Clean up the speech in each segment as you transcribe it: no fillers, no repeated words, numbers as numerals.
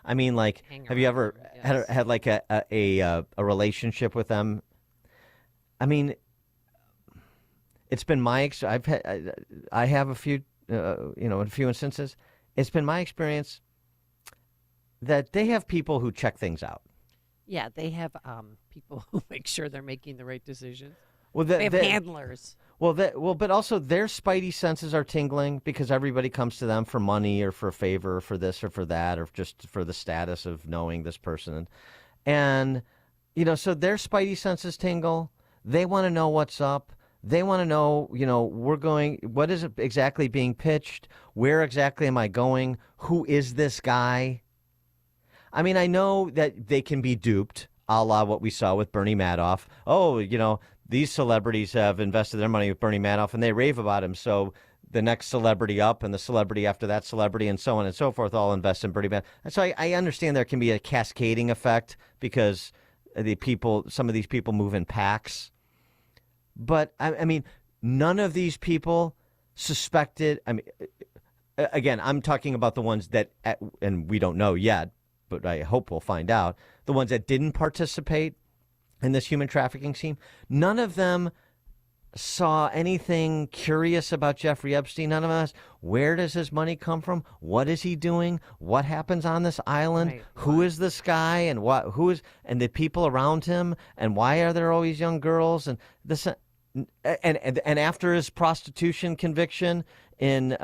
I mean, like, Hang have you around ever them, yes. had like a relationship with them? I mean, it's been I've had I have a few in a few instances. It's been my experience that they have people who check things out. Yeah, they have people who make sure they're making the right decisions. Well, They have handlers. but also their spidey senses are tingling because everybody comes to them for money or for a favor or for this or for that or just for the status of knowing this person. And, so their spidey senses tingle. They want to know what's up. They want to know, what is it exactly being pitched? Where exactly am I going? Who is this guy? I mean, I know that they can be duped, a la what we saw with Bernie Madoff. Oh, these celebrities have invested their money with Bernie Madoff and they rave about him. So the next celebrity up and the celebrity after that celebrity and so on and so forth all invest in Bernie Madoff. And so I understand there can be a cascading effect because some of these people move in packs. But, I mean, none of these people suspected. I mean, again, I'm talking about the ones that, and we don't know yet, but I hope we'll find out, the ones that didn't participate in this human trafficking scheme. None of them saw anything curious about Jeffrey Epstein. None of us. Where does his money come from? What is he doing? What happens on this island? Right. Who is this guy? And and the people around him? And why are there always young girls? And this, and after his prostitution conviction in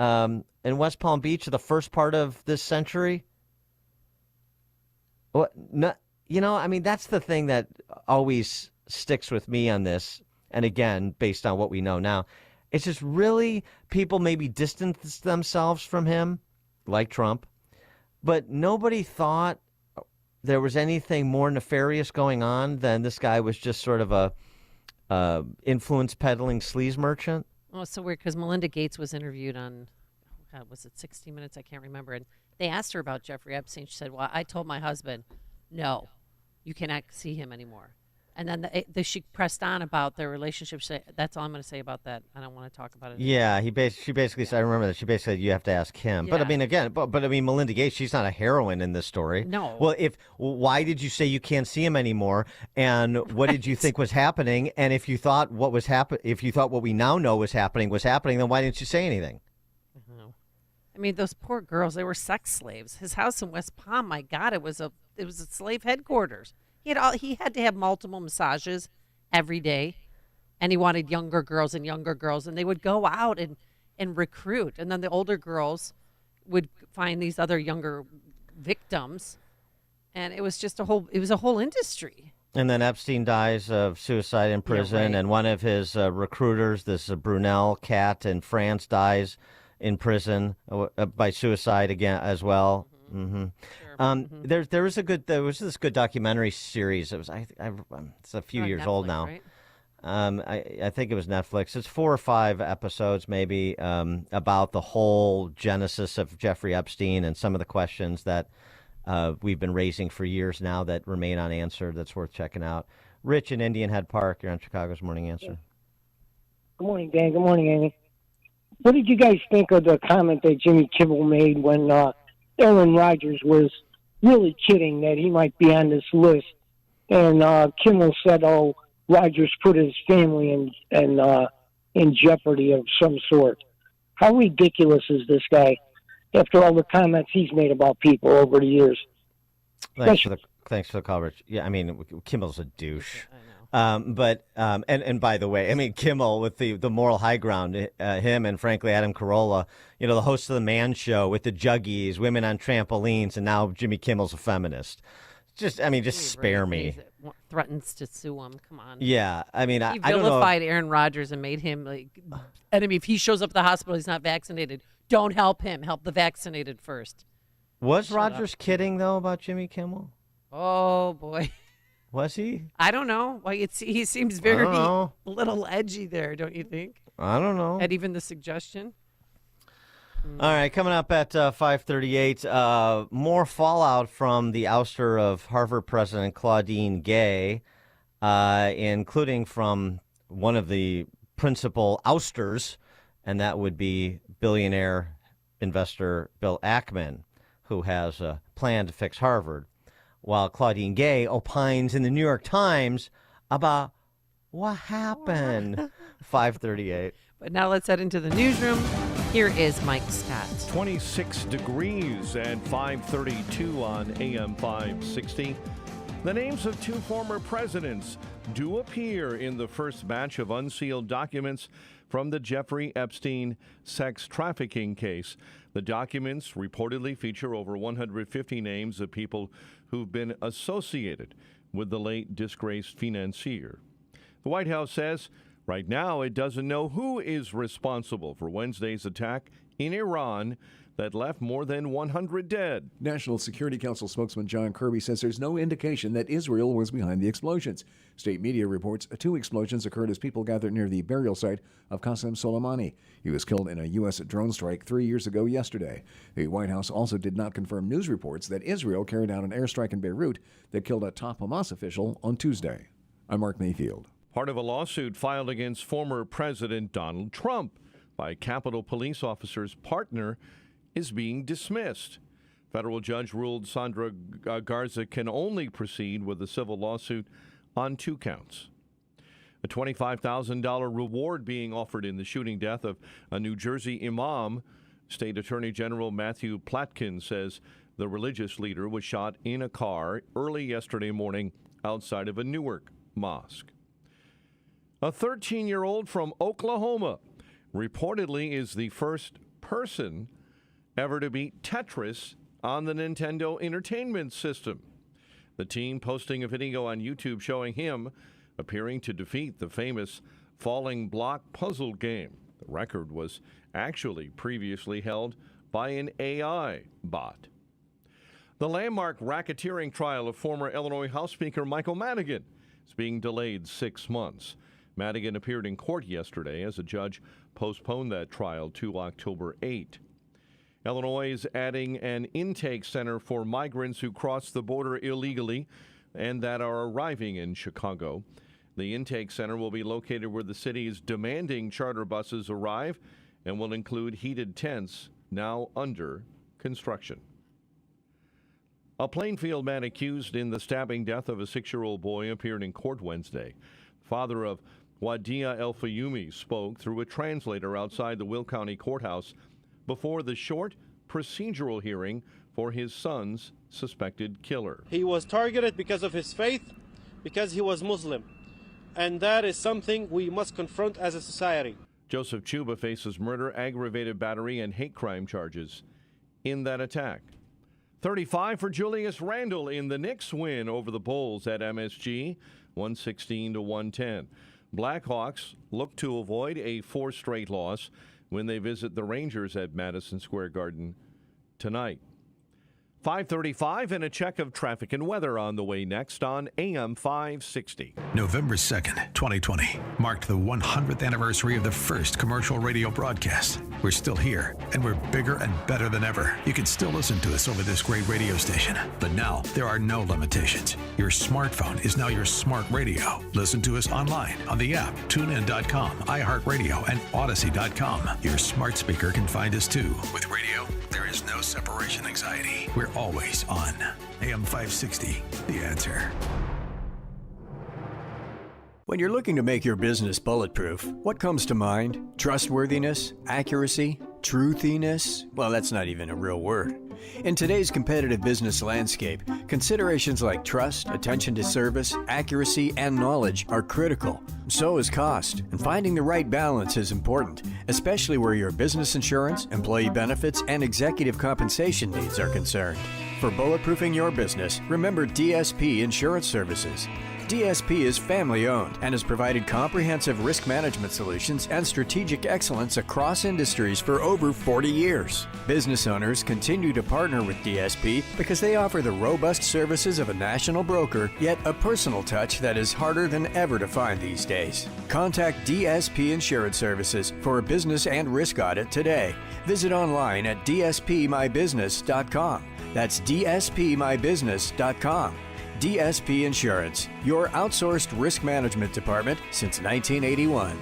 West Palm Beach, the first part of this century. What? No, I mean, that's the thing that always sticks with me on this. And again, based on what we know now, it's just really people maybe distance themselves from him, like Trump, but nobody thought there was anything more nefarious going on than this guy was just sort of a influence peddling sleaze merchant. Oh, it's so weird because Melinda Gates was interviewed on, oh God, was it 60 Minutes? I can't remember. And they asked her about Jeffrey Epstein. She said, well, I told my husband, no, you cannot see him anymore. And then she pressed on about their relationship. She said, that's all I'm going to say about that. I don't want to talk about it anymore. Yeah, she basically said, I remember that she basically said you have to ask him. But I Yeah. mean, again, but I mean, Melinda Gates, she's not a heroine in this story. No. Well, why did you say you can't see him anymore? And what did you think was happening? And if you thought if you thought what we now know was happening, then why didn't you say anything? No. I mean, those poor girls, they were sex slaves. His house in West Palm, my God, it was a slave headquarters. He had to have multiple massages every day, and he wanted younger girls, and they would go out and recruit, and then the older girls would find these other younger victims, and it was just a whole industry. And then Epstein dies of suicide in prison, right. and one of his recruiters, this Brunel cat in France, dies in prison by suicide again as well. Mm-hmm. Sure. There was this good documentary series. It was it's a few On years Netflix, old now. right? I think it was Netflix. It's 4 or 5 episodes maybe about the whole genesis of Jeffrey Epstein and some of the questions that we've been raising for years now that remain unanswered. That's worth checking out. Rich in Indian Head Park, you're on Chicago's Morning Answer. Good morning, Dan. Good morning, Amy. What did you guys think of the comment that Jimmy Kimmel made when Aaron Rodgers was really kidding that he might be on this list? And Kimmel said, "Oh, Rodgers put his family in jeopardy of some sort." How ridiculous is this guy? After all the comments he's made about people over the years. Thanks for the coverage. Yeah, I mean, Kimmel's a douche. I know. And by the way, I mean, Kimmel with the moral high ground, him and frankly Adam Carolla, the host of the Man Show with the Juggies, women on trampolines, and now Jimmy Kimmel's a feminist. Just spare me. Threatens to sue him. Come on. Yeah, I mean, He I don't know. vilified Aaron Rodgers and made him like enemy. If he shows up at the hospital, he's not vaccinated. Don't help him. Help the vaccinated first. Was Rodgers kidding though about Jimmy Kimmel? Oh boy. Was he? I don't know. Like he seems very a little edgy there, don't you think? I don't know. At even the suggestion. All right, coming up at 5:38, more fallout from the ouster of Harvard President Claudine Gay, including from one of the principal ousters, and that would be billionaire investor Bill Ackman, who has a plan to fix Harvard, while Claudine Gay opines in the New York Times about what happened. 5:38. But now let's head into the newsroom. Here is Mike Scott. 26 degrees at 5:32 on AM 560. The names of two former presidents do appear in the first batch of unsealed documents from the Jeffrey Epstein sex trafficking case. The documents reportedly feature over 150 names of people who've been associated with the late disgraced financier. The White House says right now it doesn't know who is responsible for Wednesday's attack in Iran that left more than 100 dead. National Security Council spokesman John Kirby says there's no indication that Israel was behind the explosions. State media reports 2 explosions occurred as people gathered near the burial site of Qasem Soleimani. He was killed in a U.S. drone strike 3 years ago yesterday. The White House also did not confirm news reports that Israel carried out an airstrike in Beirut that killed a top Hamas official on Tuesday. I'm Mark Mayfield. Part of a lawsuit filed against former President Donald Trump by Capitol Police officer's partner is being dismissed. Federal judge ruled Sandra Garza can only proceed with a civil lawsuit on 2 counts. A $25,000 reward being offered in the shooting death of a New Jersey imam. State Attorney General Matthew Platkin says the religious leader was shot in a car early yesterday morning outside of a Newark mosque. A 13-year-old from Oklahoma reportedly is the first person ever to beat Tetris on the Nintendo Entertainment System. The teen posting a video on YouTube showing him appearing to defeat the famous falling block puzzle game. The record was actually previously held by an AI bot. The landmark racketeering trial of former Illinois House Speaker Michael Madigan is being delayed 6 months. Madigan appeared in court yesterday as a judge postponed that trial to October 8. Illinois is adding an intake center for migrants who cross the border illegally and that are arriving in Chicago. The intake center will be located where the city is demanding charter buses arrive and will include heated tents now under construction. A Plainfield man accused in the stabbing death of a 6-year-old boy appeared in court Wednesday. Father of Wadia El-Fayumi spoke through a translator outside the Will County Courthouse before the short procedural hearing for his son's suspected killer. He was targeted because of his faith, because he was Muslim. And that is something we must confront as a society. Joseph Chuba faces murder, aggravated battery, and hate crime charges in that attack. 35 for Julius Randle in the Knicks win over the Bulls at MSG, 116-110. Blackhawks look to avoid a 4th straight loss when they visit the Rangers at Madison Square Garden tonight. 5:35 and a check of traffic and weather on the way next on AM 560. November 2nd, 2020 marked the 100th anniversary of the first commercial radio broadcast. We're still here, and we're bigger and better than ever. You can still listen to us over this great radio station, but now there are no limitations. Your smartphone is now your smart radio. Listen to us online on the app, TuneIn.com, iHeartRadio, and Odyssey.com. Your smart speaker can find us too. With radio, there is no separation anxiety. We're always on. AM 560, The Answer. When you're looking to make your business bulletproof, what comes to mind? Trustworthiness? Accuracy? Truthiness? Well, that's not even a real word. In today's competitive business landscape, considerations like trust, attention to service, accuracy, and knowledge are critical. So is cost, and finding the right balance is important, especially where your business insurance, employee benefits, and executive compensation needs are concerned. For bulletproofing your business, remember DSP Insurance Services. DSP is family-owned and has provided comprehensive risk management solutions and strategic excellence across industries for over 40 years. Business owners continue to partner with DSP because they offer the robust services of a national broker, yet a personal touch that is harder than ever to find these days. Contact DSP Insurance Services for a business and risk audit today. Visit online at dspmybusiness.com. That's dspmybusiness.com. DSP Insurance, your outsourced risk management department since 1981.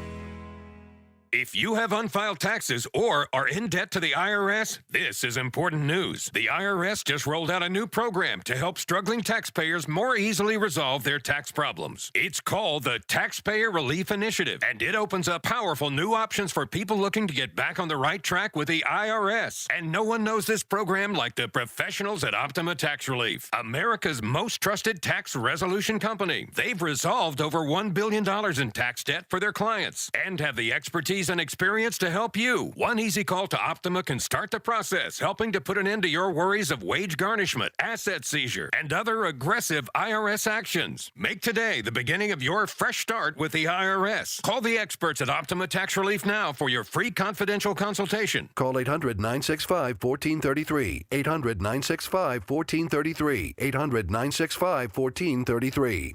If you have unfiled taxes or are in debt to the IRS, this is important news. The IRS just rolled out a new program to help struggling taxpayers more easily resolve their tax problems. It's called the Taxpayer Relief Initiative, and it opens up powerful new options for people looking to get back on the right track with the IRS. And no one knows this program like the professionals at Optima Tax Relief, America's most trusted tax resolution company. They've resolved over $1 billion in tax debt for their clients and have the expertise and experience to help you. One easy call to Optima can start the process, helping to put an end to your worries of wage garnishment, asset seizure, and other aggressive IRS actions. Make today the beginning of your fresh start with the IRS. Call the experts at Optima Tax Relief now for your free confidential consultation. Call 800-965-1433. 800-965-1433. 800-965-1433.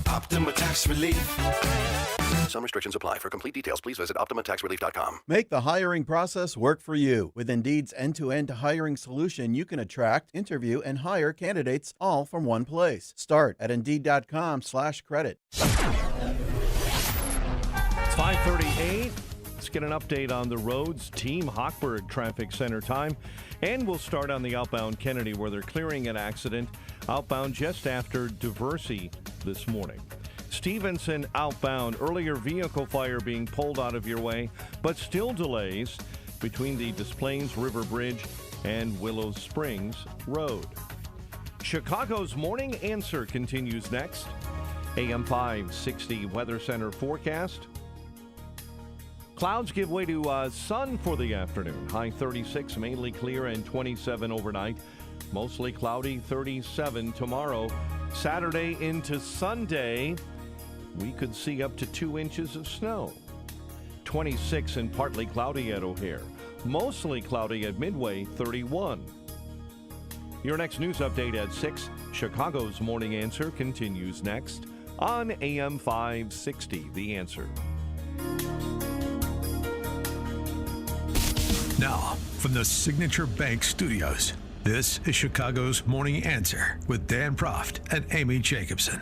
Optima Tax Relief. Some restrictions apply. For complete details, please visit OptimaTaxRelief.com. Make the hiring process work for you. With Indeed's end-to-end hiring solution, you can attract, interview, and hire candidates all from one place. Start at Indeed.com/credit. It's 5:38. Let's get an update on the roads. Team Hochberg Traffic Center time. And we'll start on the outbound Kennedy, where they're clearing an accident outbound just after Diversey this morning. Stevenson outbound, earlier vehicle fire being pulled out of your way, but still delays between the Des Plaines River Bridge and Willow Springs Road. Chicago's Morning Answer continues next. AM 560 Weather Center forecast. Clouds give way to sun for the afternoon. High 36, mainly clear, and 27 overnight. Mostly cloudy, 37 tomorrow. Saturday into Sunday, we could see up to 2 inches of snow. 26 and partly cloudy at O'Hare. Mostly cloudy at Midway, 31. Your next news update at 6. Chicago's Morning Answer continues next on AM 560. The Answer. Now, from the Signature Bank Studios, this is Chicago's Morning Answer with Dan Proft and Amy Jacobson.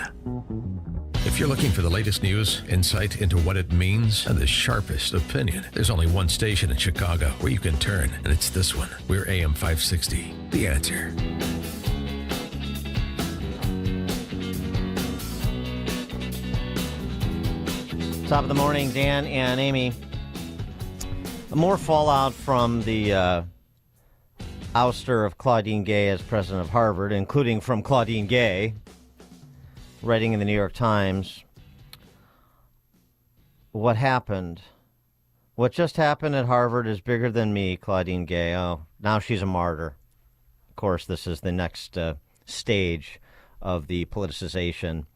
If you're looking for the latest news, insight into what it means, and the sharpest opinion, there's only one station in Chicago where you can turn, and it's this one. We're AM 560, The Answer. Top of the morning, Dan and Amy. More fallout from the ouster of Claudine Gay as president of Harvard, including from Claudine Gay, writing in the New York Times. What happened? What just happened at Harvard is bigger than me, Claudine Gay. Oh, now she's a martyr. Of course, this is the next stage of the politicization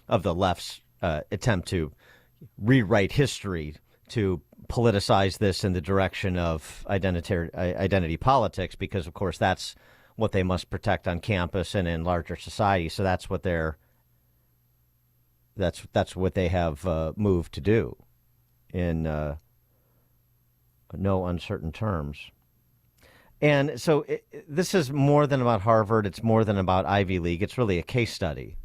of the left's attempt to rewrite history, to politicize this in the direction of identity politics, because, of course, that's what they must protect on campus and in larger society. So that's what that's what they have moved to do in no uncertain terms. And so this is more than about Harvard. It's more than about Ivy League. It's really a case study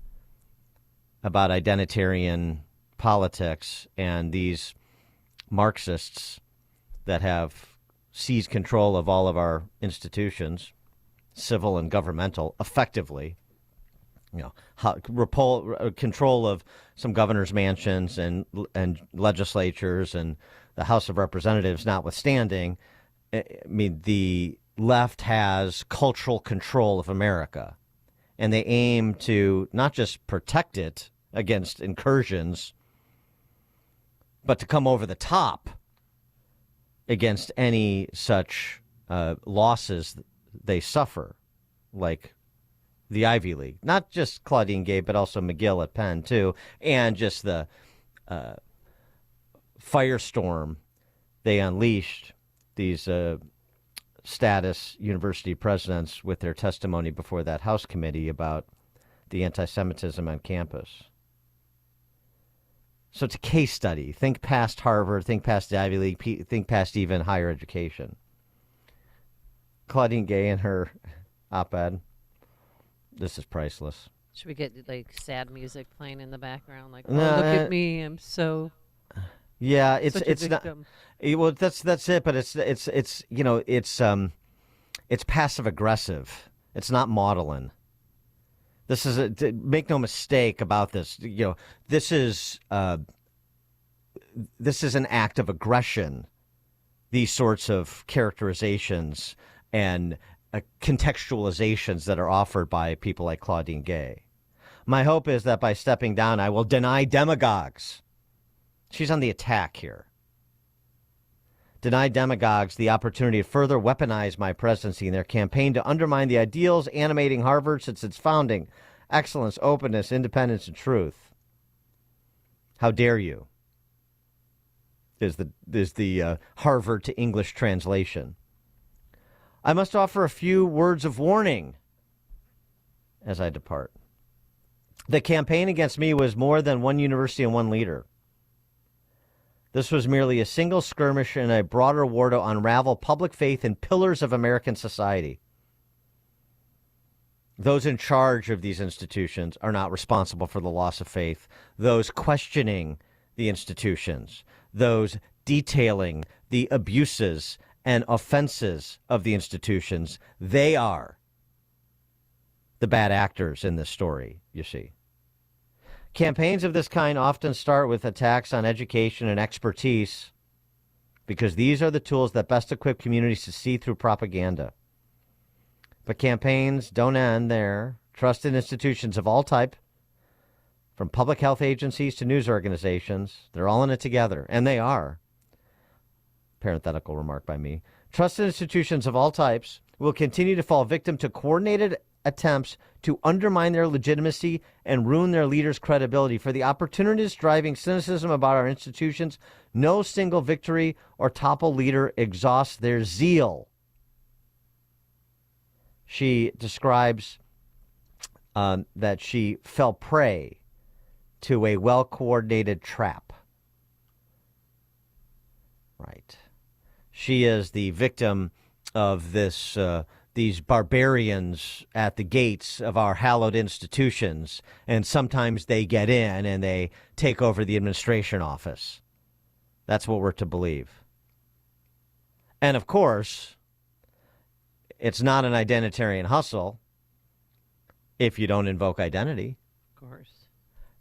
about identitarian politics and these Marxists that have seized control of all of our institutions, civil and governmental, effectively. You know, control of some governors' mansions and legislatures and the House of Representatives notwithstanding. I mean, the left has cultural control of America, and they aim to not just protect it against incursions, but to come over the top against any such losses they suffer, like the Ivy League. Not just Claudine Gay, but also McGill at Penn, too, and just the firestorm they unleashed, these status university presidents with their testimony before that House committee about the anti-Semitism on campus. So it's a case study. Think past Harvard, think past the Ivy League, think past even higher education. Claudine Gay and her op-ed, this is priceless. Should we get like sad music playing in the background? Like, No, look at me, I'm so... Yeah, it's Such a it's not. victim. Well, that's it. But it's you know it's passive aggressive. It's not modeling. This is make no mistake about this. You know, this is an act of aggression. These sorts of characterizations and contextualizations that are offered by people like Claudine Gay. My hope is that by stepping down, I will deny demagogues. She's on the attack here. Deny demagogues the opportunity to further weaponize my presidency in their campaign to undermine the ideals animating Harvard since its founding: excellence, openness, independence, and truth. How dare you? Is the Harvard to English translation. I must offer a few words of warning as I depart. The campaign against me was more than one university and one leader. This was merely a single skirmish in a broader war to unravel public faith in pillars of American society. Those in charge of these institutions are not responsible for the loss of faith. Those questioning the institutions, those detailing the abuses and offenses of the institutions, they are the bad actors in this story, you see. Campaigns of this kind often start with attacks on education and expertise because these are the tools that best equip communities to see through propaganda. But campaigns don't end there. Trusted institutions of all type, from public health agencies to news organizations, they're all in it together, and they are. Parenthetical remark by me. Trusted institutions of all types will continue to fall victim to coordinated attempts to undermine their legitimacy and ruin their leaders' credibility. For the opportunists driving cynicism about our institutions, no single victory or topple leader exhausts their zeal. She describes that she fell prey to a well-coordinated trap. Right. She is the victim of these barbarians at the gates of our hallowed institutions, and sometimes they get in and they take over the administration office. That's what we're to believe. And of course, it's not an identitarian hustle if you don't invoke identity. Of course.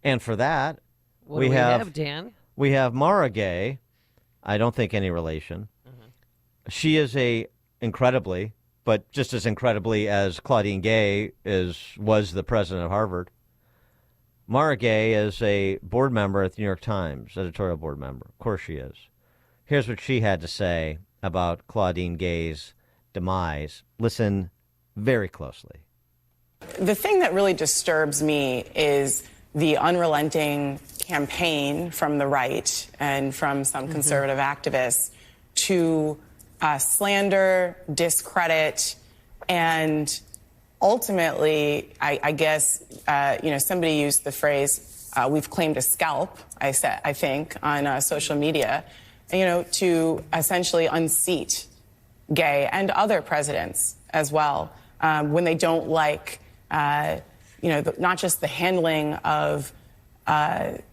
And for that, What do we have, Dan? We have Mara Gay. I don't think any relation. She is incredibly, but just as incredibly as Claudine Gay was the president of Harvard. Mara Gay is a board member at the New York Times, editorial board member. Of course she is. Here's what she had to say about Claudine Gay's demise. Listen very closely. The thing that really disturbs me is the unrelenting campaign from the right and from some conservative activists to slander, discredit, and ultimately, I guess, somebody used the phrase, we've claimed a scalp, I think, on social media, to essentially unseat Gay and other presidents as well, when they don't like, not just the handling of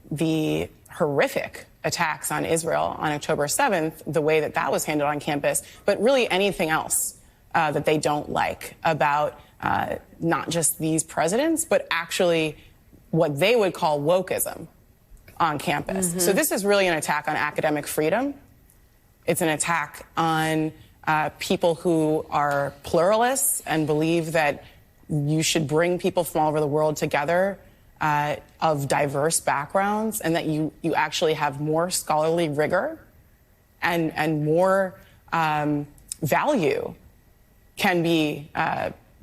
the horrific attacks on Israel on October 7th, the way that was handled on campus, but really anything else that they don't like about not just these presidents, but actually what they would call wokeism on campus. So this is really an attack on academic freedom. It's an attack on people who are pluralists and believe that you should bring people from all over the world together of diverse backgrounds, and that you actually have more scholarly rigor and more value can be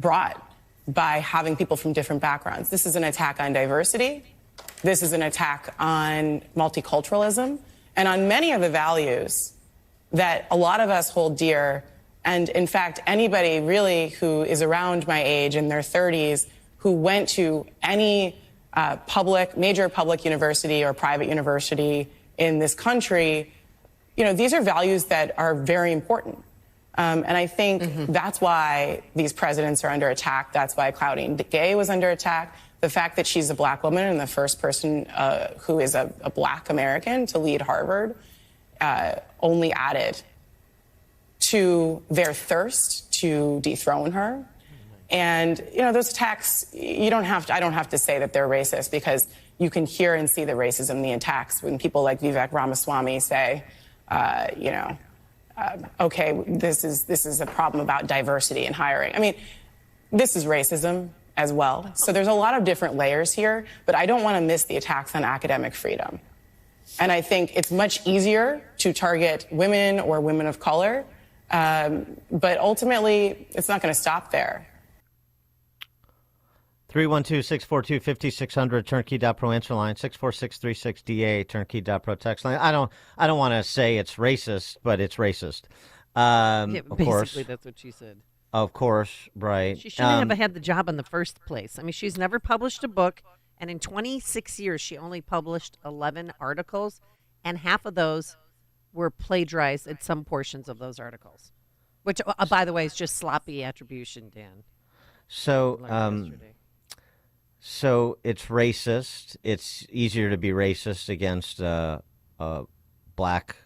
brought by having people from different backgrounds. This is an attack on diversity. This is an attack on multiculturalism and on many of the values that a lot of us hold dear. And in fact, anybody really who is around my age in their 30s who went to any major public university or private university in this country, these are values that are very important. And I think that's why these presidents are under attack. That's why Claudine Gay was under attack. The fact that she's a black woman and the first person who is a black American to lead Harvard only added to their thirst to dethrone her. And, those attacks, I don't have to say that they're racist, because you can hear and see the racism in the attacks when people like Vivek Ramaswamy say, okay, this is a problem about diversity and hiring. I mean, this is racism as well. So there's a lot of different layers here, but I don't want to miss the attacks on academic freedom. And I think it's much easier to target women or women of color, but ultimately it's not going to stop there. 312-642-5600, turnkey.pro answer line, 64636DA, turnkey.pro text line. I don't want to say it's racist, but it's racist. Of course. Basically, that's what she said. Of course, right. She shouldn't have had the job in the first place. I mean, she's never published a book, and in 26 years, she only published 11 articles, and half of those were plagiarized at some portions of those articles, which, by the way, is just sloppy attribution, Dan. So it's racist. It's easier to be racist against black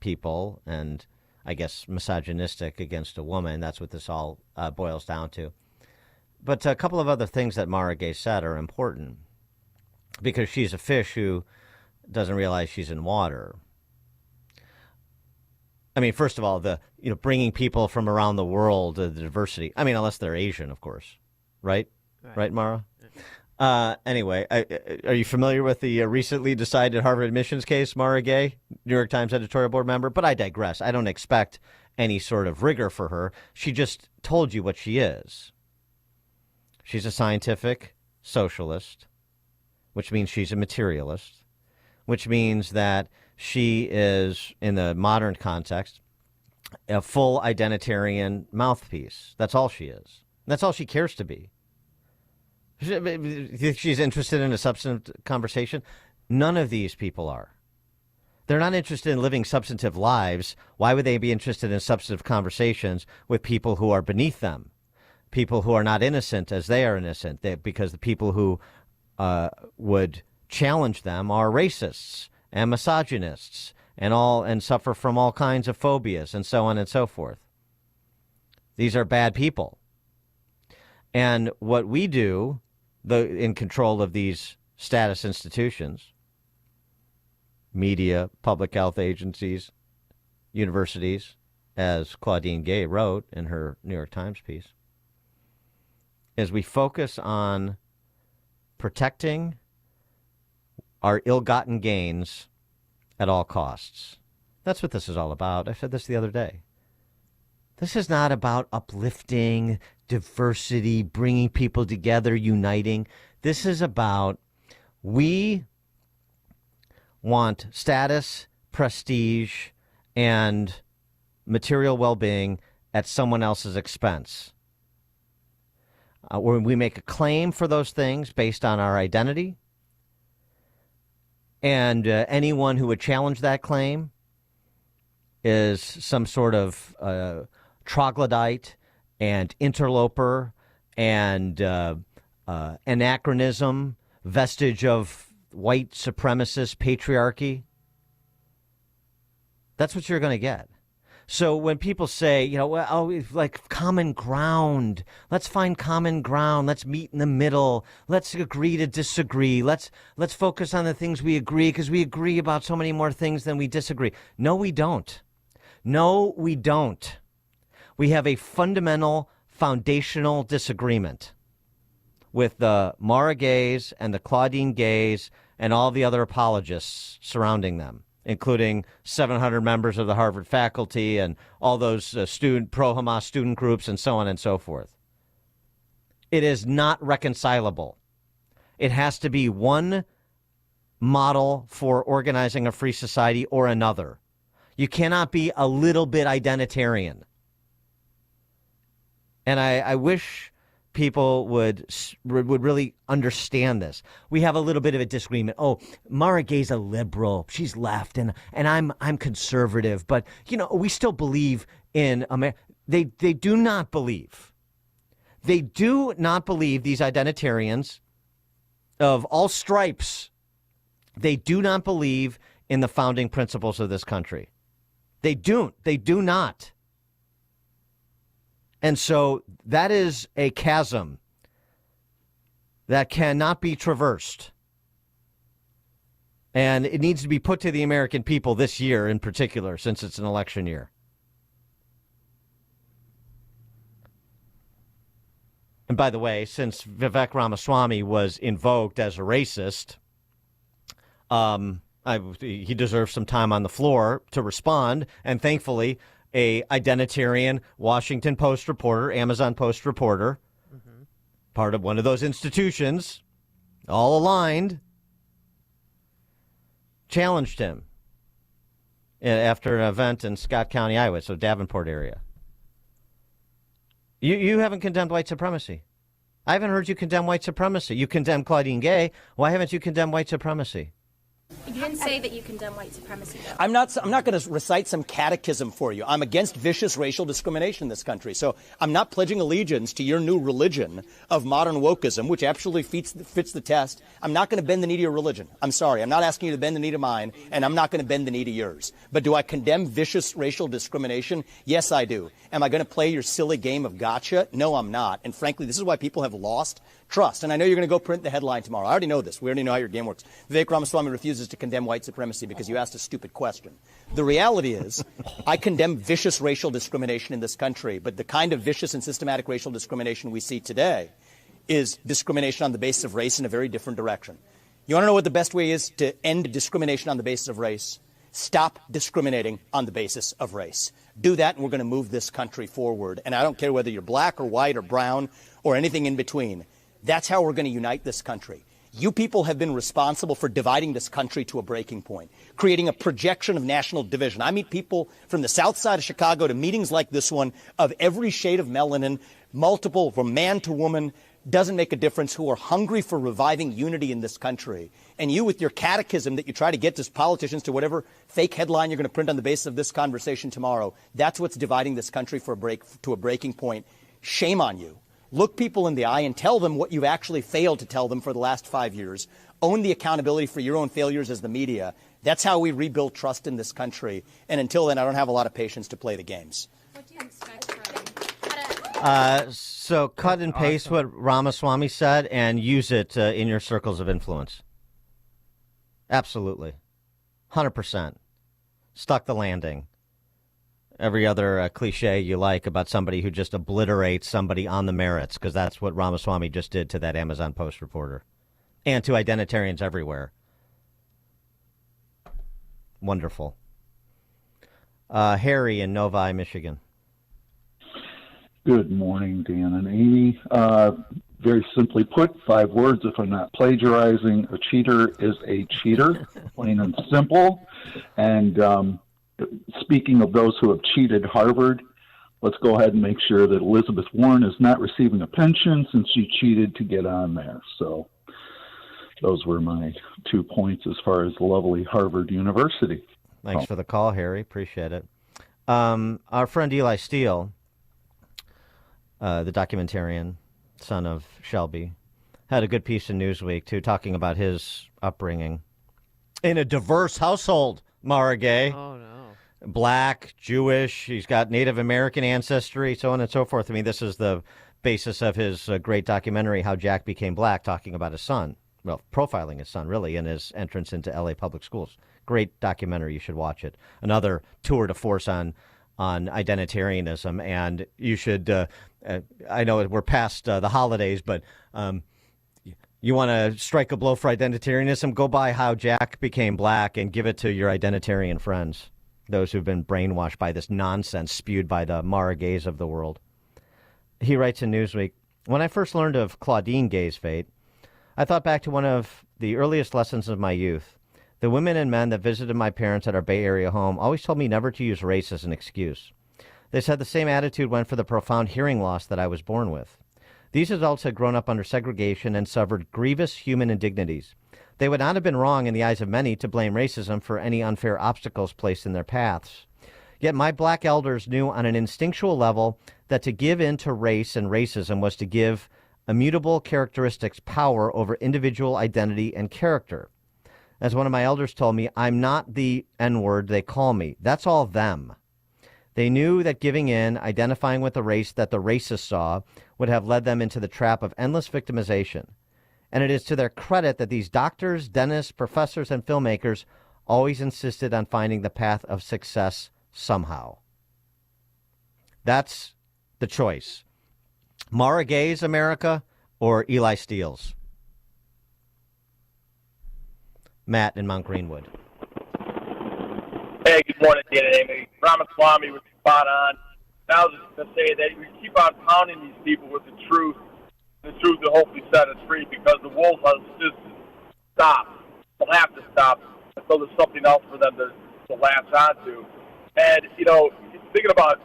people, and I guess misogynistic against a woman. That's what this all boils down to. But a couple of other things that Mara Gay said are important, because she's a fish who doesn't realize she's in water. I mean, first of all, bringing people from around the world, the diversity. I mean, unless they're Asian, of course, right? Right, Mara? Anyway, are you familiar with the recently decided Harvard admissions case, Mara Gay, New York Times editorial board member? But I digress. I don't expect any sort of rigor for her. She just told you what she is. She's a scientific socialist, which means she's a materialist, which means that she is, in the modern context, a full identitarian mouthpiece. That's all she is. That's all she cares to be. She's interested in a substantive conversation. None of these people are. They're not interested in living substantive lives. Why would they be interested in substantive conversations with people who are beneath them? People who are not innocent as they are innocent, because the people who would challenge them are racists and misogynists and suffer from all kinds of phobias and so on and so forth. These are bad people. And what we do, in control of these status institutions, media, public health agencies, universities, as Claudine Gay wrote in her New York Times piece, is we focus on protecting our ill-gotten gains at all costs. That's what this is all about. I said this the other day. This is not about uplifting, diversity, bringing people together, uniting. This is about, we want status, prestige, and material well-being at someone else's expense. Where we make a claim for those things based on our identity, and anyone who would challenge that claim is some sort of troglodyte and interloper and anachronism, vestige of white supremacist patriarchy. That's what you're going to get. So when people say, like common ground, let's find common ground. Let's meet in the middle. Let's agree to disagree. Let's focus on the things we agree, because we agree about so many more things than we disagree. No, we don't. No, we don't. We have a fundamental, foundational disagreement with the Mara Gays and the Claudine Gays and all the other apologists surrounding them, including 700 members of the Harvard faculty and all those pro-Hamas student groups and so on and so forth. It is not reconcilable. It has to be one model for organizing a free society or another. You cannot be a little bit identitarian. And I wish people would really understand this. We have a little bit of a disagreement. Oh, Mara Gay's a liberal. She's left, and I'm conservative. But, we still believe in America. They do not believe. They do not believe, these identitarians of all stripes. They do not believe in the founding principles of this country. They don't. They do not. And so that is a chasm that cannot be traversed. And it needs to be put to the American people this year in particular, since it's an election year. And by the way, since Vivek Ramaswamy was invoked as a racist, he deserves some time on the floor to respond. And thankfully, a identitarian Washington Post reporter, Amazon Post reporter, part of one of those institutions, all aligned, challenged him after an event in Scott County, Iowa, so Davenport area. You haven't condemned white supremacy. I haven't heard you condemn white supremacy. You condemn Claudine Gay. Why haven't you condemned white supremacy? You didn't say that you condemn white supremacy, though. I'm not going to recite some catechism for you. I'm against vicious racial discrimination in this country. So I'm not pledging allegiance to your new religion of modern wokeism, which absolutely fits the test. I'm not going to bend the knee to your religion. I'm sorry. I'm not asking you to bend the knee to mine, and I'm not going to bend the knee to yours. But do I condemn vicious racial discrimination? Yes, I do. Am I going to play your silly game of gotcha? No, I'm not. And frankly, this is why people have lost trust. And I know you're going to go print the headline tomorrow. I already know this. We already know how your game works. Vivek Ramaswamy refuses to condemn white supremacy because you asked a stupid question. The reality is, I condemn vicious racial discrimination in this country, but the kind of vicious and systematic racial discrimination we see today is discrimination on the basis of race in a very different direction. You want to know what the best way is to end discrimination on the basis of race? Stop discriminating on the basis of race. Do that, and we're going to move this country forward. And I don't care whether you're black or white or brown or anything in between. That's how we're going to unite this country. You people have been responsible for dividing this country to a breaking point, creating a projection of national division. I meet people from the south side of Chicago to meetings like this one of every shade of melanin, multiple, from man to woman, doesn't make a difference, who are hungry for reviving unity in this country. And you, with your catechism that you try to get to politicians to whatever fake headline you're going to print on the basis of this conversation tomorrow, that's what's dividing this country to a breaking point. Shame on you. Look people in the eye and tell them what you've actually failed to tell them for the last 5 years. Own the accountability for your own failures as the media. That's how we rebuild trust in this country. And until then, I don't have a lot of patience to play the games. What do you expect from So cut and paste what Ramaswamy said and use it in your circles of influence. Absolutely. 100%. Stuck the landing. Every other cliche you like about somebody who just obliterates somebody on the merits, because that's what Ramaswamy just did to that Amazon Post reporter and to identitarians everywhere. Wonderful. Harry in Novi, Michigan. Good morning, Dan and Amy. Very simply put, 5 words, if I'm not plagiarizing, a cheater is a cheater, plain and simple. And speaking of those who have cheated Harvard, let's go ahead and make sure that Elizabeth Warren is not receiving a pension since she cheated to get on there. So those were my 2 points as far as lovely Harvard University. Thanks for the call, Harry. Appreciate it. Our friend Eli Steele, the documentarian, son of Shelby, had a good piece in Newsweek, too, talking about his upbringing in a diverse household, Mara Gay. Oh, no. Black, Jewish, he's got Native American ancestry, so on and so forth. I mean, this is the basis of his great documentary, How Jack Became Black, talking about his son. Well, profiling his son, really, in his entrance into L.A. public schools. Great documentary. You should watch it. Another tour de force on identitarianism, and you should, I know we're past the holidays, but you want to strike a blow for identitarianism, go buy How Jack Became Black and give it to your identitarian friends, those who've been brainwashed by this nonsense spewed by the Mara Gays of the world. He writes in Newsweek, when I first learned of Claudine Gay's fate, I thought back to one of the earliest lessons of my youth. The women and men that visited my parents at our Bay Area home always told me never to use race as an excuse. They said the same attitude went for the profound hearing loss that I was born with. These adults had grown up under segregation and suffered grievous human indignities. They would not have been wrong in the eyes of many to blame racism for any unfair obstacles placed in their paths. Yet my black elders knew on an instinctual level that to give in to race and racism was to give immutable characteristics power over individual identity and character. As one of my elders told me, I'm not the N-word they call me. That's all them. They knew that giving in, identifying with the race that the racists saw, would have led them into the trap of endless victimization. And it is to their credit that these doctors, dentists, professors, and filmmakers always insisted on finding the path of success somehow. That's the choice. Mara Gay's America or Eli Steele's? Matt in Mount Greenwood. Hey, good morning, Dan and Amy. Ramaswamy was spot on. I was just going to say that we keep on pounding these people with the truth will hopefully set us free, because the wolves will just stop. They'll have to stop until there's something else for them to latch onto. And, thinking about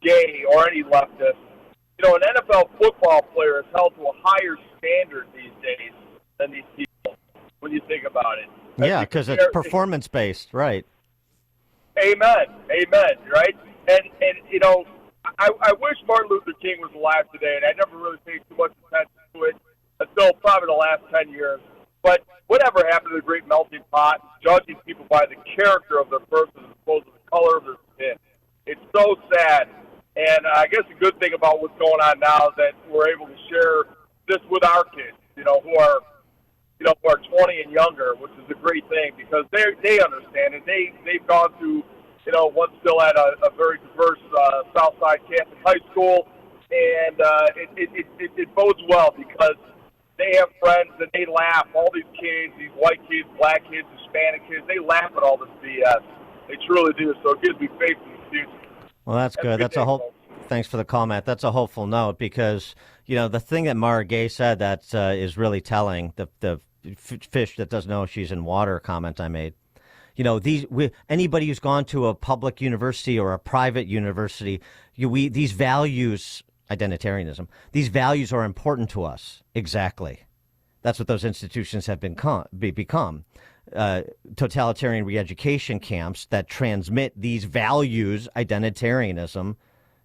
Gay or any leftist, an NFL football player is held to a higher standard these days than these people, when you think about it. Yeah, because it's performance-based, right. Amen, right? And I wish Martin Luther King was alive today, and I never really paid too much attention to it until probably the last 10 years. But whatever happened to the great melting pot, judging people by the character of their person as opposed to the color of their skin? It's so sad. And I guess the good thing about what's going on now is that we're able to share this with our kids, who are 20 and younger, which is a great thing, because they understand, and they've gone through, what's still at a very diverse Southside Catholic high school, and it bodes well, because they have friends and they laugh. All these kids, these white kids, black kids, Hispanic kids, they laugh at all this BS. They truly do. So it gives me faith in the future. Well, that's good. That's a whole. Thanks for the call, Matt. That's a hopeful note, because the thing that Mara Gay said that is really telling. The fish that doesn't know she's in water comment I made. Anybody who's gone to a public university or a private university, these values, identitarianism, these values are important to us. Exactly. That's what those institutions have become. Totalitarian re-education camps that transmit these values, identitarianism,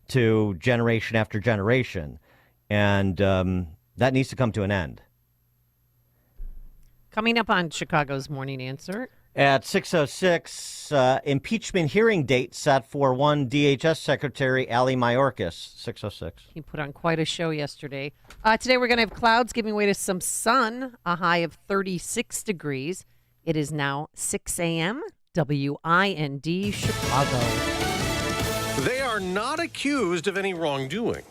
to generation after generation. And that needs to come to an end. Coming up on Chicago's Morning Answer. At 6:06, impeachment hearing date set for one DHS Secretary Ali Mayorkas. 6:06. He put on quite a show yesterday. Today we're going to have clouds giving way to some sun, a high of 36 degrees. It is now 6 a.m. WIND Chicago. They are not accused of any wrongdoing.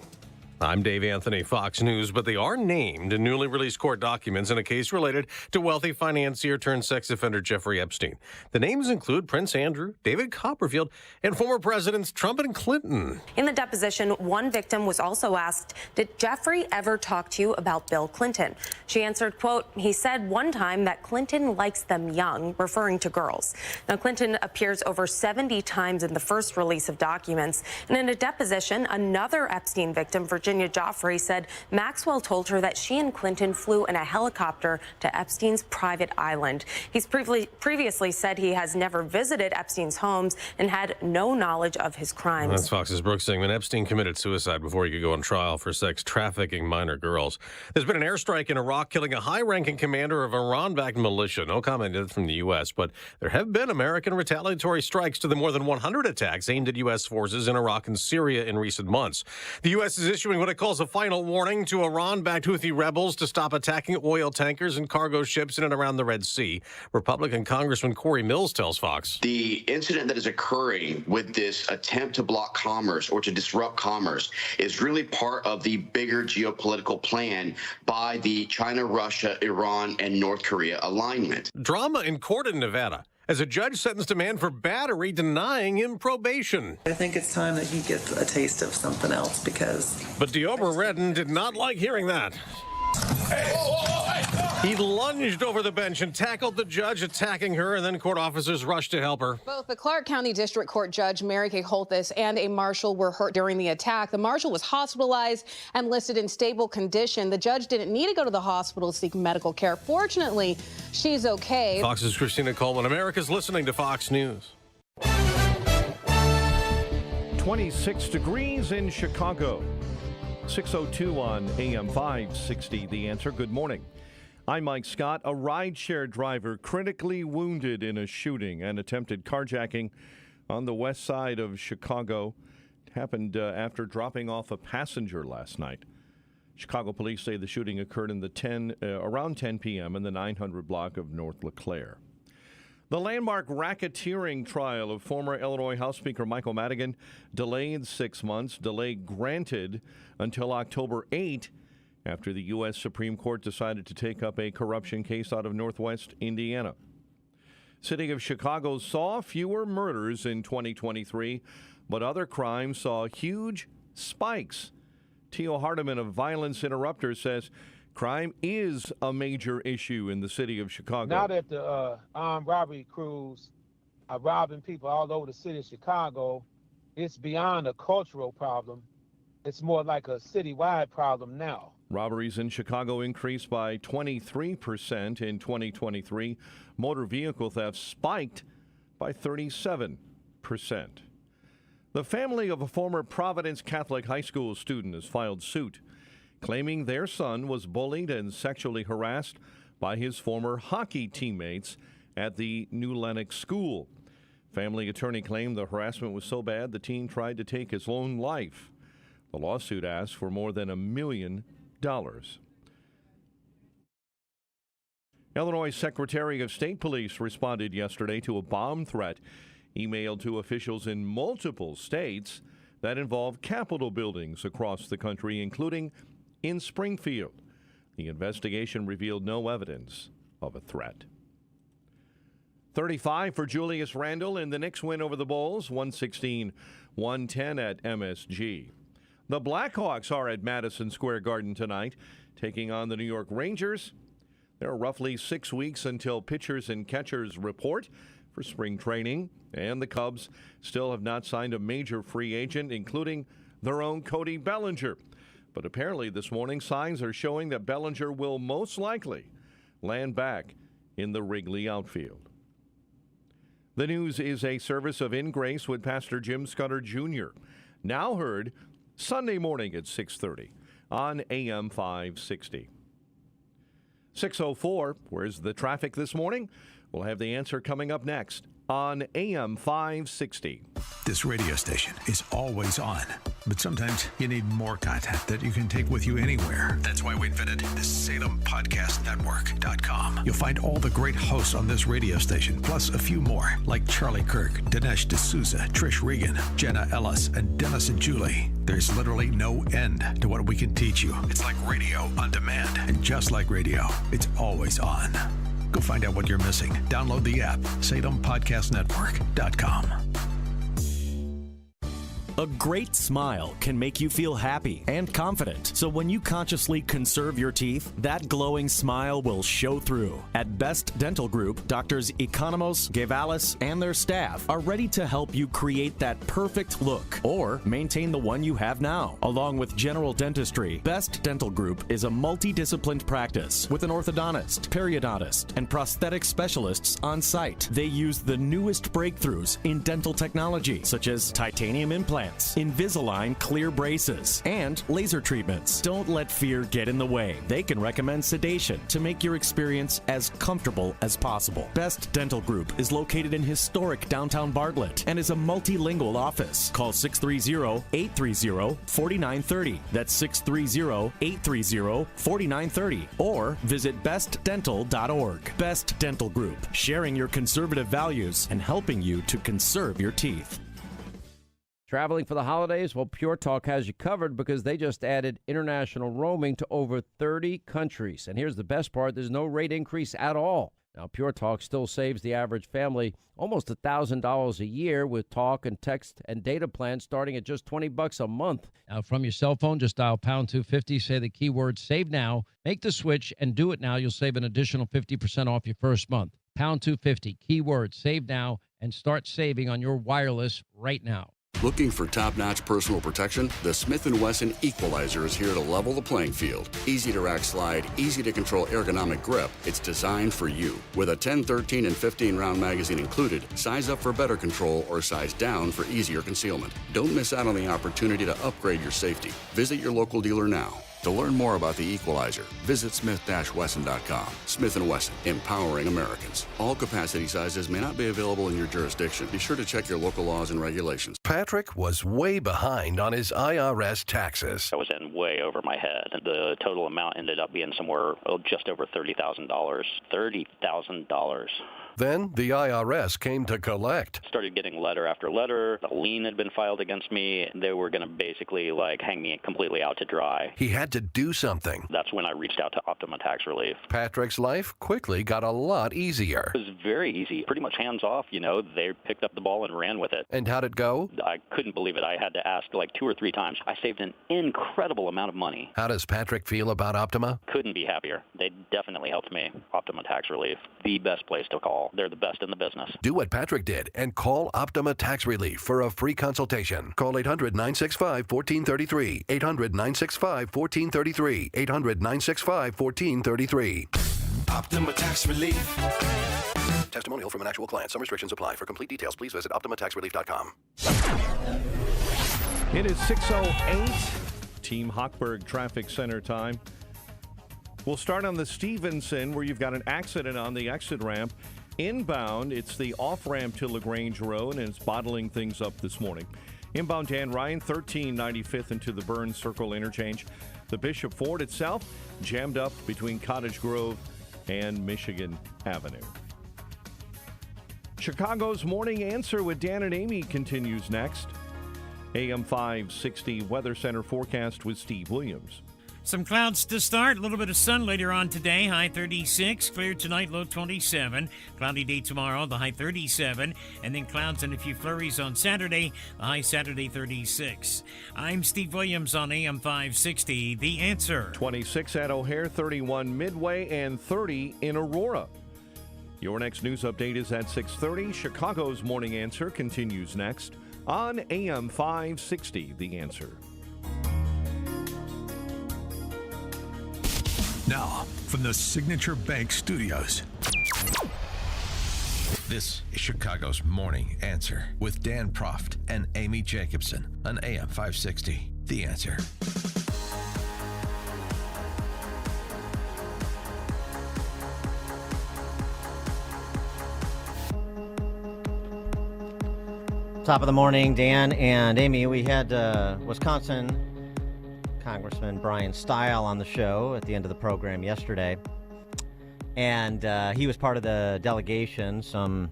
I'm Dave Anthony, Fox News, but they are named in newly released court documents in a case related to wealthy financier turned sex offender Jeffrey Epstein. The names include Prince Andrew, David Copperfield, and former presidents Trump and Clinton. In the deposition, one victim was also asked, did Jeffrey ever talk to you about Bill Clinton? She answered, quote, he said one time that Clinton likes them young, referring to girls. Now, Clinton appears over 70 times in the first release of documents. And in a deposition, another Epstein victim, Virginia Joffrey, said Maxwell told her that she and Clinton flew in a helicopter to Epstein's private island. He's previously said he has never visited Epstein's homes and had no knowledge of his crimes. That's Fox's Brooks Singman. Epstein committed suicide before he could go on trial for sex trafficking minor girls. There's been an airstrike in Iraq killing a high-ranking commander of Iran-backed militia. No comment from the U.S., but there have been American retaliatory strikes to the more than 100 attacks aimed at U.S. forces in Iraq and Syria in recent months. The U.S. is issuing what it calls a final warning to Iran-backed Houthi rebels to stop attacking oil tankers and cargo ships in and around the Red Sea. Republican Congressman Corey Mills tells Fox. The incident that is occurring with this attempt to block commerce or to disrupt commerce is really part of the bigger geopolitical plan by the China, Russia, Iran, and North Korea alignment. Drama in court in Nevada as a judge sentenced a man for battery denying him probation. I think it's time that he gets a taste of something else because... But Deobra Redden did not like hearing that. He lunged over the bench and tackled the judge, attacking her, and then court officers rushed to help her. Both the Clark County District Court Judge Mary Kay Holthus and a marshal were hurt during the attack. The marshal was hospitalized and listed in stable condition. The judge didn't need to go to the hospital to seek medical care. Fortunately, she's okay. Fox's Christina Coleman. America's listening to Fox News. 26 degrees in Chicago. 6:02 on AM 560. The Answer. Good morning. I'm Mike Scott. A rideshare driver critically wounded in a shooting and attempted carjacking on the west side of Chicago. It happened after dropping off a passenger last night. Chicago police say the shooting occurred in the around 10 p.m. in the 900 block of North LeClaire. The landmark racketeering trial of former Illinois House Speaker Michael Madigan delayed 6 months, delay granted until October 8 after the U.S. Supreme Court decided to take up a corruption case out of Northwest Indiana. City of Chicago saw fewer murders in 2023, but other crimes saw huge spikes. Tio Hardiman of Violence Interrupter says crime is a major issue in the city of Chicago. Now that the armed robbery crews are robbing people all over the city of Chicago, it's beyond a cultural problem. It's more like a citywide problem now. Robberies in Chicago increased by 23% in 2023. Motor vehicle theft spiked by 37%. The family of a former Providence Catholic high school student has filed suit, claiming their son was bullied and sexually harassed by his former hockey teammates at the New Lenox school. Family attorney claimed the harassment was so bad the teen tried to take his own life. The lawsuit asks for more than $1 million. Illinois Secretary of State Police responded yesterday to a bomb threat emailed to officials in multiple states that involved Capitol buildings across the country, including in Springfield. The investigation revealed no evidence of a threat. 35 for Julius Randle in the Knicks win over the Bulls, 116-110 at MSG. The Blackhawks are at Madison Square Garden tonight, taking on the New York Rangers. There are roughly 6 weeks until pitchers and catchers report for spring training, and the Cubs still have not signed a major free agent, including their own Cody Bellinger. But apparently this morning, signs are showing that Bellinger will most likely land back in the Wrigley outfield. The News is a service of In Grace with Pastor Jim Scudder Jr., now heard Sunday morning at 6:30 on AM 560. 6:04, where's the traffic this morning? We'll have the answer coming up next on AM 560. This radio station is always on, but sometimes you need more content that you can take with you anywhere. That's why we invented the SalemPodcastNetwork.com. You'll find all the great hosts on this radio station, plus a few more, like Charlie Kirk, Dinesh D'Souza, Trish Regan, Jenna Ellis, and Dennis and Julie. There's literally no end to what we can teach you. It's like radio on demand, and just like radio, it's always on. Go find out what you're missing. Download the app, SalemPodcastNetwork.com. A great smile can make you feel happy and confident. So when you consciously conserve your teeth, that glowing smile will show through. At Best Dental Group, Doctors Economos, Gavalis, and their staff are ready to help you create that perfect look or maintain the one you have now. Along with general dentistry, Best Dental Group is a multidisciplined practice with an orthodontist, periodontist, and prosthetic specialists on site. They use the newest breakthroughs in dental technology, such as titanium implants, Invisalign clear braces, and laser treatments. Don't let fear get in the way. They can recommend sedation to make your experience as comfortable as possible. Best Dental Group is located in historic downtown Bartlett and is a multilingual office. Call 630-830-4930. That's 630-830-4930. Or visit bestdental.org. Best Dental Group, sharing your conservative values and helping you to conserve your teeth. Traveling for the holidays? Well, Pure Talk has you covered because they just added international roaming to over 30 countries. And here's the best part, there's no rate increase at all. Now, Pure Talk still saves the average family almost $1,000 a year with talk and text and data plans starting at just $20 a month. Now, from your cell phone, just dial pound 250, say the keyword save now, make the switch, and do it now. You'll save an additional 50% off your first month. Pound 250, keyword save now, and start saving on your wireless right now. Looking for top-notch personal protection? The Smith & Wesson Equalizer is here to level the playing field. Easy to rack slide, easy to control ergonomic grip. It's designed for you. With a 10, 13, and 15-round magazine included, size up for better control or size down for easier concealment. Don't miss out on the opportunity to upgrade your safety. Visit your local dealer now. To learn more about the Equalizer, visit smith-wesson.com. Smith & Wesson, empowering Americans. All capacity sizes may not be available in your jurisdiction. Be sure to check your local laws and regulations. Patrick was way behind on his IRS taxes. I was in way over my head. The total amount ended up being somewhere just over $30,000. $30,000. Then the IRS came to collect. Started getting letter after letter. A lien had been filed against me. They were going to basically hang me completely out to dry. He had to do something. That's when I reached out to Optima Tax Relief. Patrick's life quickly got a lot easier. It was very easy, pretty much hands off. They picked up the ball and ran with it. And how'd it go? I couldn't believe it. I had to ask 2 or 3 times. I saved an incredible amount of money. How does Patrick feel about Optima? Couldn't be happier. They definitely helped me. Optima Tax Relief, the best place to call. They're the best in the business. Do what Patrick did and call Optima Tax Relief for a free consultation. Call 800-965-1433. 800-965-1433. 800-965-1433. Optima Tax Relief. Testimonial from an actual client. Some restrictions apply. For complete details, please visit OptimaTaxRelief.com. It is 6:08. Team Hochberg Traffic Center time. We'll start on the Stevenson, where you've got an accident on the exit ramp. Inbound, it's the off-ramp to LaGrange Road, and it's bottling things up this morning. Inbound Dan Ryan, 1395th into the Burns Circle interchange. The Bishop Ford itself jammed up between Cottage Grove and Michigan Avenue. Chicago's Morning Answer with Dan and Amy continues next. AM 560 Weather Center forecast with Steve Williams. Some clouds to start, a little bit of sun later on today, high 36, clear tonight, low 27. Cloudy day tomorrow, the high 37, and then clouds and a few flurries on Saturday, the high Saturday 36. I'm Steve Williams on AM 560, The Answer. 26 at O'Hare, 31 Midway, and 30 in Aurora. Your next news update is at 6:30. Chicago's Morning Answer continues next on AM 560, The Answer. Now, from the Signature Bank Studios. This is Chicago's Morning Answer with Dan Proft and Amy Jacobson on AM 560, The Answer. Top of the morning, Dan and Amy. We had Wisconsin Congressman Brian Stile on the show at the end of the program yesterday. And he was part of the delegation, some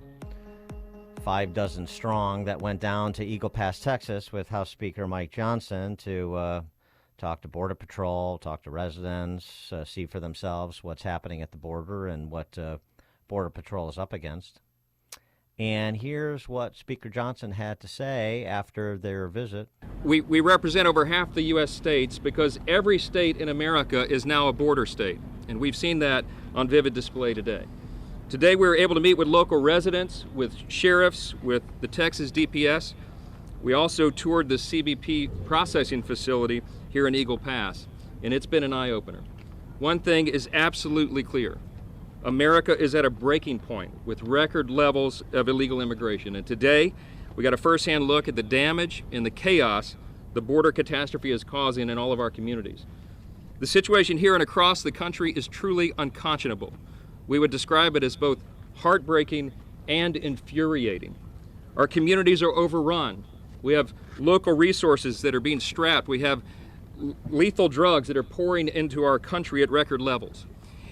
6 strong, that went down to Eagle Pass, Texas with House Speaker Mike Johnson to talk to Border Patrol, talk to residents, see for themselves what's happening at the border and what Border Patrol is up against. And here's what Speaker Johnson had to say after their visit. We represent over half the U.S. states because every state in America is now a border state. And we've seen that on vivid display today. Today we were able to meet with local residents, with sheriffs, with the Texas DPS. We also toured the CBP processing facility here in Eagle Pass, and it's been an eye-opener. One thing is absolutely clear. America is at a breaking point with record levels of illegal immigration. And today, we got a first-hand look at the damage and the chaos the border catastrophe is causing in all of our communities. The situation here and across the country is truly unconscionable. We would describe it as both heartbreaking and infuriating. Our communities are overrun. We have local resources that are being strapped. We have lethal drugs that are pouring into our country at record levels.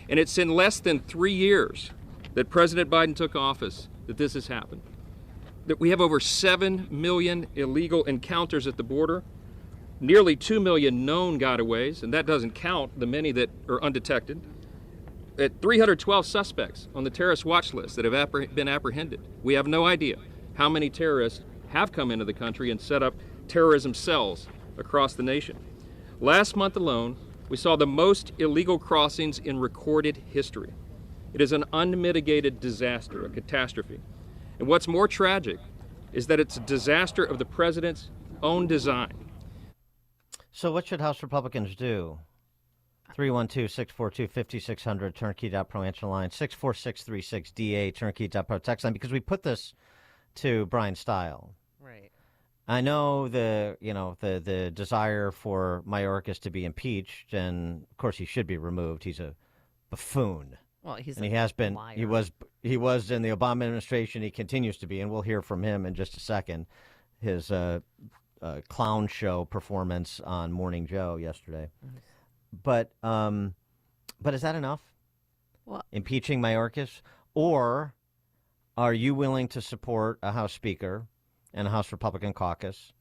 And it's in less than 3 years that President Biden took office that this has happened. That we have over 7 million illegal encounters at the border, nearly 2 million known gotaways, and that doesn't count the many that are undetected. At 312 suspects on the terrorist watch list that have been apprehended. We have no idea how many terrorists have come into the country and set up terrorism cells across the nation. Last month alone, we saw the most illegal crossings in recorded history. It is an unmitigated disaster, a catastrophe. And what's more tragic is that it's a disaster of the president's own design. So what should House Republicans do? 312-642-5600, turnkey.pro answer line, 64636-DA, turnkey.pro text line, because we put this to Brian Stile. Right. I know the desire for Mayorkas to be impeached, and of course he should be removed. He's a buffoon. Well, he has been. liar. He was in the Obama administration. He continues to be, and we'll hear from him in just a second. His clown show performance on Morning Joe yesterday. But is that enough? Well, impeaching Mayorkas, or are you willing to support a House Speaker and a House Republican caucus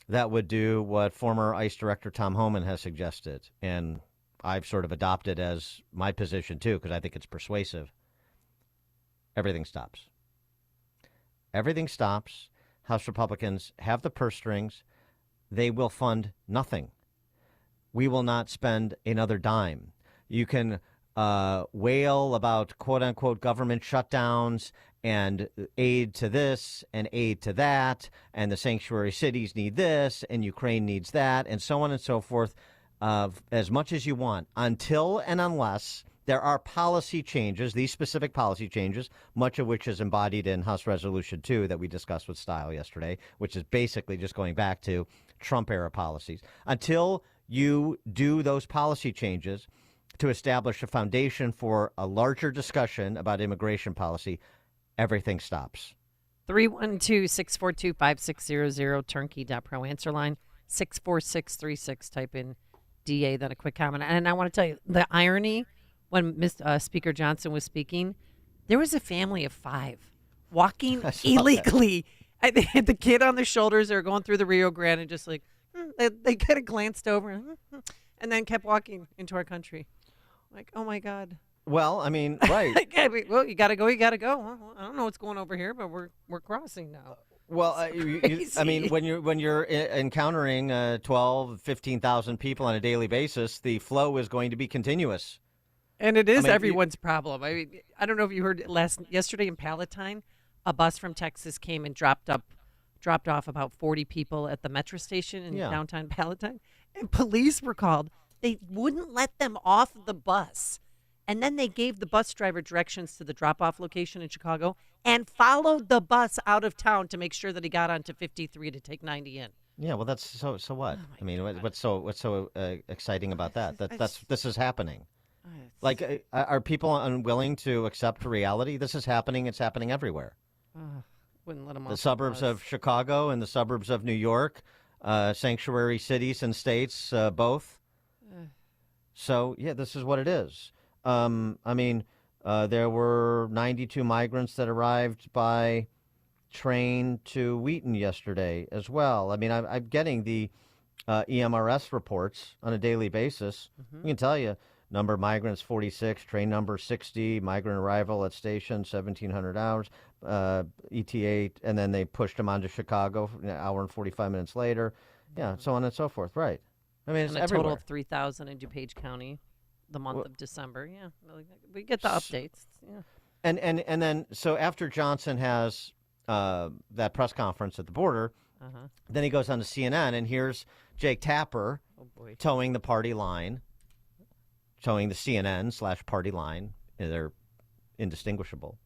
that would do what former ICE Director Tom Homan has suggested, and I've sort of adopted as my position too, because I think it's persuasive? Everything stops. Everything stops. House Republicans have the purse strings. They will fund nothing. We will not spend another dime. You can wail about quote-unquote government shutdowns and aid to this and aid to that, and the sanctuary cities need this, and Ukraine needs that, and so on and so forth, as much as you want, until and unless there are policy changes, these specific policy changes, much of which is embodied in House Resolution 2 that we discussed with Style yesterday, which is basically just going back to Trump-era policies. Until you do those policy changes to establish a foundation for a larger discussion about immigration policy, everything stops. 312-642-5600, turnkey.pro, answer line 64636. Type in DA, then a quick comment. And I want to tell you, the irony, when Speaker Johnson was speaking, there was a family of 5 walking illegally. They had the kid on their shoulders. They were going through the Rio Grande and just like, they kind of glanced over and then kept walking into our country. Like, oh, my God. Well, I mean, right. Well, you got to go. You got to go. Well, I don't know what's going over here, but we're crossing now. Well, I mean, when you're encountering 12, 15,000 people on a daily basis, the flow is going to be continuous. And it is everyone's problem. I mean, I don't know if you heard yesterday in Palatine, a bus from Texas came and dropped off about 40 people at the metro station in downtown Palatine, and police were called. They wouldn't let them off the bus. And then they gave the bus driver directions to the drop-off location in Chicago and followed the bus out of town to make sure that he got onto 53 to take 90 in. Yeah, well, that's so what? I mean, what's so exciting about that? This is happening. Like, are people unwilling to accept reality? This is happening. It's happening everywhere. Wouldn't let them off the suburbs of Chicago and the suburbs of New York, sanctuary cities and states, both. So, yeah, this is what it is. I mean, there were 92 migrants that arrived by train to Wheaton yesterday as well. I mean, I'm getting the EMRS reports on a daily basis. I can tell you, number of migrants 46, train number 60, migrant arrival at station 1,700 hours, ETA, and then they pushed them onto Chicago an hour and 45 minutes later. Yeah, so on and so forth. Right. I mean, it's and a everywhere. total of 3,000 in DuPage County. The month of December, yeah, we get the updates. Yeah, and then so after Johnson has that press conference at the border, then he goes on to CNN, and here's Jake Tapper towing the party line, towing the CNN/party line. They're indistinguishable.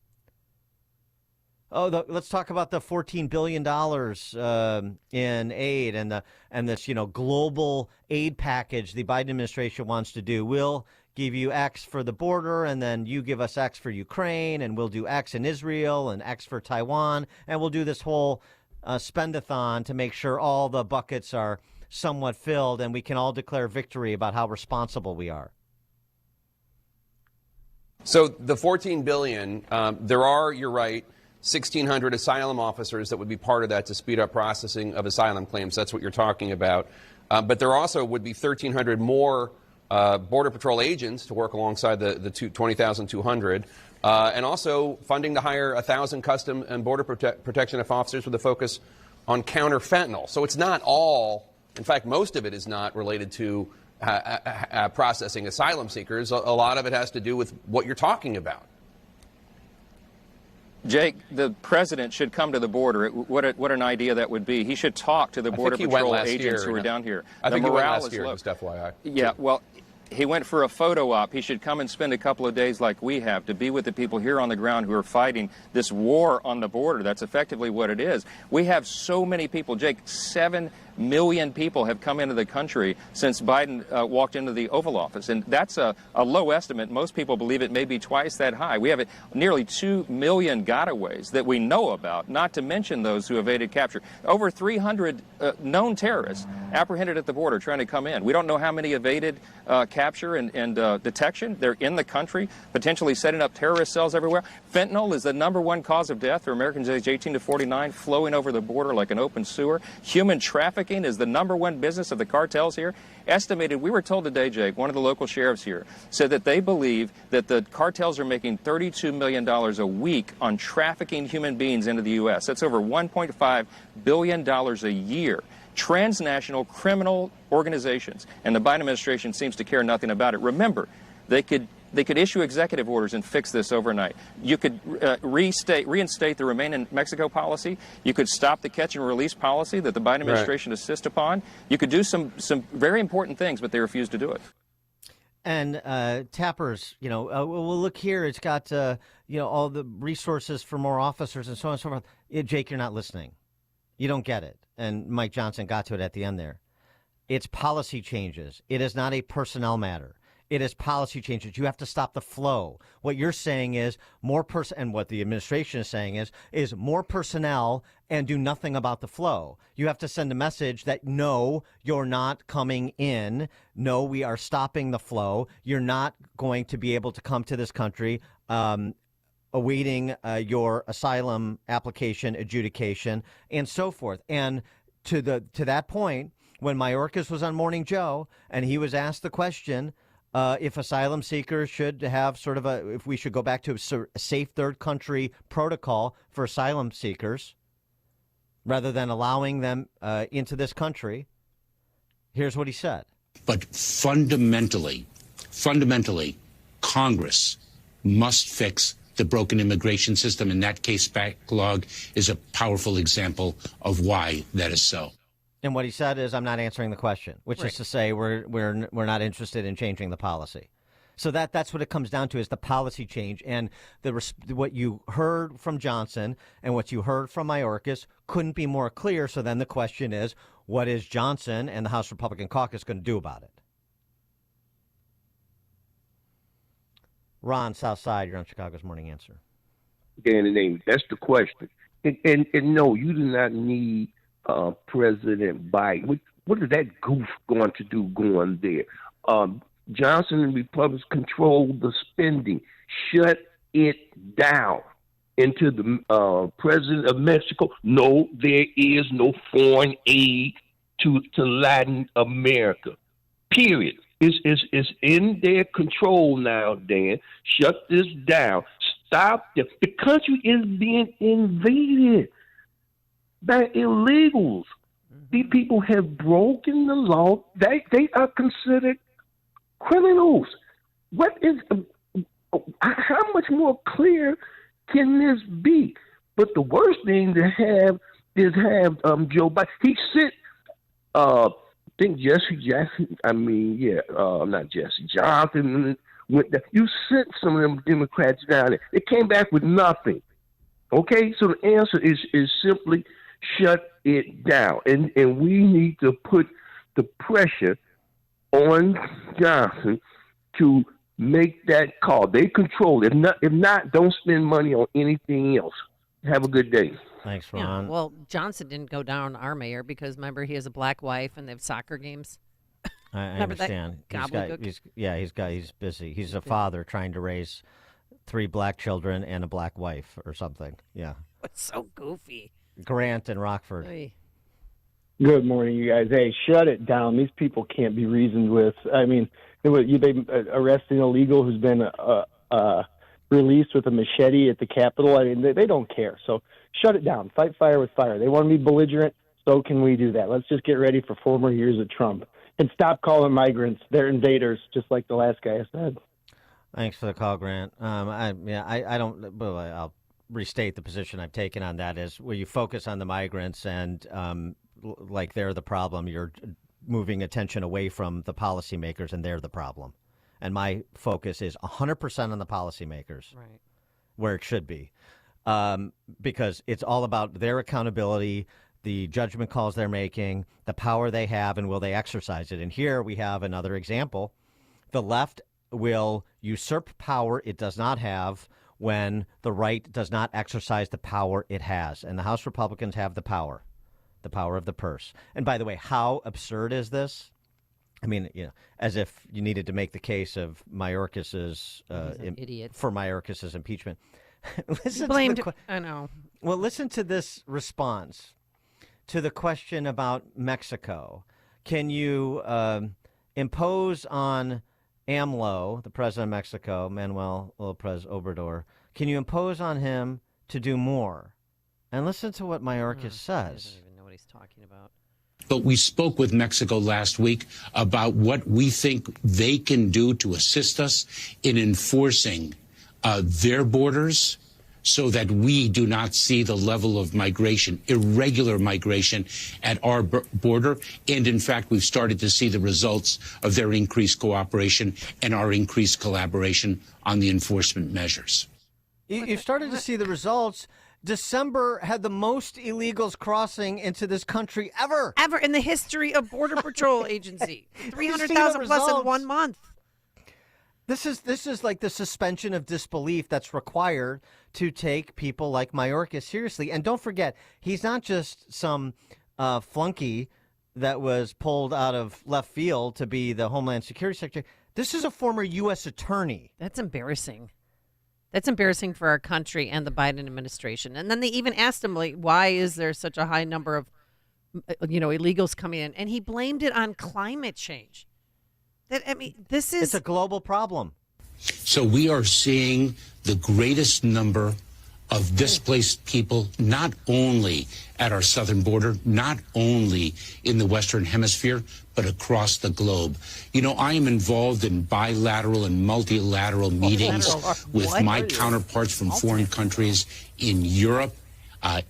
Oh, let's talk about the $14 billion in aid and this global aid package the Biden administration wants to do. We'll give you X for the border, and then you give us X for Ukraine, and we'll do X in Israel and X for Taiwan, and we'll do this whole spend-a-thon to make sure all the buckets are somewhat filled, and we can all declare victory about how responsible we are. So the $14 billion, there are, you're right, 1,600 asylum officers that would be part of that to speed up processing of asylum claims. That's what you're talking about. But there also would be 1,300 more Border Patrol agents to work alongside the 20,200, and also funding to hire 1,000 Custom and Border Protection officers with a focus on counter fentanyl. So it's not all, in fact, most of it is not related to processing asylum seekers. A lot of it has to do with what you're talking about. Jake, the president should come to the border. What an idea that would be. He should talk to the Border Patrol agents who are down here. I think the he went morale last is year, low. just FYI. Yeah, well, He went for a photo op. He should come and spend a couple of days like we have to be with the people here on the ground who are fighting this war on the border. That's effectively what it is. We have so many people, Jake, 7 million people have come into the country since Biden walked into the Oval Office. And that's a low estimate. Most people believe it may be twice that high. We have nearly 2 million gotaways that we know about, not to mention those who evaded capture. Over 300 known terrorists apprehended at the border trying to come in. We don't know how many evaded capture and detection. They're in the country, potentially setting up terrorist cells everywhere. Fentanyl is the #1 cause of death for Americans aged 18 to 49, flowing over the border like an open sewer. Human trafficking is the #1 business of the cartels here. Estimated, we were told today, Jake, one of the local sheriffs here, said that they believe that the cartels are making $32 million a week on trafficking human beings into the U.S. That's over $1.5 billion a year. Transnational criminal organizations, and the Biden administration seems to care nothing about it. Remember, they could issue executive orders and fix this overnight. You could reinstate the Remain in Mexico policy. You could stop the catch and release policy that the Biden administration insists upon. You could do some very important things, but they refuse to do it. And Tappers, well, look here. It's got, all the resources for more officers and so on and so forth. Jake, you're not listening. You don't get it. And Mike Johnson got to it at the end there. It's policy changes. It is not a personnel matter. It is policy changes. You have to stop the flow. What you're saying is and what the administration is saying is more personnel and do nothing about the flow. You have to send a message that, no, you're not coming in. No, we are stopping the flow. You're not going to be able to come to this country awaiting your asylum application adjudication and so forth. And to that point, when Mayorkas was on Morning Joe and he was asked the question, if asylum seekers should have if we should go back to a safe third country protocol for asylum seekers rather than allowing them into this country, here's what he said. But fundamentally, Congress must fix the broken immigration system, and that case backlog is a powerful example of why that is so. And what he said is, I'm not answering the question, which is to say we're not interested in changing the policy. So that's what it comes down to, is the policy change. And what you heard from Johnson and what you heard from Mayorkas couldn't be more clear. So then the question is, what is Johnson and the House Republican caucus going to do about it? Ron, Southside, you're on Chicago's Morning Answer. Dan, that's the question. And no, you do not need President Biden. What is that goof going to do going there? Johnson and Republicans control the spending. Shut it down. Into the president of Mexico, no, there is no foreign aid to Latin America. Period. It's in their control now, Dan. Shut this down. Stop. The country is being invaded by illegals. These people have broken the law. They are considered criminals. What is? How much more clear can this be? But the worst thing to have is Joe Biden. He sent, I think Jesse Jackson. Not Jesse Johnson. Went there. You sent some of them Democrats down there. They came back with nothing. Okay, so the answer is simply shut it down, and we need to put the pressure on Johnson to make that call. They control it. If not, don't spend money on anything else. Have a good day. Thanks, Ron. Yeah, well, Johnson didn't go down our mayor because, remember, he has a black wife and they have soccer games. I understand. He's busy. He's a father trying to raise 3 black children and a black wife or something. Yeah. It's so goofy. Grant and Rockford. Oy. Good morning, you guys. Hey, shut it down. These people can't be reasoned with. I mean, they arrest an illegal who's been released with a machete at the Capitol. I mean, they don't care. So shut it down. Fight fire with fire. They want to be belligerent. So can we do that? Let's just get ready for 4 more years of Trump. And stop calling migrants. They're invaders, just like the last guy said. Thanks for the call, Grant. I'll restate the position I've taken on that is where you focus on the migrants and like they're the problem, you're moving attention away from the policymakers, and they're the problem. And my focus is 100% on the policymakers, right, where it should be, because it's all about their accountability, the judgment calls they're making, the power they have, and will they exercise it. And here we have another example. The left will usurp power it does not have when the right does not exercise the power it has. And the House Republicans have the power of the purse. And by the way, how absurd is this? I mean, as if you needed to make the case of Mayorkas's for Mayorkas's impeachment. I know. Well, listen to this response to the question about Mexico. Can you impose on AMLO, the president of Mexico, Manuel López Obrador, can you impose on him to do more? And listen to what Mayorkas says. I don't even know what he's talking about. But we spoke with Mexico last week about what we think they can do to assist us in enforcing their borders so that we do not see the level of migration, irregular migration at our border. And in fact, we've started to see the results of their increased cooperation and our increased collaboration on the enforcement measures. You've started to see the results. December had the most illegals crossing into this country ever. Ever in the history of Border Patrol Agency. 300,000 plus in 1 month. This is like the suspension of disbelief that's required to take people like Mayorkas seriously. And don't forget, he's not just some flunky that was pulled out of left field to be the Homeland Security Secretary. This is a former U.S. attorney. That's embarrassing. That's embarrassing for our country and the Biden administration. And then they even asked him, like, why is there such a high number of, illegals coming in? And he blamed it on climate change. It's a global problem. So we are seeing the greatest number of displaced people, not only at our southern border, not only in the Western Hemisphere, but across the globe. I am involved in bilateral and multilateral meetings with my counterparts from foreign countries in Europe,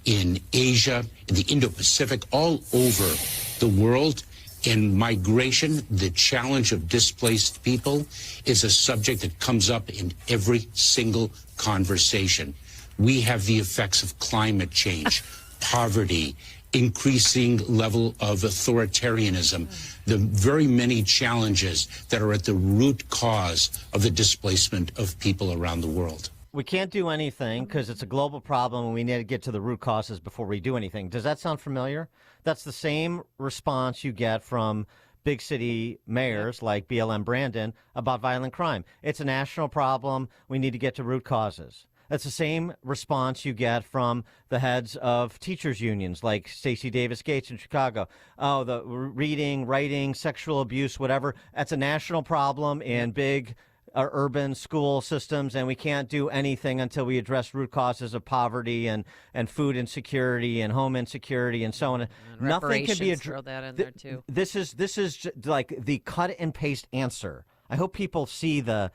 in Asia, in the Indo-Pacific, all over the world. In migration, the challenge of displaced people is a subject that comes up in every single conversation. We have the effects of climate change, poverty, increasing level of authoritarianism, the very many challenges that are at the root cause of the displacement of people around the world. We can't do anything because it's a global problem and we need to get to the root causes before we do anything. Does that sound familiar? That's the same response you get from big city mayors like BLM Brandon about violent crime. It's a national problem. We need to get to root causes. That's the same response you get from the heads of teachers' unions like Stacey Davis Gates in Chicago. Oh, the reading, writing, sexual abuse, whatever. That's a national problem in big urban school systems, and we can't do anything until we address root causes of poverty and food insecurity and home insecurity and so on. And nothing can be addressed. Throw that in there too. This is like the cut and paste answer. I hope people see the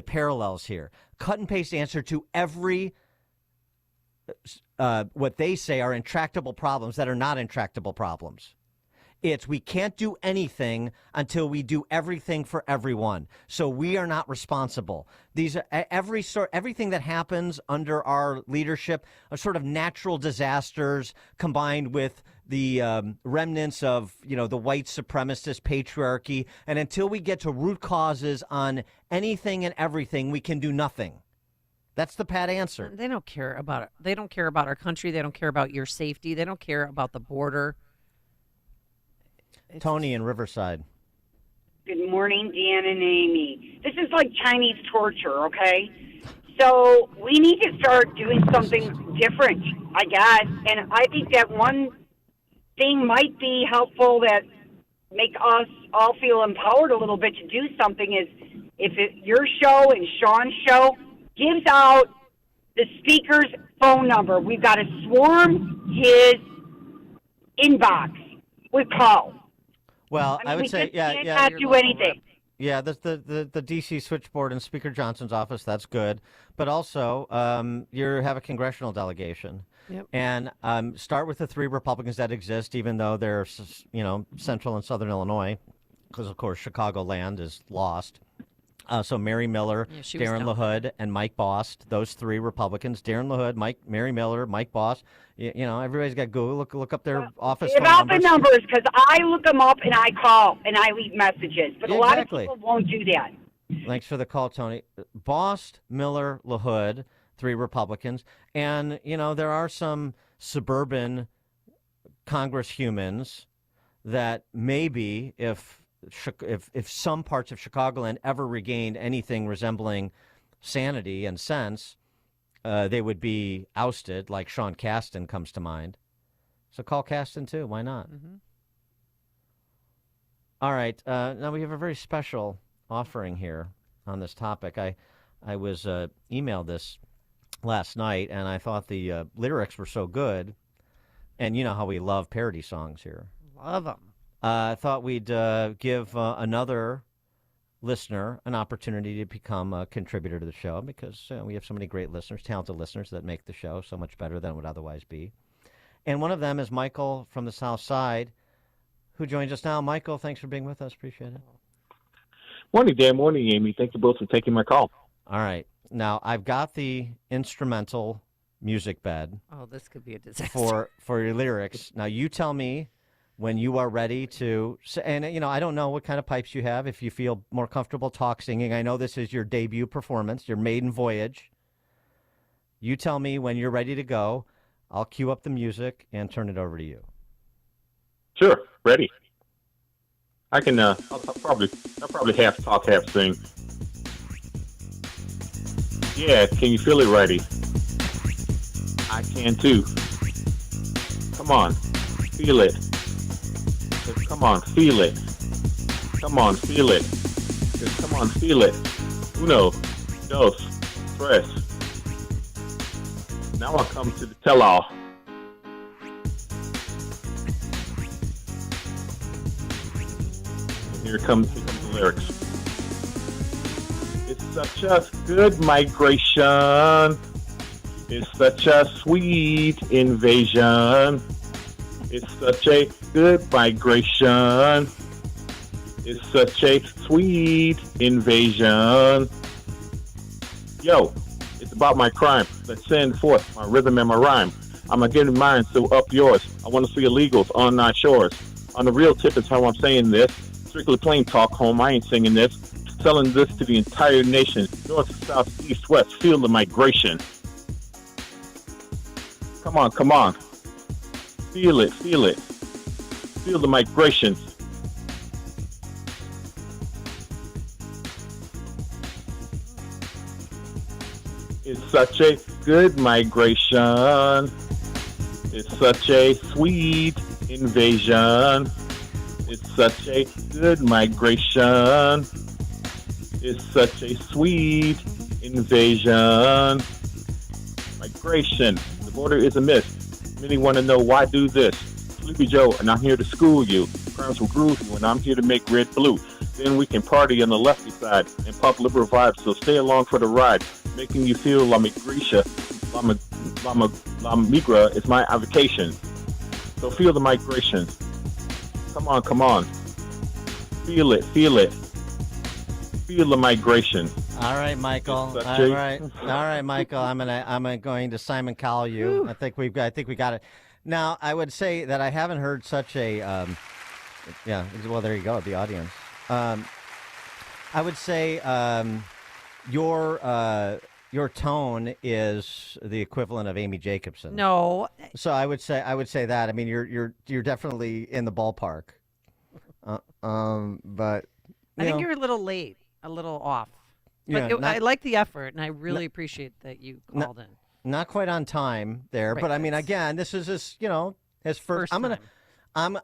parallels here. Cut and paste answer to every what they say are intractable problems that are not intractable problems. It's we can't do anything until we do everything for everyone. So we are not responsible. These are everything that happens under our leadership are sort of natural disasters combined with the remnants of, the white supremacist patriarchy. And until we get to root causes on anything and everything, we can do nothing. That's the pat answer. They don't care about it. They don't care about our country. They don't care about your safety. They don't care about the border. Tony in Riverside. Good morning, Dan and Amy. This is like Chinese torture, okay? So we need to start doing something different, I guess. And I think that one thing might be helpful that make us all feel empowered a little bit to do something is if your show and Sean's show gives out the speaker's phone number, we've got to swarm his inbox with calls. Well, I would say, we can't do anything. Yeah, the D.C. switchboard in Speaker Johnson's office, that's good. But also, you have a congressional delegation. Yep. And start with the 3 Republicans that exist, even though they're, central and southern Illinois, because, of course, Chicagoland is lost. So Mary Miller, she was Darren down LaHood, and Mike Bost, those 3 Republicans. Darren LaHood, Mary Miller, Mike Bost. Everybody's got Google. Look up their office phone About the numbers. numbers, because I look them up and I call and I leave messages, but Yeah, a lot exactly. of people won't do that. Thanks for the call, Tony. Bost, Miller, LaHood, 3 Republicans. And, there are some suburban Congress humans that maybe if some parts of Chicagoland ever regained anything resembling sanity and sense, they would be ousted, like Sean Casten comes to mind. So call Casten, too. Why not? Mm-hmm. All right. Now we have a very special offering here on this topic. I was emailed this last night, and I thought the lyrics were so good. And you know how we love parody songs here. Love them. I thought we'd give another listener an opportunity to become a contributor to the show because we have so many great listeners, talented listeners that make the show so much better than it would otherwise be. And one of them is Michael from the South Side, who joins us now. Michael, thanks for being with us. Appreciate it. Morning, Dan. Morning, Amy. Thank you both for taking my call. All right. Now, I've got the instrumental music bed Oh, this could be a disaster. for your lyrics. Now, you tell me when you are ready to, and I don't know what kind of pipes you have, if you feel more comfortable singing. I know this is your debut performance, your maiden voyage. You tell me when you're ready to go. I'll cue up the music and turn it over to you. Sure, ready. I can. I'll probably half talk, half sing. Yeah, can you feel it, righty? I can too. Come on, feel it. Come on, feel it. Come on, feel it. Just come on, feel it. Uno, dos, tres. Now I come to the tell-all. And here comes the lyrics. It's such a good migration. It's such a sweet invasion. It's such a good migration. It's such a sweet invasion. Yo, it's about my crime. Let's send forth my rhythm and my rhyme. I'm getting mine, so up yours. I want to see illegals on our shores. On the real tip is how I'm saying this. Strictly plain talk, home. I ain't singing this. Selling this to the entire nation. North, south, east, west. Feel the migration. Come on, come on. Feel it, feel it. Feel the migration. It's such a good migration. It's such a sweet invasion. It's such a good migration. It's such a sweet invasion. Migration. The border is a myth. Many want to know why do this. Sleepy Joe, and I'm here to school you. Crimes will groove you, and I'm here to make red blue. Then we can party on the lefty side and pop liberal vibes, so stay along for the ride. Making you feel La Migrisha, La Migra is my avocation. So feel the migration. Come on, come on. Feel it, feel it. Feel the migration. All right, Michael. All right, Michael. I'm going to Simon Cowell you. I think we got it. Now, I would say that I haven't heard such a yeah. Well, there you go, the audience. I would say your tone is the equivalent of Amy Jacobson. No. So I would say that. I mean, you're definitely in the ballpark. But I think you're a little late, a little off. But Yeah, I like the effort, and I really appreciate that you called in. Not quite on time there, Right, but I mean, that's- again, this is his first. I'm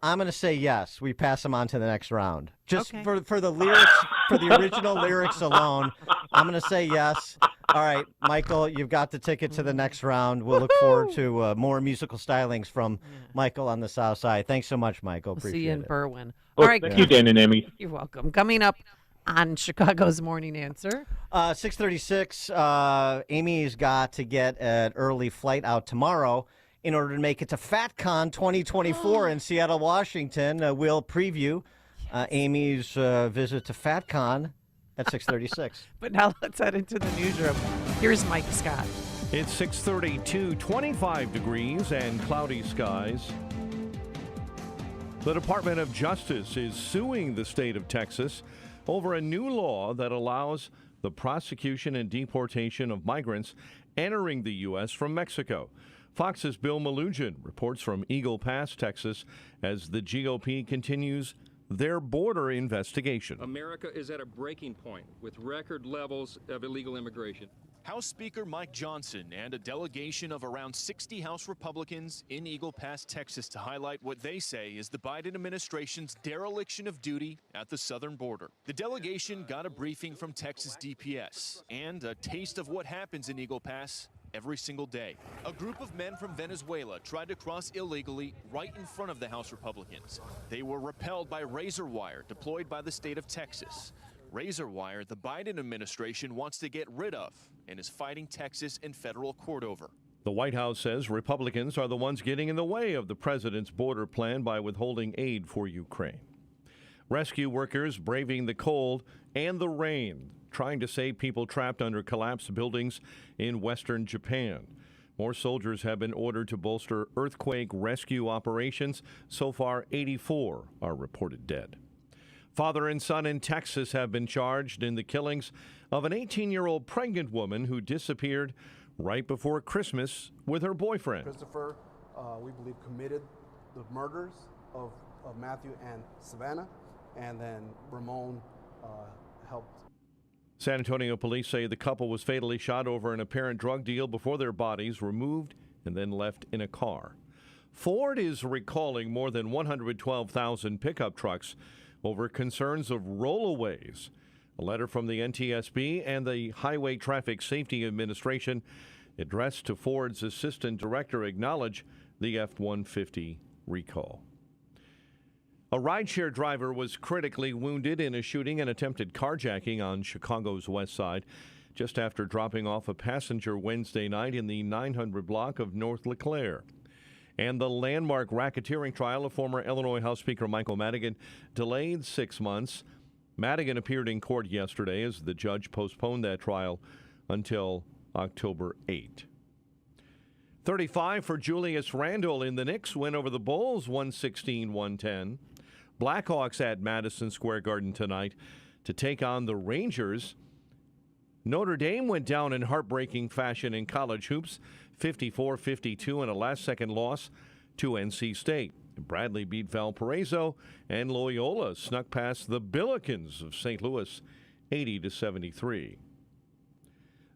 gonna say yes. We pass him on to the next round, just Okay. for the lyrics, for the original lyrics alone. I'm gonna say yes. All right, Michael, you've got the ticket to the next round. We'll look forward to more musical stylings from Michael on the South Side. Thanks so much, Michael. We'll Appreciate see you in it. Berwyn. Well, All right. thank you, Dan and Amy. You're welcome. Coming up on Chicago's Morning Answer. 6:36. Amy's got to get an early flight out tomorrow in order to make it to FatCon 2024 in Seattle, Washington. We'll preview Amy's visit to FatCon at 6:36. But now let's head into the newsroom. Here's Mike Scott. It's 6:32, 25 degrees and cloudy skies. The Department of Justice is suing the state of Texas over a new law that allows the prosecution and deportation of migrants entering the U.S. from Mexico. Fox's Bill Malugin reports from Eagle Pass, Texas, as the GOP continues their border investigation. America is at a breaking point with record levels of illegal immigration. House Speaker Mike Johnson and a delegation of around 60 House Republicans in Eagle Pass, Texas, to highlight what they say is the Biden administration's dereliction of duty at the southern border. The delegation got a briefing from Texas DPS and a taste of what happens in Eagle Pass every single day. A group of men from Venezuela tried to cross illegally right in front of the House Republicans. They were repelled by razor wire deployed by the state of Texas. Razor wire the Biden administration wants to get rid of and is fighting Texas in federal court over. The White House says Republicans are the ones getting in the way of the president's border plan by withholding aid for Ukraine. Rescue workers braving the cold and the rain, trying to save people trapped under collapsed buildings in western Japan. More soldiers have been ordered to bolster earthquake rescue operations. So far, 84 are reported dead. Father and son in Texas have been charged in the killings of an 18-year-old pregnant woman who disappeared right before Christmas with her boyfriend. Christopher, we believe, committed the murders of Matthew and Savannah, and then Ramon helped. San Antonio police say the couple was fatally shot over an apparent drug deal before their bodies were moved and then left in a car. Ford is recalling more than 112,000 pickup trucks over concerns of rollaways. A letter from the NTSB and the Highway Traffic Safety Administration addressed to Ford's assistant director acknowledge the F-150 recall. A rideshare driver was critically wounded in a shooting and attempted carjacking on Chicago's west side just after dropping off a passenger Wednesday night in the 900 block of North LeClaire. And the landmark racketeering trial of former Illinois House Speaker Michael Madigan delayed 6 months. Madigan appeared in court yesterday as the judge postponed that trial until October 8. 35 for Julius Randle in the Knicks win over the Bulls 116-110. Blackhawks at Madison Square Garden tonight to take on the Rangers. Notre Dame went down in heartbreaking fashion in college hoops, 54-52 in a last-second loss to NC State. Bradley beat Valparaiso, and Loyola snuck past the Billikens of St. Louis, 80-73.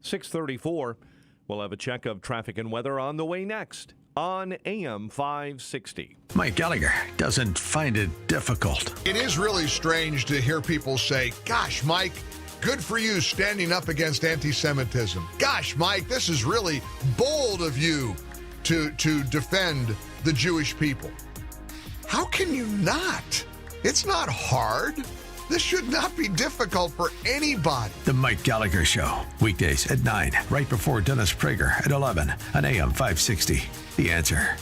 6:34. We'll have a check of traffic and weather on the way next on AM 560. Mike Gallagher doesn't find it difficult. It is really strange to hear people say, gosh, Mike, good for you standing up against anti-Semitism. Gosh, Mike, this is really bold of you to defend the Jewish people. How can you not? It's not hard. This should not be difficult for anybody. The Mike Gallagher Show, weekdays at 9, right before Dennis Prager at 11 on AM 560. The Answer.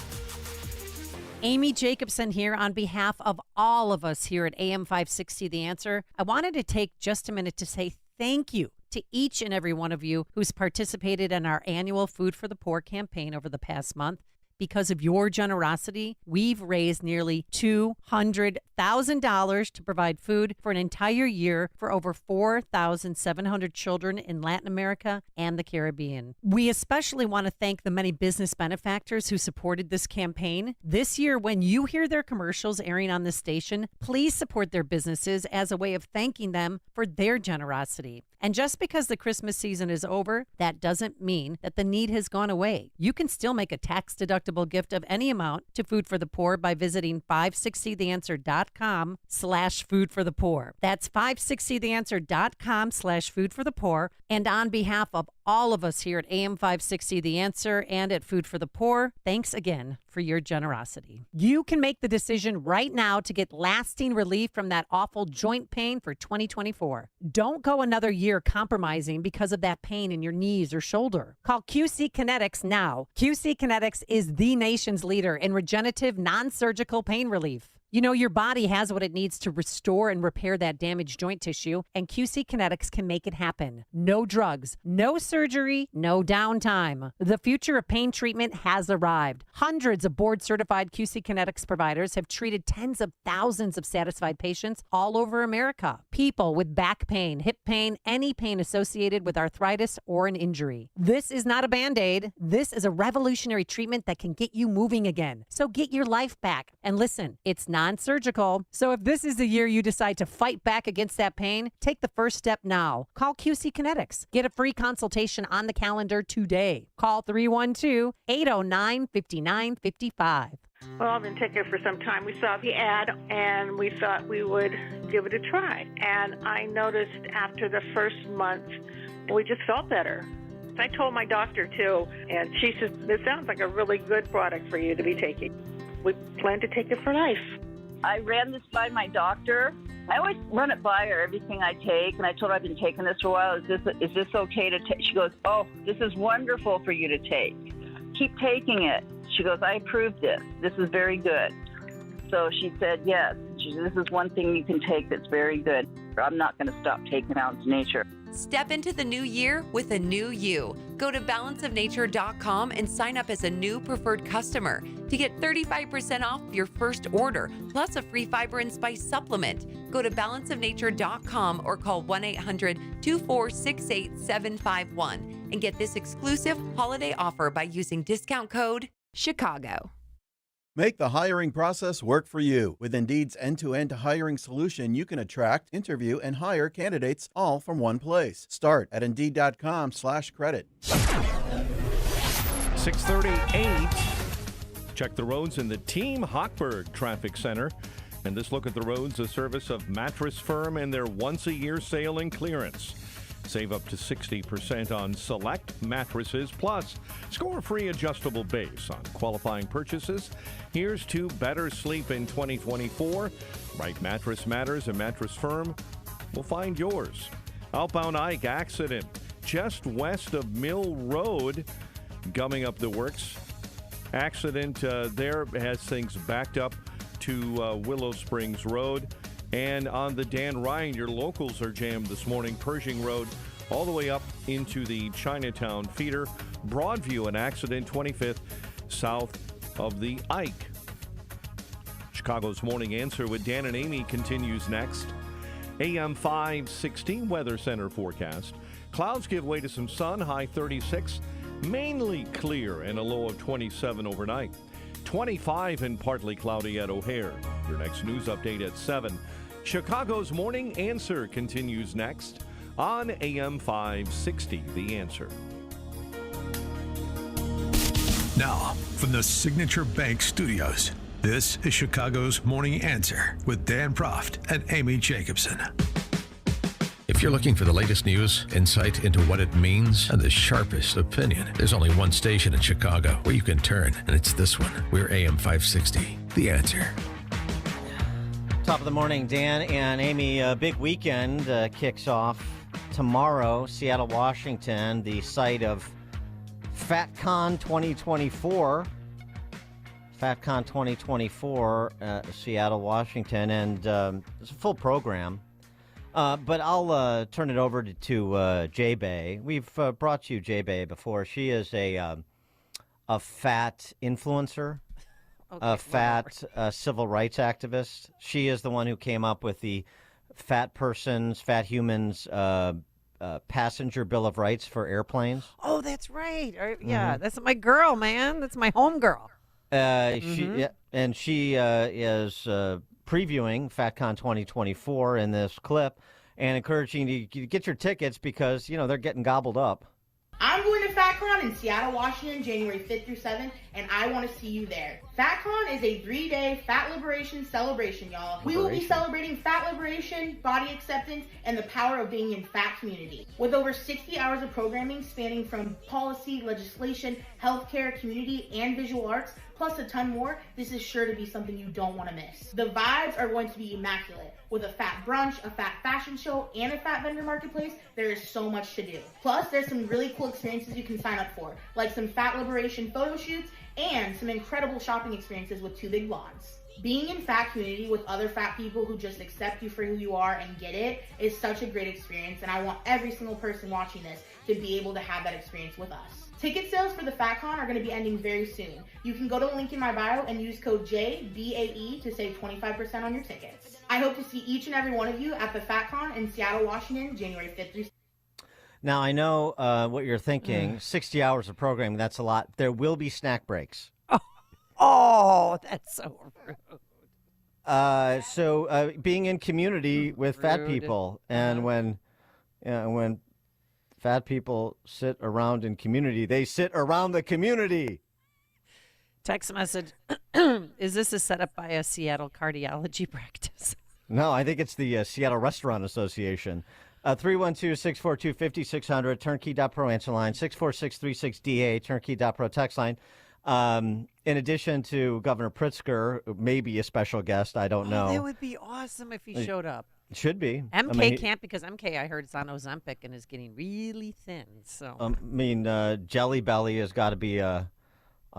Amy Jacobson here on behalf of all of us here at AM 560 The Answer. I wanted to take just a minute to say thank you to each and every one of you who's participated in our annual Food for the Poor campaign over the past month. Because of your generosity, we've raised nearly $200,000 to provide food for an entire year for over 4,700 children in Latin America and the Caribbean. We especially want to thank the many business benefactors who supported this campaign. This year, when you hear their commercials airing on this station, please support their businesses as a way of thanking them for their generosity. And just because the Christmas season is over, that doesn't mean that the need has gone away. You can still make a tax-deductible tax-deductible gift of any amount to Food for the Poor by visiting 560theanswer.com/foodforthepoor. That's 560theanswer.com/foodforthepoor. And on behalf of all of us here at AM 560 The Answer and at Food for the Poor, thanks again for your generosity. You can make the decision right now to get lasting relief from that awful joint pain for 2024. Don't go another year compromising because of that pain in your knees or shoulder. Call QC Kinetics now. QC Kinetics is the nation's leader in regenerative non-surgical pain relief. You know, your body has what it needs to restore and repair that damaged joint tissue, and QC Kinetics can make it happen. No drugs, no surgery, no downtime. The future of pain treatment has arrived. Hundreds of board-certified QC Kinetics providers have treated tens of thousands of satisfied patients all over America. People with back pain, hip pain, any pain associated with arthritis or an injury. This is not a Band-Aid. This is a revolutionary treatment that can get you moving again. So get your life back. And listen, it's non-surgical. So if this is the year you decide to fight back against that pain, take the first step now. Call QC Kinetics. Get a free consultation on the calendar today. Call 312-809-5955. Well, I've been taking it for some time. We saw the ad, and we thought we would give it a try. And I noticed after the first month, we just felt better. I told my doctor, too, and she said, this sounds like a really good product for you to be taking. We plan to take it for life. I ran this by my doctor. I always run it by her, everything I take, and I told her I've been taking this for a while. Is this okay to take? She goes, oh, this is wonderful for you to take. Keep taking it. She goes, I approve this. This is very good. So she said, yes. She said, this is one thing you can take that's very good. I'm not going to stop taking out into nature. Step into the new year with a new you. Go to balanceofnature.com and sign up as a new preferred customer to get 35% off your first order, plus a free fiber and spice supplement. Go to balanceofnature.com or call 1-800-246-8751 and get this exclusive holiday offer by using discount code Chicago. Make the hiring process work for you. With Indeed's end-to-end hiring solution, you can attract, interview, and hire candidates all from one place. Start at Indeed.com/credit. 6:38. Check the roads in the Team Hochberg Traffic Center. And this look at the roads, a service of Mattress Firm and their once-a-year sale and clearance. Save up to 60% on select mattresses, plus score a free adjustable base on qualifying purchases. Here's to better sleep in 2024. Right mattress matters, and Mattress Firm will find yours. Outbound Ike accident just west of Mill Road, gumming up the works. Accident there has things backed up to Willow Springs Road. And on the Dan Ryan, your locals are jammed this morning. Pershing Road all the way up into the Chinatown feeder. Broadview, an accident, 25th south of the Ike. Chicago's Morning Answer with Dan and Amy continues next. AM 560 Weather Center forecast. Clouds give way to some sun, high 36. Mainly clear and a low of 27 overnight. 25 and partly cloudy at O'Hare. Your next news update at 7. Chicago's Morning Answer continues next on AM 560, The Answer. Now, from the Signature Bank Studios, this is Chicago's Morning Answer with Dan Proft and Amy Jacobson. If you're looking for the latest news, insight into what it means, and the sharpest opinion, there's only one station in Chicago where you can turn, and it's this one. We're AM 560, The Answer. Top of the morning, Dan and Amy. A big weekend kicks off tomorrow. Seattle, Washington, the site of FatCon 2024. FatCon 2024, Seattle, Washington, and it's a full program. But I'll turn it over to J-Bay. We've brought you J-Bay before. She is a fat influencer, a fat civil rights activist. She is the one who came up with the fat humans passenger bill of rights for airplanes. Oh, that's right. Yeah, that's my girl, man. That's my home girl. She is previewing FatCon 2024 in this clip and encouraging you to get your tickets because, you know, they're getting gobbled up. I'm going to FatCon in Seattle, Washington, January 5th through 7th, and I want to see you there. FatCon is a 3-day fat liberation celebration, y'all. We will be celebrating fat liberation, body acceptance, and the power of being in fat community. With over 60 hours of programming spanning from policy, legislation, healthcare, community, and visual arts, plus a ton more, this is sure to be something you don't want to miss. The vibes are going to be immaculate. With a fat brunch, a fat fashion show, and a fat vendor marketplace, there is so much to do. Plus, there's some really cool experiences you can sign up for, like some fat liberation photo shoots and some incredible shopping experiences with 2 Big Blondes. Being in fat community with other fat people who just accept you for who you are and get it is such a great experience, and I want every single person watching this to be able to have that experience with us. Ticket sales for the FatCon are going to be ending very soon. You can go to the link in my bio and use code JBAE to save 25% on your tickets. I hope to see each and every one of you at the FatCon in Seattle, Washington, January 5th through 7th. Now, I know what you're thinking. 60 hours of programming, that's a lot. There will be snack breaks. Oh, that's so rude. So being in community with fat Rude. people, and when fat people sit around in community, they sit around the community. Text message. Is this a setup by a Seattle cardiology practice? No, I think it's the Seattle Restaurant Association. 312-642-5600, turnkey.pro answer line, 64636DA, turnkey.pro text line. In addition to Governor Pritzker, maybe a special guest, I don't know. That would be awesome if he showed up. Should be. MK can't, because MK, I heard, is on Ozempic and is getting really thin. So Jelly Belly has got to be a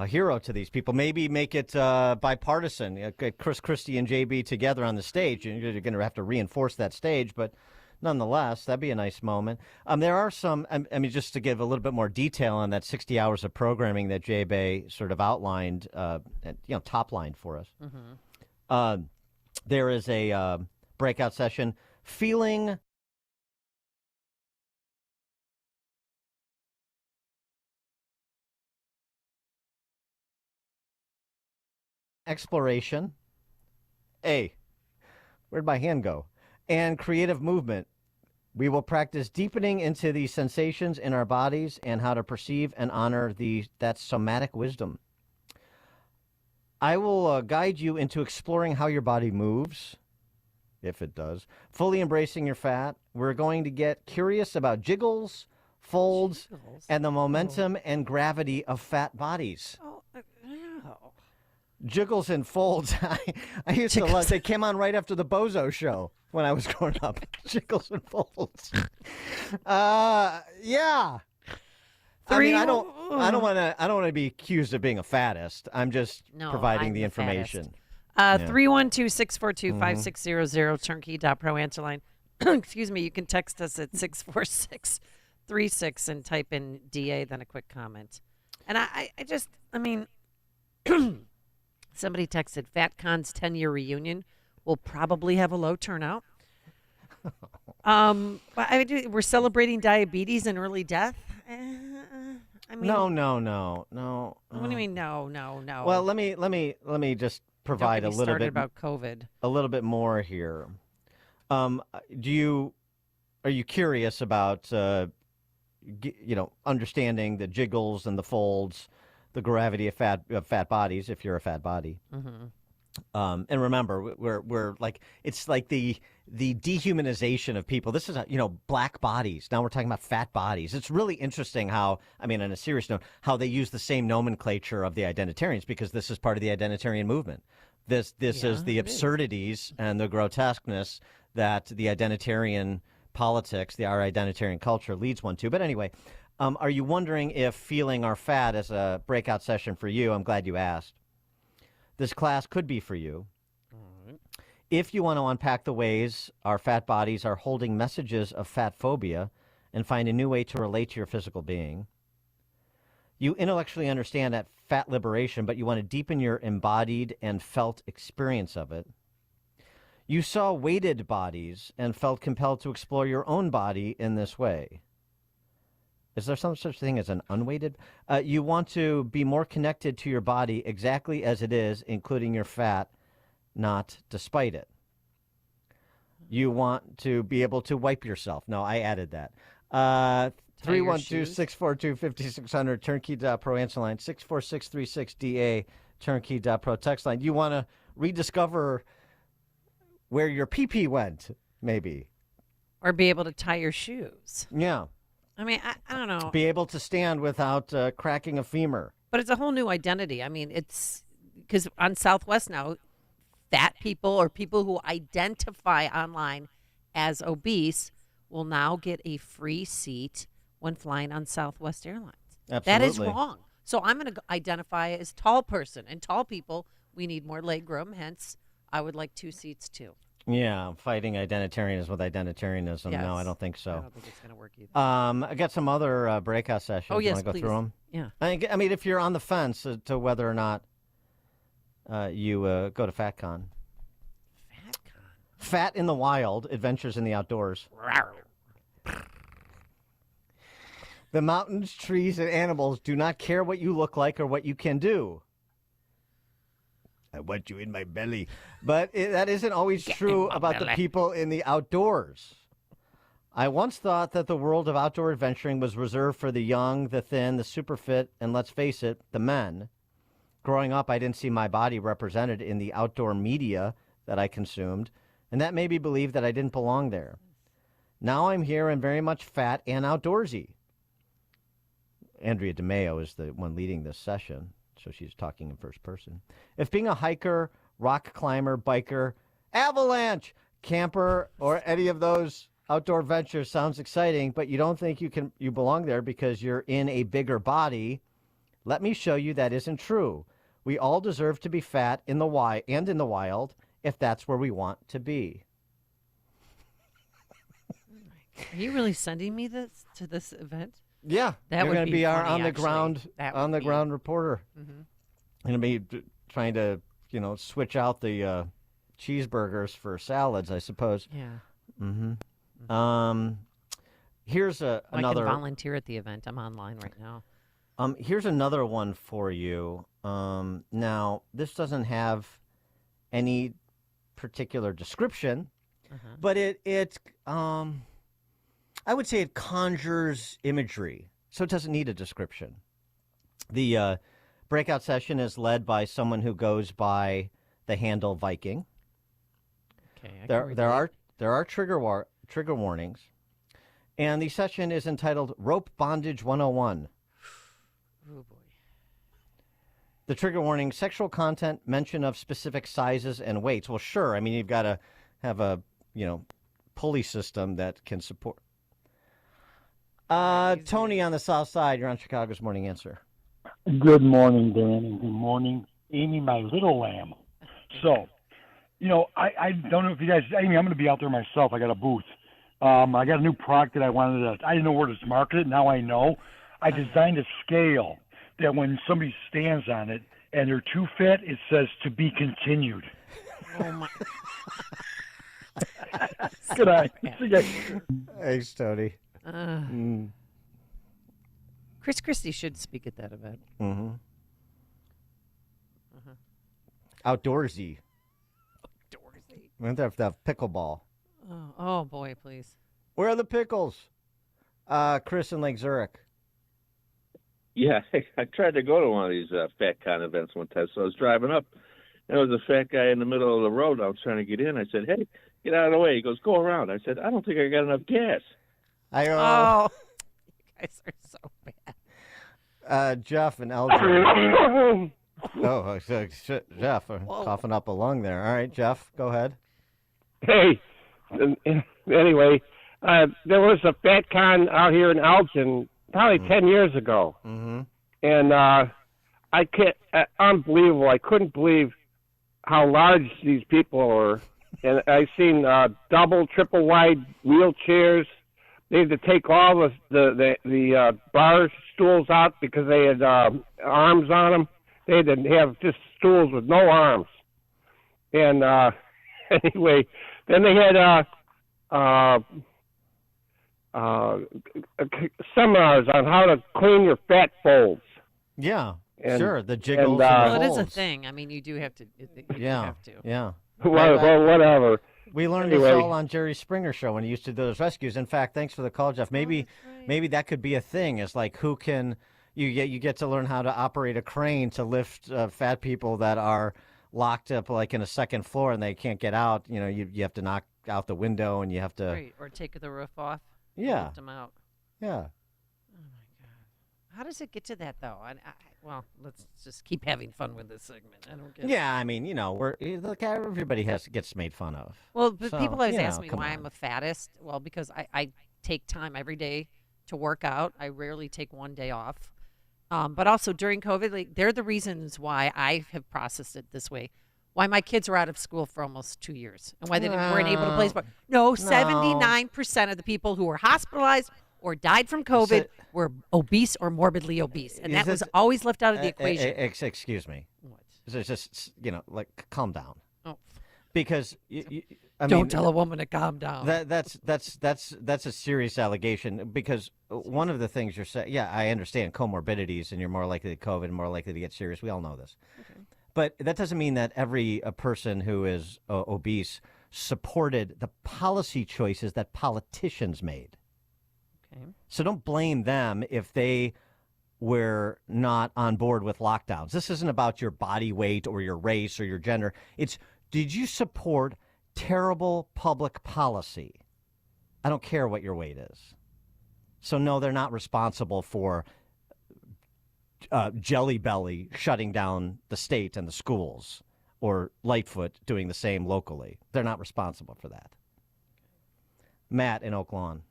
hero to these people. Maybe make it bipartisan. Get Chris Christie and JB together on the stage. You're going to have to reinforce that stage, but nonetheless, that'd be a nice moment. There are some, just to give a little bit more detail on that 60 hours of programming that Jay Bay sort of outlined, top line for us. Mm-hmm. There is a breakout session, Feeling Exploration. Where'd my hand go? And creative movement. We will practice deepening into the sensations in our bodies and how to perceive and honor that somatic wisdom. I will guide you into exploring how your body moves, if it does, fully embracing your fat. We're going to get curious about jiggles, folds, and the momentum and gravity of fat bodies. Jiggles and folds. I used to love. They came on right after the Bozo Show when I was growing up. Jiggles and folds. Yeah. I don't want to be accused of being a fattest. I'm just providing I'm the information. 312-642-5600, turnkey.pro answer line. Excuse me. You can text us at 64636 and type in DA, then a quick comment. And somebody texted, FatCon's 10-year reunion will probably have a low turnout. We're celebrating diabetes and early death. No. What do you mean? No. Well, let me just provide a little bit about COVID. A little bit more here. Are you curious about understanding the jiggles and the folds, the gravity of fat bodies, if you're a fat body? Mm-hmm. And remember, we're like, it's like the dehumanization of people. This is black bodies. Now we're talking about fat bodies. It's really interesting how, on a serious note, how they use the same nomenclature of the identitarians, because this is part of the identitarian movement. This is the absurdities and the grotesqueness that the identitarian politics, our identitarian culture leads one to. But anyway, are you wondering if feeling our fat is a breakout session for you? I'm glad you asked. This class could be for you. If you want to unpack the ways our fat bodies are holding messages of fat phobia and find a new way to relate to your physical being. You intellectually understand that fat liberation, but you want to deepen your embodied and felt experience of it. You saw weighted bodies and felt compelled to explore your own body in this way. Is there some such thing as an unweighted? You want to be more connected to your body exactly as it is, including your fat, not despite it. You want to be able to wipe yourself. No, I added that. 312-642-5600, turnkey.pro answer line, 64636DA, turnkey.pro text line. You want to rediscover where your pee-pee went, maybe. Or be able to tie your shoes. Yeah. I mean, I don't know. Be able to stand without cracking a femur. But it's a whole new identity. I mean, it's because on Southwest now, fat people or people who identify online as obese will now get a free seat when flying on Southwest Airlines. Absolutely. That is wrong. So I'm going to identify as tall person. And tall people, we need more leg room. Hence, I would like 2 seats too. Yeah, fighting identitarianism with identitarianism. Yes. No, I don't think so. I don't think it's going to work either. I got some other breakout sessions. Oh, yes, Want to go please. through them? Yeah. I mean, if you're on the fence as to whether or not you go to FatCon. Fat in the Wild, Adventures in the Outdoors. The mountains, trees, and animals do not care what you look like or what you can do. I want you in my belly. But that isn't always true about the people in the outdoors. I once thought that the world of outdoor adventuring was reserved for the young, the thin, the super fit, and let's face it, the men. Growing up, I didn't see my body represented in the outdoor media that I consumed, and that made me believe that I didn't belong there. Now I'm here and very much fat and outdoorsy. Andrea DeMeo is the one leading this session, so she's talking in first person. If being a hiker, rock climber, biker, avalanche, camper, or any of those outdoor ventures sounds exciting, but you don't think you belong there because you're in a bigger body, let me show you that isn't true. We all deserve to be fat in the wild if that's where we want to be. Are you really sending me this to this event? Yeah, that you're would going to be our funny, on the actually. ground That on would the be- ground reporter. Mhm. Going to be trying to switch out the cheeseburgers for salads, I suppose. Yeah. Mm-hmm. Here's I another. can volunteer at the event. I'm online right now. Here's another one for you. Now, this doesn't have any particular description, but it I would say it conjures imagery, so it doesn't need a description. The breakout session is led by someone who goes by the handle Viking. Okay. There are trigger warnings, and the session is entitled Rope Bondage 101. Oh boy. The trigger warning: sexual content, mention of specific sizes and weights. Well, sure. I mean, you've got to have a pulley system that can support. Tony on the South Side. You're on Chicago's Morning Answer. Good morning, Dan, and good morning, Amy, my little lamb. So, I don't know if you guys, Amy, I'm going to be out there myself. I got a booth. I got a new product that I didn't know where to market it. Now I know. I designed a scale that when somebody stands on it and they're too fat, it says to be continued. Oh, my. Good night. See you guys. Thanks, Tony. Chris Christie should speak at that event. Mm-hmm. Outdoorsy. We have to have pickleball. Oh boy, please. Where are the pickles? Chris in Lake Zurich. Yeah, I tried to go to one of these FatCon events one time, so I was driving up, and there was a fat guy in the middle of the road. I was trying to get in. I said, "Hey, get out of the way." He goes, "Go around." I said, "I don't think I got enough gas." Oh, you guys are so bad. Jeff and Elgin. Jeff, coughing up a lung there. All right, Jeff, go ahead. Hey, anyway, there was a FatCon out here in Elgin probably 10 years ago. Mm-hmm. And I can't, unbelievable. I couldn't believe how large these people were. And I seen double, triple wide wheelchairs. They had to take all the bar stools out because they had arms on them. They had to have just stools with no arms. And anyway, then they had seminars on how to clean your fat folds. Yeah, And- sure. The jiggles. and, Well, and it the is a folds. thing. I mean, you do have to. You Yeah, have to. yeah. Well, whatever. We learned this Anyway. all on Jerry Springer show when he used to do those rescues. In fact, thanks for the call, Jeff. Maybe that could be a thing. Is like who can you get to learn how to operate a crane to lift fat people that are locked up like in a second floor and they can't get out. You know, you have to knock out the window and you have to Right, or take the roof off. Yeah. Lift them out. Yeah. How does it get to that though? Well, let's just keep having fun with this segment. I don't get. Yeah, I mean, look, everybody gets made fun of. Well, but So, people always you know, ask me come why on. I'm a fattest. Well, because I take time every day to work out. I rarely take one day off. But also during COVID, like, they're the reasons why I have processed it this way. Why my kids were out of school for almost 2 years, and why they weren't able to play sport. No, 79% of the people who were hospitalized or died from COVID were obese or morbidly obese, and that was always left out of the equation. Excuse me. What? It's just like calm down. Oh. Because I Don't mean, tell a woman to calm down. That's a serious allegation. Because one of the things you're saying, yeah, I understand comorbidities, and you're more likely to COVID, and more likely to get serious. We all know this. Okay. But that doesn't mean that every person who is obese supported the policy choices that politicians made. Okay. So don't blame them if they were not on board with lockdowns. This isn't about your body weight or your race or your gender. It's, did you support terrible public policy? I don't care what your weight is. So no, they're not responsible for Jelly Belly shutting down the state and the schools, or Lightfoot doing the same locally. They're not responsible for that. Matt in Oak Lawn.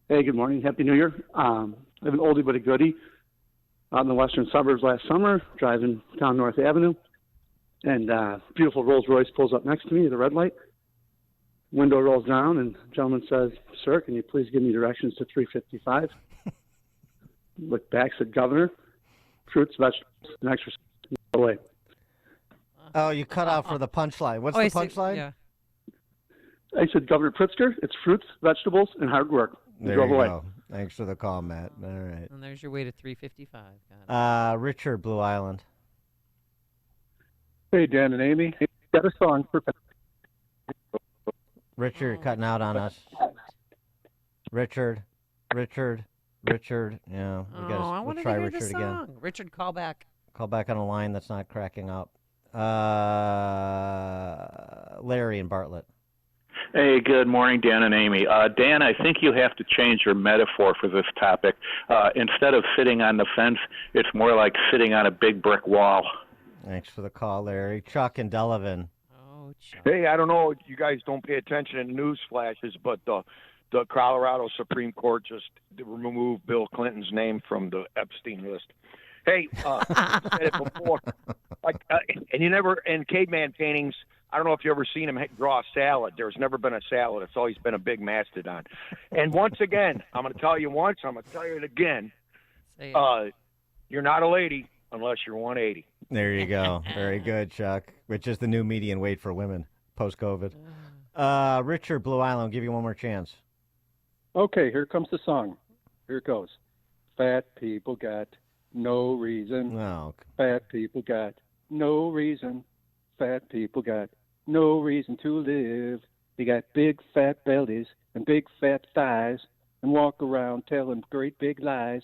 Hey, good morning. Happy New Year. I have an oldie but a goodie out in the western suburbs last summer, driving down North Avenue, and beautiful Rolls Royce pulls up next to me at a red light. Window rolls down, and the gentleman says, "Sir, can you please give me directions to 355? Look back, said, "Governor, fruits, vegetables, and extra away." Oh, you cut out for the punchline. What's the punchline? Yeah. I said, "Governor Pritzker, it's fruits, vegetables, and hard work." There Drove you away. go. Thanks for the call, Matt. All right. And there's your way to 355. Got it. Richard, Blue Island. Hey, Dan and Amy. Got a song for Richard, you're cutting out on us. Richard. Yeah, I we'll want to try hear Richard the again. song. Richard, call back. Call back on a line that's not cracking up. Larry and Bartlett. Hey, good morning, Dan and Amy. Dan, I think you have to change your metaphor for this topic. Instead of sitting on the fence, it's more like sitting on a big brick wall. Thanks for the call, Larry. Chuck and Delavan. Oh, Chuck. Hey, I don't know, you guys don't pay attention in news flashes, but the Colorado Supreme Court just removed Bill Clinton's name from the Epstein list. Hey, I said it before, and caveman paintings, I don't know if you ever seen him draw a salad. There's never been a salad. It's always been a big mastodon. And once again, I'm going to tell you once, I'm going to tell you it again. You're not a lady unless you're 180. There you go. Very good, Chuck. Which is the new median weight for women post-COVID. Richard, Blue Island, I'll give you one more chance. Okay, here comes the song. Here it goes. Fat people got no reason. No. Fat people got no reason. Fat people got no reason to live. They got big fat bellies and big fat thighs and walk around telling great big lies.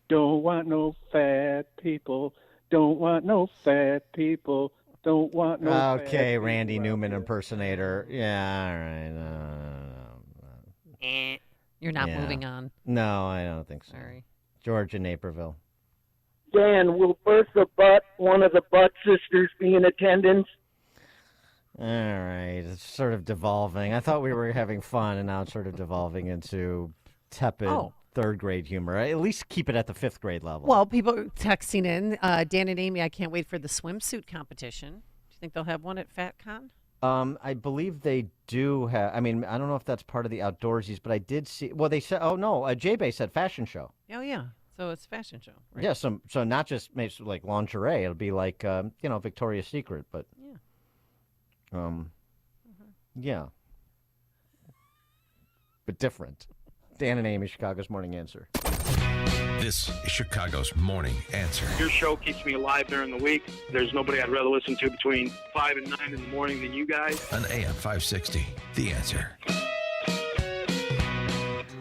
Don't want no fat people. Don't want no fat people. Don't want no fat Okay, people Randy around Newman here. impersonator. Yeah, all right. You're not Yeah. moving on. No, I don't think so. Sorry. George in Naperville. Dan, will Bertha Butt, one of the Butt sisters, be in attendance? All right, it's sort of devolving. I thought we were having fun, and now it's sort of devolving into tepid third grade humor. At least keep it at the fifth grade level. Well, people are texting in. Dan and Amy, I can't wait for the swimsuit competition. Do you think they'll have one at FatCon? I believe they do have. I mean, I don't know if that's part of the outdoorsies, but I did see. Well, they said. Oh no, J-Bay said fashion show. Oh yeah, so it's a fashion show. Right? Yeah, so not just maybe like lingerie. It'll be like Victoria's Secret, but yeah, but different. Dan and Amy, Chicago's Morning Answer. This is Chicago's Morning Answer. Your show keeps me alive during the week. There's nobody I'd rather listen to between 5 and 9 in the morning than you guys. On AM 560, The Answer.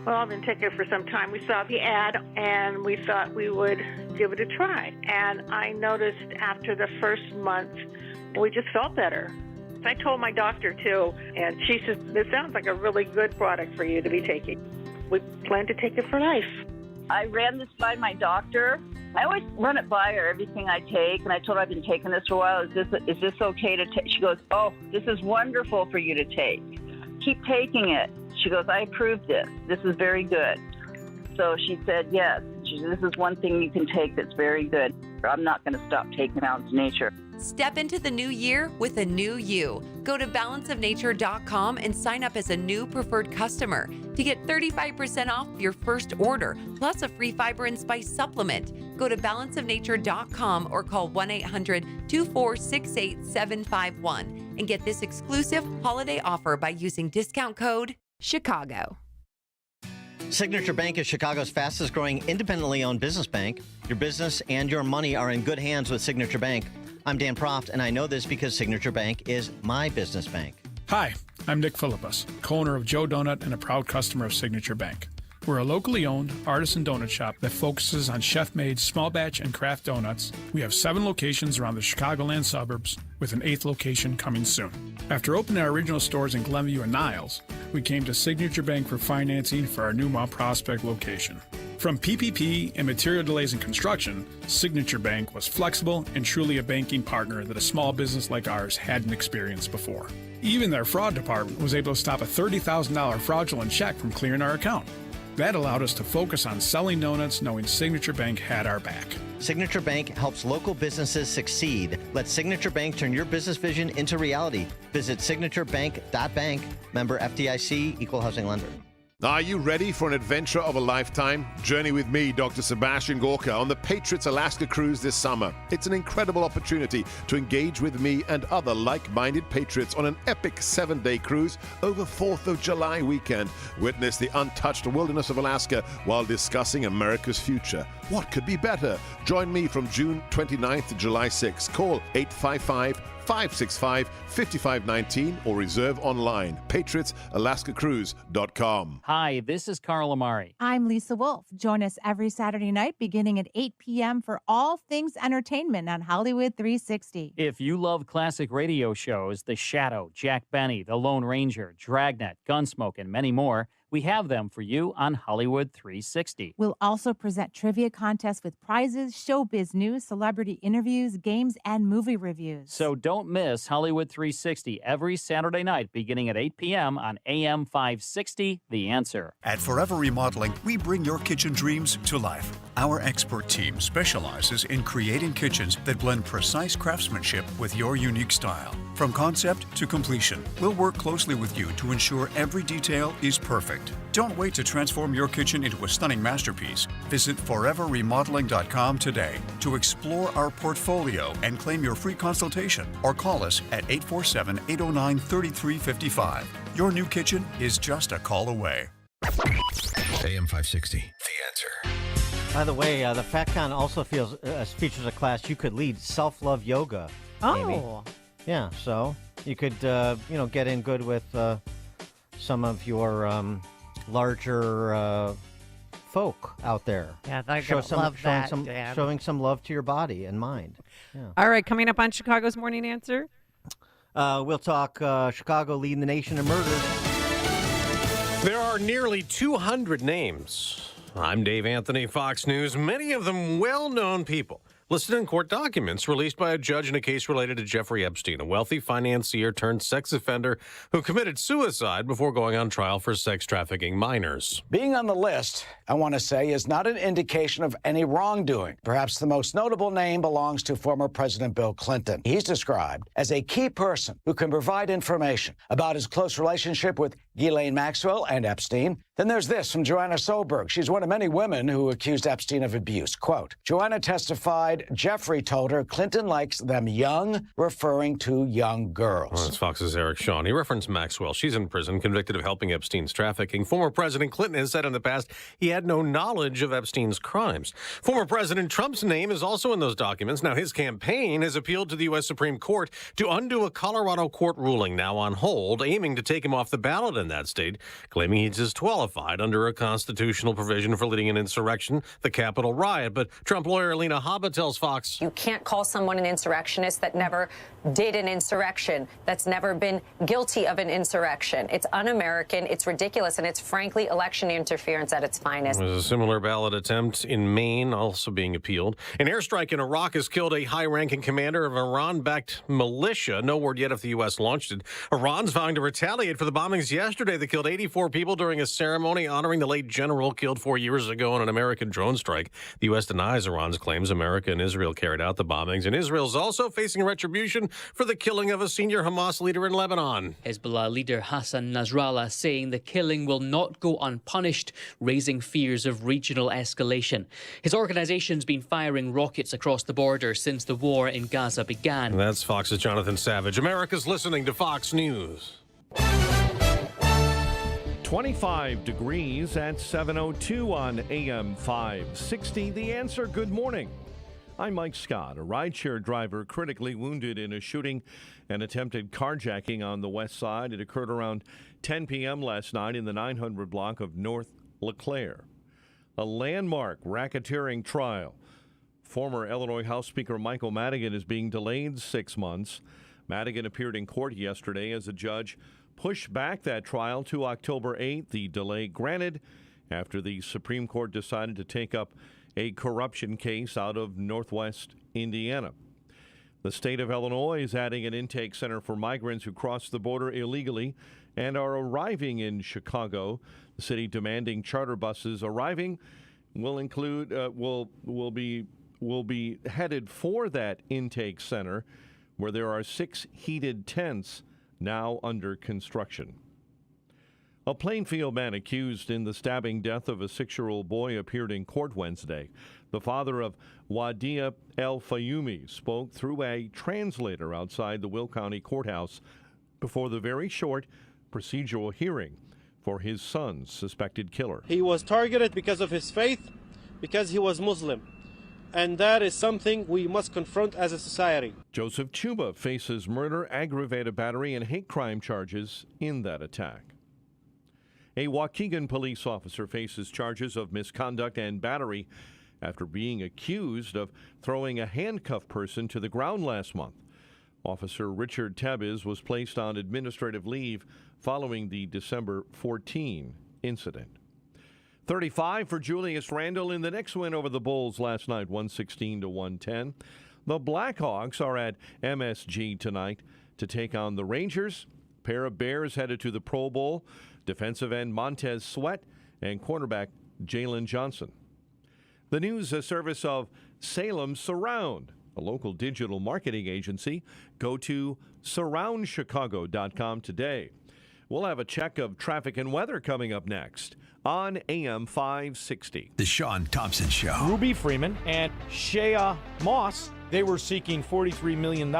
Well, I've been taking it for some time. We saw the ad, and we thought we would give it a try. And I noticed after the first month, we just felt better. I told my doctor, too, and she said, this sounds like a really good product for you to be taking. We plan to take it for life. I ran this by my doctor. I always run it by her, everything I take, and I told her I've been taking this for a while. Is this okay to take? She goes, oh, this is wonderful for you to take. Keep taking it. She goes, I approve this. This is very good. So she said, yes. She said, this is one thing you can take that's very good. I'm not going to stop taking Balance of Nature. Step into the new year with a new you. Go to balanceofnature.com and sign up as a new preferred customer to get 35% off your first order, plus a free fiber and spice supplement. Go to balanceofnature.com or call 1-800-246-8751 and get this exclusive holiday offer by using discount code Chicago. Signature Bank is Chicago's fastest growing independently owned business bank. Your business and your money are in good hands with Signature Bank. I'm Dan Proft, and I know this because Signature Bank is my business bank. Hi, I'm Nick Philippus, co-owner of Joe Donut and a proud customer of Signature Bank. We're a locally owned artisan donut shop that focuses on chef-made small batch and craft donuts. We have 7 locations around the Chicagoland suburbs, with an 8th location coming soon. After opening our original stores in Glenview and Niles, we came to Signature Bank for financing for our new Mount Prospect location. From PPP and material delays in construction, Signature Bank was flexible and truly a banking partner that a small business like ours hadn't experienced before. Even their fraud department was able to stop a $30,000 fraudulent check from clearing our account. That allowed us to focus on selling donuts, knowing Signature Bank had our back. Signature Bank helps local businesses succeed. Let Signature Bank turn your business vision into reality. Visit signaturebank.bank. Member FDIC, Equal Housing Lender. Are you ready for an adventure of a lifetime? Journey with me, Dr. Sebastian Gorka, on the Patriots Alaska cruise this summer. It's an incredible opportunity to engage with me and other like-minded patriots on an epic 7-day cruise over 4th of July weekend. Witness the untouched wilderness of Alaska while discussing America's future. What could be better? Join me from June 29th to July 6th. Call 855-565-5519 or reserve online. PatriotsAlaskaCruise.com. Hi, this is Carl Amari. I'm Lisa Wolf. Join us every Saturday night beginning at 8 p.m. for all things entertainment on Hollywood 360. If you love classic radio shows, The Shadow, Jack Benny, The Lone Ranger, Dragnet, Gunsmoke, and many more, we have them for you on Hollywood 360. We'll also present trivia contests with prizes, showbiz news, celebrity interviews, games, and movie reviews. So don't miss Hollywood 360 every Saturday night beginning at 8 p.m. on AM 560, The Answer. At Forever Remodeling, we bring your kitchen dreams to life. Our expert team specializes in creating kitchens that blend precise craftsmanship with your unique style. From concept to completion, we'll work closely with you to ensure every detail is perfect. Don't wait to transform your kitchen into a stunning masterpiece. Visit foreverremodeling.com today to explore our portfolio and claim your free consultation, or call us at 847-809-3355. Your new kitchen is just a call away. AM 560, The Answer. By the way, the FatCon also features a class you could lead, self-love yoga. Amy. Oh. Yeah, so you could, get in good with some of your larger folk out there. Yeah, they're going to love that, Dan. Showing some love to your body and mind. Yeah. All right, coming up on Chicago's Morning Answer. We'll talk Chicago leading the nation in murders. There are nearly 200 names. I'm Dave Anthony, Fox News, many of them well-known people listed in court documents released by a judge in a case related to Jeffrey Epstein, a wealthy financier turned sex offender who committed suicide before going on trial for sex trafficking minors. Being on the list, I want to say, is not an indication of any wrongdoing. Perhaps the most notable name belongs to former President Bill Clinton. He's described as a key person who can provide information about his close relationship with Ghislaine Maxwell and Epstein. Then there's this from Joanna Soberg. She's one of many women who accused Epstein of abuse. Quote, Joanna testified Jeffrey told her Clinton likes them young, referring to young girls. Well, that's Fox's Eric Shawn. He referenced Maxwell. She's in prison, convicted of helping Epstein's trafficking. Former President Clinton has said in the past he had no knowledge of Epstein's crimes. Former President Trump's name is also in those documents. Now, his campaign has appealed to the U.S. Supreme Court to undo a Colorado court ruling now on hold, aiming to take him off the ballot in that state, claiming he's disqualified under a constitutional provision for leading an insurrection, the Capitol riot. But Trump lawyer Alina Habba tells Fox, you can't call someone an insurrectionist that never did an insurrection, that's never been guilty of an insurrection. It's un-American, it's ridiculous, and it's frankly election interference at its finest. There's a similar ballot attempt in Maine also being appealed. An airstrike in Iraq has killed a high-ranking commander of Iran-backed militia. No word yet if the U.S. launched it. Iran's vowing to retaliate for the bombings yesterday that killed 84 people during a ceremony honoring the late general killed 4 years ago in an American drone strike. The U.S. denies Iran's claims America and Israel carried out the bombings, and Israel's also facing retribution for the killing of a senior Hamas leader in Lebanon. Hezbollah leader Hassan Nasrallah saying the killing will not go unpunished, raising fears of regional escalation. His organization's been firing rockets across the border since the war in Gaza began. That's Fox's Jonathan Savage. America's listening to Fox News. 25 degrees at 7:02 on AM 560. The Answer, good morning. I'm Mike Scott. A rideshare driver critically wounded in a shooting and attempted carjacking on the west side. It occurred around 10 p.m. last night in the 900 block of North LeClaire. A landmark racketeering trial. Former Illinois House Speaker Michael Madigan is being delayed 6 months. Madigan appeared in court yesterday as a judge pushed back that trial to October 8th. The delay granted after the Supreme Court decided to take up a corruption case out of Northwest Indiana. The state of Illinois is adding an intake center for migrants who cross the border illegally and are arriving in Chicago. The city demanding charter buses arriving will include will be headed for that intake center, where there are 6 heated tents now under construction. A Plainfield man accused in the stabbing death of a 6-year-old boy appeared in court Wednesday. The father of Wadia El Fayumi spoke through a translator outside the Will County Courthouse before the very short procedural hearing for his son's suspected killer. He was targeted because of his faith, because he was Muslim. And that is something we must confront as a society. Joseph Chuba faces murder, aggravated battery, and hate crime charges in that attack. A Waukegan police officer faces charges of misconduct and battery after being accused of throwing a handcuffed person to the ground last month. Officer Richard Tebbis was placed on administrative leave following the December 14 incident. 35 for Julius Randle in the Knicks win over the Bulls last night, 116-110. The Blackhawks are at MSG tonight to take on the Rangers. A pair of Bears headed to the Pro Bowl. Defensive end Montez Sweat and cornerback Jalen Johnson. The news a service of Salem Surround, a local digital marketing agency. Go to surroundchicago.com today. We'll have a check of traffic and weather coming up next on AM 560. The Sean Thompson Show. Ruby Freeman and Shea Moss, they were seeking $43 million,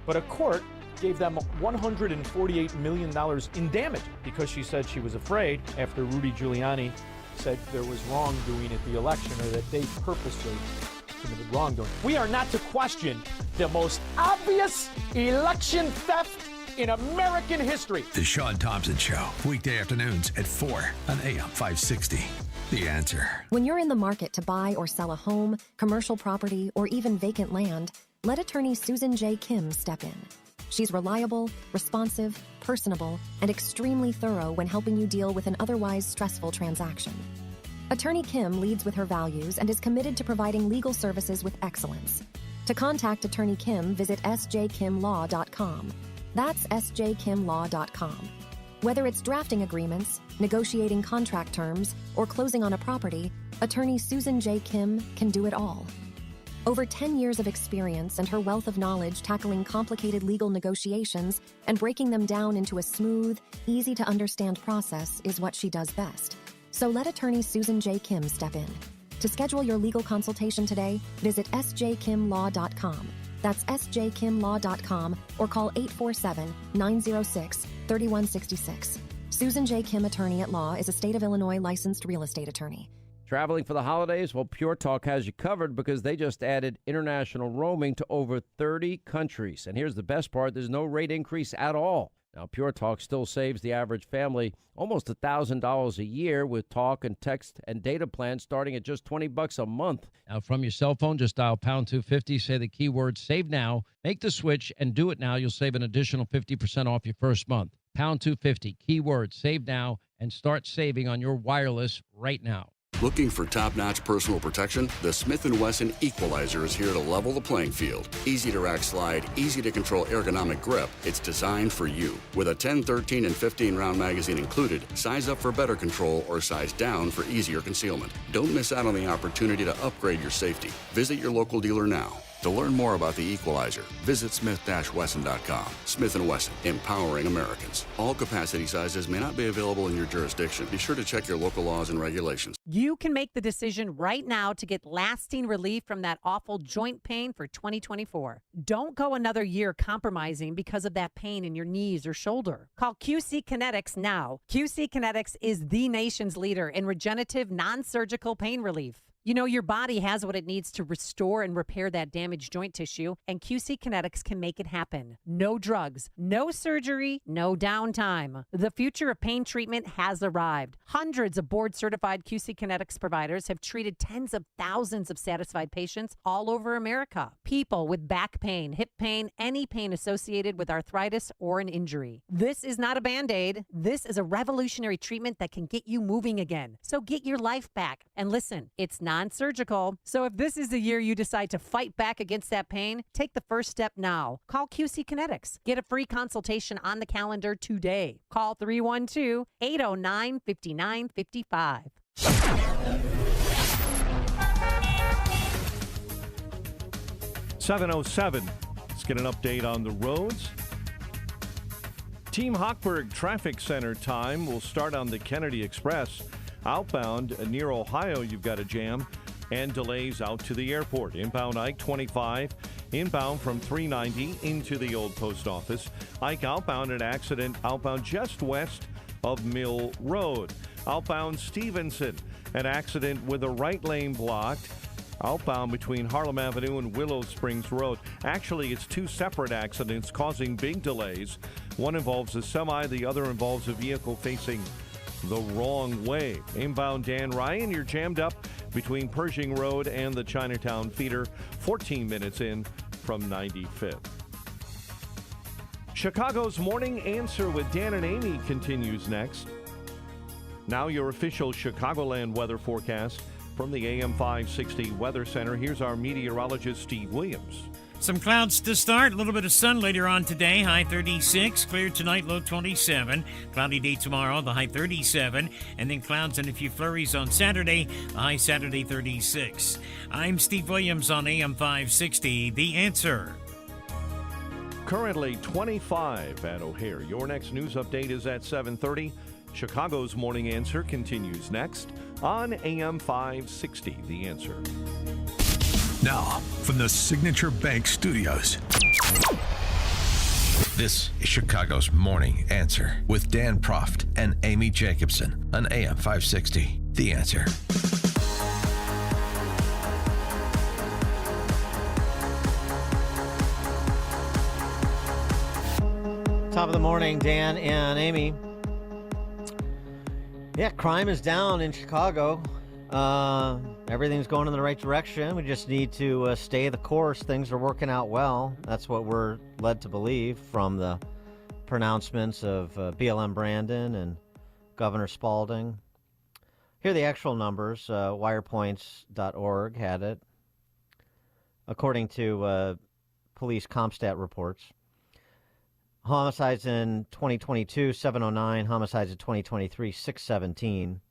but a court gave them $148 million in damage because she said she was afraid after Rudy Giuliani said there was wrongdoing at the election, or that they purposely committed wrongdoing. We are not to question the most obvious election theft in American history. The Sean Thompson Show, weekday afternoons at 4 on AM 560. The Answer. When you're in the market to buy or sell a home, commercial property, or even vacant land, let attorney Susan J. Kim step in. She's reliable, responsive, personable, and extremely thorough when helping you deal with an otherwise stressful transaction. Attorney Kim leads with her values and is committed to providing legal services with excellence. To contact Attorney Kim, visit sjkimlaw.com. That's sjkimlaw.com. Whether it's drafting agreements, negotiating contract terms, or closing on a property, Attorney Susan J. Kim can do it all. Over 10 years of experience and her wealth of knowledge tackling complicated legal negotiations and breaking them down into a smooth, easy-to-understand process is what she does best. So let attorney Susan J. Kim step in. To schedule your legal consultation today, visit sjkimlaw.com. That's sjkimlaw.com or call 847-906-3166. Susan J. Kim Attorney at Law is a state of Illinois licensed real estate attorney. Traveling for the holidays? Well, Pure Talk has you covered because they just added international roaming to over 30 countries. And here's the best part, there's no rate increase at all. Now, Pure Talk still saves the average family almost $1,000 a year with talk and text and data plans starting at just $20 a month. Now, from your cell phone, just dial pound 250, say the keyword save now, make the switch, and do it now. You'll save an additional 50% off your first month. Pound 250, keyword save now, and start saving on your wireless right now. Looking for top-notch personal protection? The Smith & Wesson Equalizer is here to level the playing field. Easy to rack slide, easy to control ergonomic grip. It's designed for you. With a 10, 13, and 15-round magazine included, size up for better control or size down for easier concealment. Don't miss out on the opportunity to upgrade your safety. Visit your local dealer now. To learn more about the Equalizer, visit smith-wesson.com. Smith & Wesson, empowering Americans. All capacity sizes may not be available in your jurisdiction. Be sure to check your local laws and regulations. You can make the decision right now to get lasting relief from that awful joint pain for 2024. Don't go another year compromising because of that pain in your knees or shoulder. Call QC Kinetics now. QC Kinetics is the nation's leader in regenerative non-surgical pain relief. You know, your body has what it needs to restore and repair that damaged joint tissue, and QC Kinetics can make it happen. No drugs, no surgery, no downtime. The future of pain treatment has arrived. Hundreds of board-certified QC Kinetics providers have treated tens of thousands of satisfied patients all over America. People with back pain, hip pain, any pain associated with arthritis or an injury. This is not a Band-Aid. This is a revolutionary treatment that can get you moving again. So get your life back. And listen, it's non-surgical. So if this is the year you decide to fight back against that pain, take the first step now. Call QC Kinetics. Get a free consultation on the calendar today. Call 312-809-5955. 7:07. Let's get an update on the roads. Team Hochberg Traffic Center time will start on the Kennedy Express. Outbound near Ohio, you've got a jam and delays out to the airport. Inbound I-25, inbound from 390 into the old post office. Ike outbound, an accident outbound just west of Mill Road. Outbound Stevenson, an accident with a right lane blocked. Outbound between Harlem Avenue and Willow Springs Road. Actually, it's two separate accidents causing big delays. One involves a semi, the other involves a vehicle facing the wrong way. Inbound Dan Ryan, you're jammed up between Pershing Road and the Chinatown feeder, 14 minutes in from 95th. Chicago's Morning Answer with Dan and Amy continues next. Now your official Chicagoland weather forecast from the AM 560 Weather Center. Here's our meteorologist, Steve Williams. Some clouds to start, a little bit of sun later on today, high 36, clear tonight, low 27. Cloudy day tomorrow, the high 37, and then clouds and a few flurries on Saturday, the high Saturday 36. I'm Steve Williams on AM 560, The Answer. Currently 25 at O'Hare. Your next news update is at 7:30. Chicago's Morning Answer continues next on AM 560, The Answer. Now, from the Signature Bank Studios, this is Chicago's Morning Answer with Dan Proft and Amy Jacobson on AM 560, The Answer. Top of the morning, Dan and Amy. Yeah, crime is down in Chicago. Everything's going in the right direction. We just need to stay the course. Things are working out well. That's what we're led to believe from the pronouncements of BLM Brandon and Governor Spalding. Here are the actual numbers. Wirepoints.org had it. According to police CompStat reports, homicides in 2022, 709. Homicides in 2023, 617.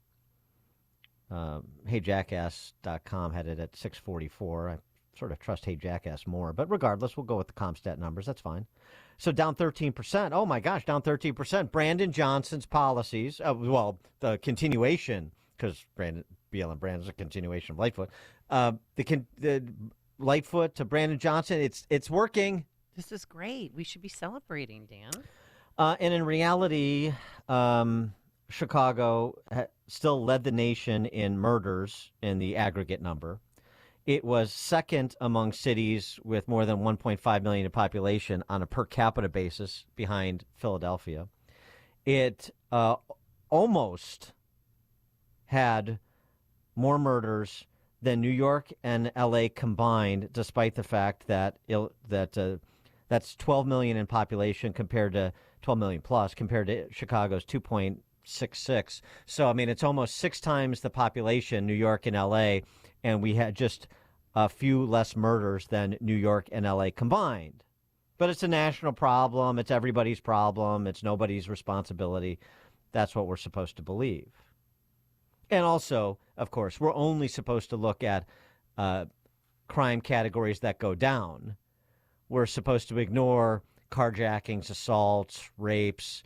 HeyJackass.com had it at 644. I sort of trust Hey Jackass more. But regardless, we'll go with the CompStat numbers. That's fine. So down 13%. Oh, my gosh, down 13%. Brandon Johnson's policies, the continuation, because BLM Brandon's a continuation of Lightfoot. The Lightfoot to Brandon Johnson, it's working. This is great. We should be celebrating, Dan. And in reality, Chicago still led the nation in murders in the aggregate number. It was second among cities with more than 1.5 million in population on a per capita basis behind Philadelphia. It almost had more murders than New York and L.A. combined, despite the fact that that's 12 million in population compared to 12 million plus compared to Chicago's 2.66. So, I mean, it's almost 6 times the population, New York and L.A., and we had just a few less murders than New York and L.A. combined. But it's a national problem. It's everybody's problem. It's nobody's responsibility. That's what we're supposed to believe. And also, of course, we're only supposed to look at crime categories that go down. We're supposed to ignore carjackings, assaults, rapes,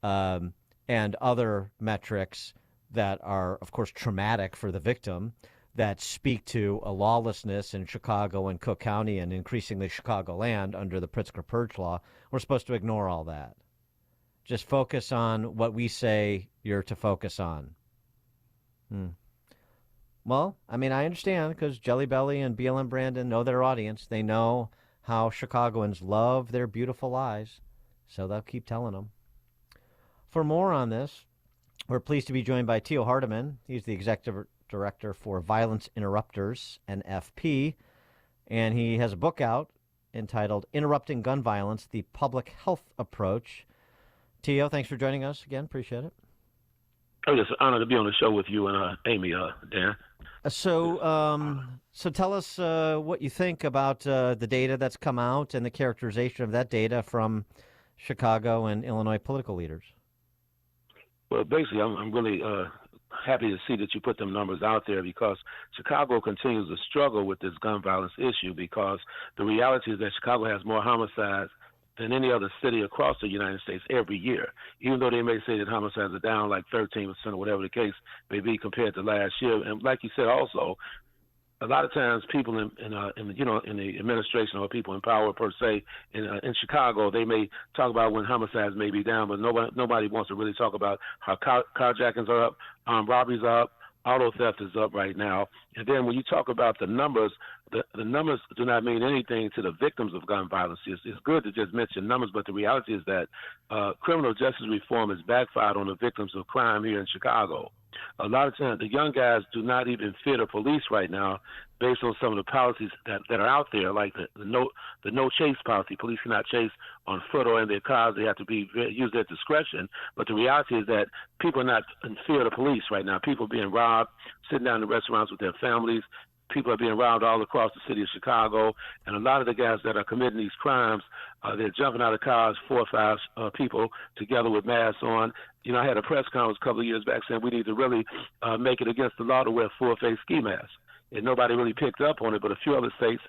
and other metrics that are, of course, traumatic for the victim, that speak to a lawlessness in Chicago and Cook County and increasingly Chicagoland under the Pritzker Purge Law. We're supposed to ignore all that. Just focus on what we say you're to focus on. Well, I mean, I understand, because Jelly Belly and BLM Brandon know their audience. They know how Chicagoans love their beautiful lies, so they'll keep telling them. For more on this, we're pleased to be joined by Theo Hardiman. He's the executive director for Violence Interrupters, NFP, and he has a book out entitled Interrupting Gun Violence, the Public Health Approach. Theo, thanks for joining us again. Appreciate it. Oh, it's an honor to be on the show with you and Amy, Dan. So tell us what you think about the data that's come out and the characterization of that data from Chicago and Illinois political leaders. Well, basically, I'm really happy to see that you put them numbers out there, because Chicago continues to struggle with this gun violence issue, because the reality is that Chicago has more homicides than any other city across the United States every year, even though they may say that homicides are down like 13% or whatever the case may be compared to last year. And like you said, also, a lot of times people in the administration or people in power per se in Chicago, they may talk about when homicides may be down, but nobody wants to really talk about how carjackings are up, robberies are up, auto theft is up right now. And then when you talk about the numbers, the numbers do not mean anything to the victims of gun violence. It's good to just mention numbers, but the reality is that criminal justice reform has backfired on the victims of crime here in Chicago. A lot of times, the young guys do not even fear the police right now, based on some of the policies that are out there, like the no chase policy. Police cannot chase on foot or in their cars; they have to use their discretion. But the reality is that people are not in fear of the police right now. People are being robbed, sitting down in restaurants with their families. People are being robbed all across the city of Chicago, and a lot of the guys that are committing these crimes, they're jumping out of cars, 4 or 5 people together with masks on. You know, I had a press conference a couple of years back saying we need to really make it against the law to wear full-face ski masks. And nobody really picked up on it, but a few other states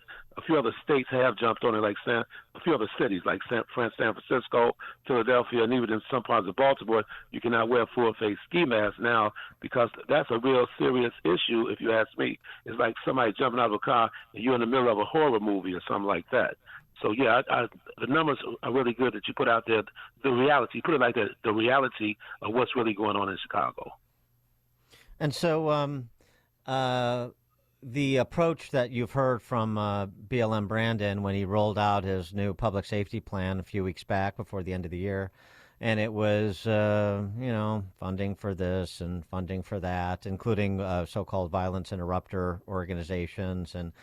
have jumped on it, like a few other cities, like San Francisco, Philadelphia, and even in some parts of Baltimore, you cannot wear full-face ski masks now, because that's a real serious issue, if you ask me. It's like somebody jumping out of a car and you're in the middle of a horror movie or something like that. So, yeah, the numbers are really good that you put out there. The reality, put it like that, the reality of what's really going on in Chicago. And so the approach that you've heard from BLM Brandon when he rolled out his new public safety plan a few weeks back before the end of the year, and it was, funding for this and funding for that, including so-called violence interrupter organizations. And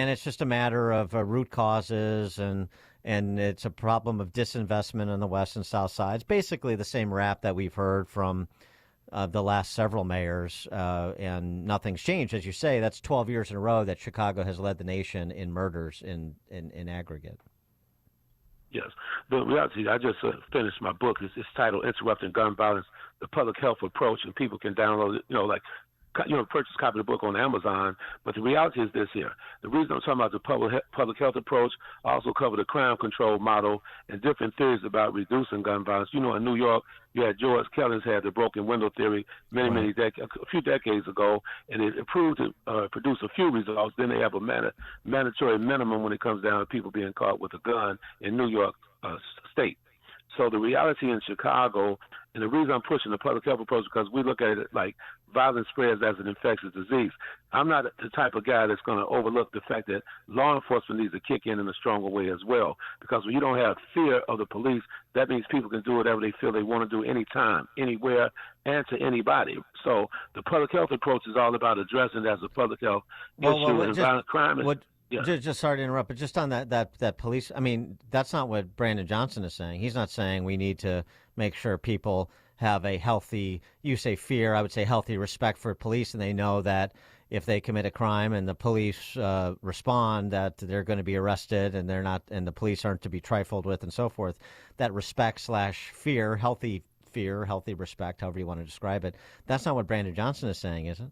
it's just a matter of root causes, and it's a problem of disinvestment on the west and south sides. Basically the same rap that we've heard from the last several mayors, and nothing's changed. As you say, that's 12 years in a row that Chicago has led the nation in murders in aggregate. Yes. The reality, I just finished my book. It's titled Interrupting Gun Violence, the Public Health Approach, and people can download it, like purchase a copy of the book on Amazon. But the reality is this here. The reason I'm talking about the public health approach, I also cover the crime control model and different theories about reducing gun violence. In New York, you had George Kellens had the broken window theory a few decades ago, and it proved to produce a few results. Then they have a mandatory minimum when it comes down to people being caught with a gun in New York State. So the reality in Chicago, and the reason I'm pushing the public health approach, because we look at it like violence spreads as an infectious disease. I'm not the type of guy that's going to overlook the fact that law enforcement needs to kick in a stronger way as well. Because when you don't have fear of the police, that means people can do whatever they feel they want to do anytime, anywhere, and to anybody. So the public health approach is all about addressing it as a public health issue and violent crime. Just sorry to interrupt, but just on that police, I mean, that's not what Brandon Johnson is saying. He's not saying we need to make sure people have a healthy, you say fear, I would say healthy respect for police, and they know that if they commit a crime and the police respond, that they're going to be arrested and the police aren't to be trifled with and so forth. That respect/fear, healthy respect, however you want to describe it. That's not what Brandon Johnson is saying, is it?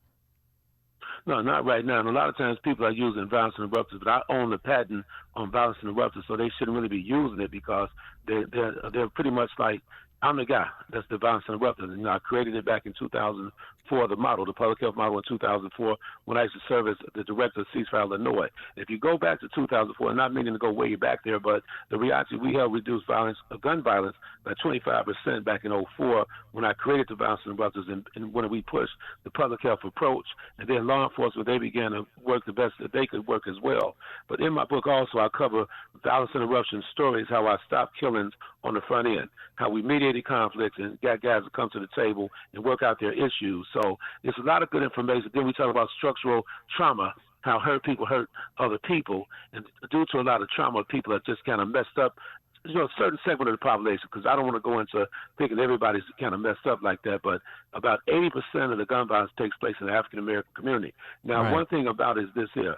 No, not right now. And a lot of times people are using violence interrupters, but I own the patent on violence interrupters, so they shouldn't really be using it because they're pretty much like, I'm the guy that's the violence interrupter. And, I created it back in 2004, the model, the public health model in 2004, when I used to serve as the director of Ceasefire Illinois. If you go back to 2004, not meaning to go way back there, but the reality, we helped reduce gun violence by 25% back in 2004 when I created the violence interrupters and when we pushed the public health approach. And then law enforcement, they began to work the best that they could work as well. But in my book also, I cover violence interruption stories, how I stopped killings on the front end, how we mediated conflicts and got guys to come to the table and work out their issues. So it's a lot of good information. Then we talk about structural trauma, how hurt people hurt other people. And due to a lot of trauma, people are just kind of messed up, a certain segment of the population, because I don't want to go into thinking everybody's kind of messed up like that, but about 80% of the gun violence takes place in the African-American community. Now, Right. One thing about it is this here.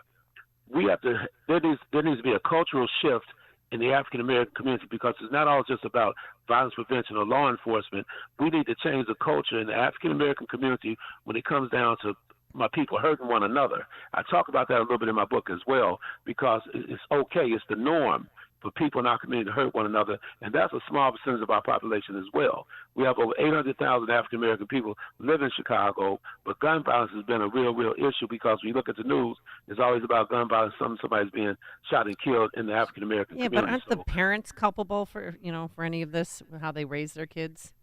There needs to be a cultural shift in the African-American community, because it's not all just about violence prevention or law enforcement. We need to change the culture in the African-American community when it comes down to my people hurting one another. I talk about that a little bit in my book as well, because it's okay. It's the norm for people in our community to hurt one another, and that's a small percentage of our population as well. We have over 800,000 African-American people live in Chicago, but gun violence has been a real issue, because when you look at the news, it's always about gun violence. Somebody's being shot and killed in the African-American community. Yeah, but aren't the parents culpable for any of this, how they raise their kids?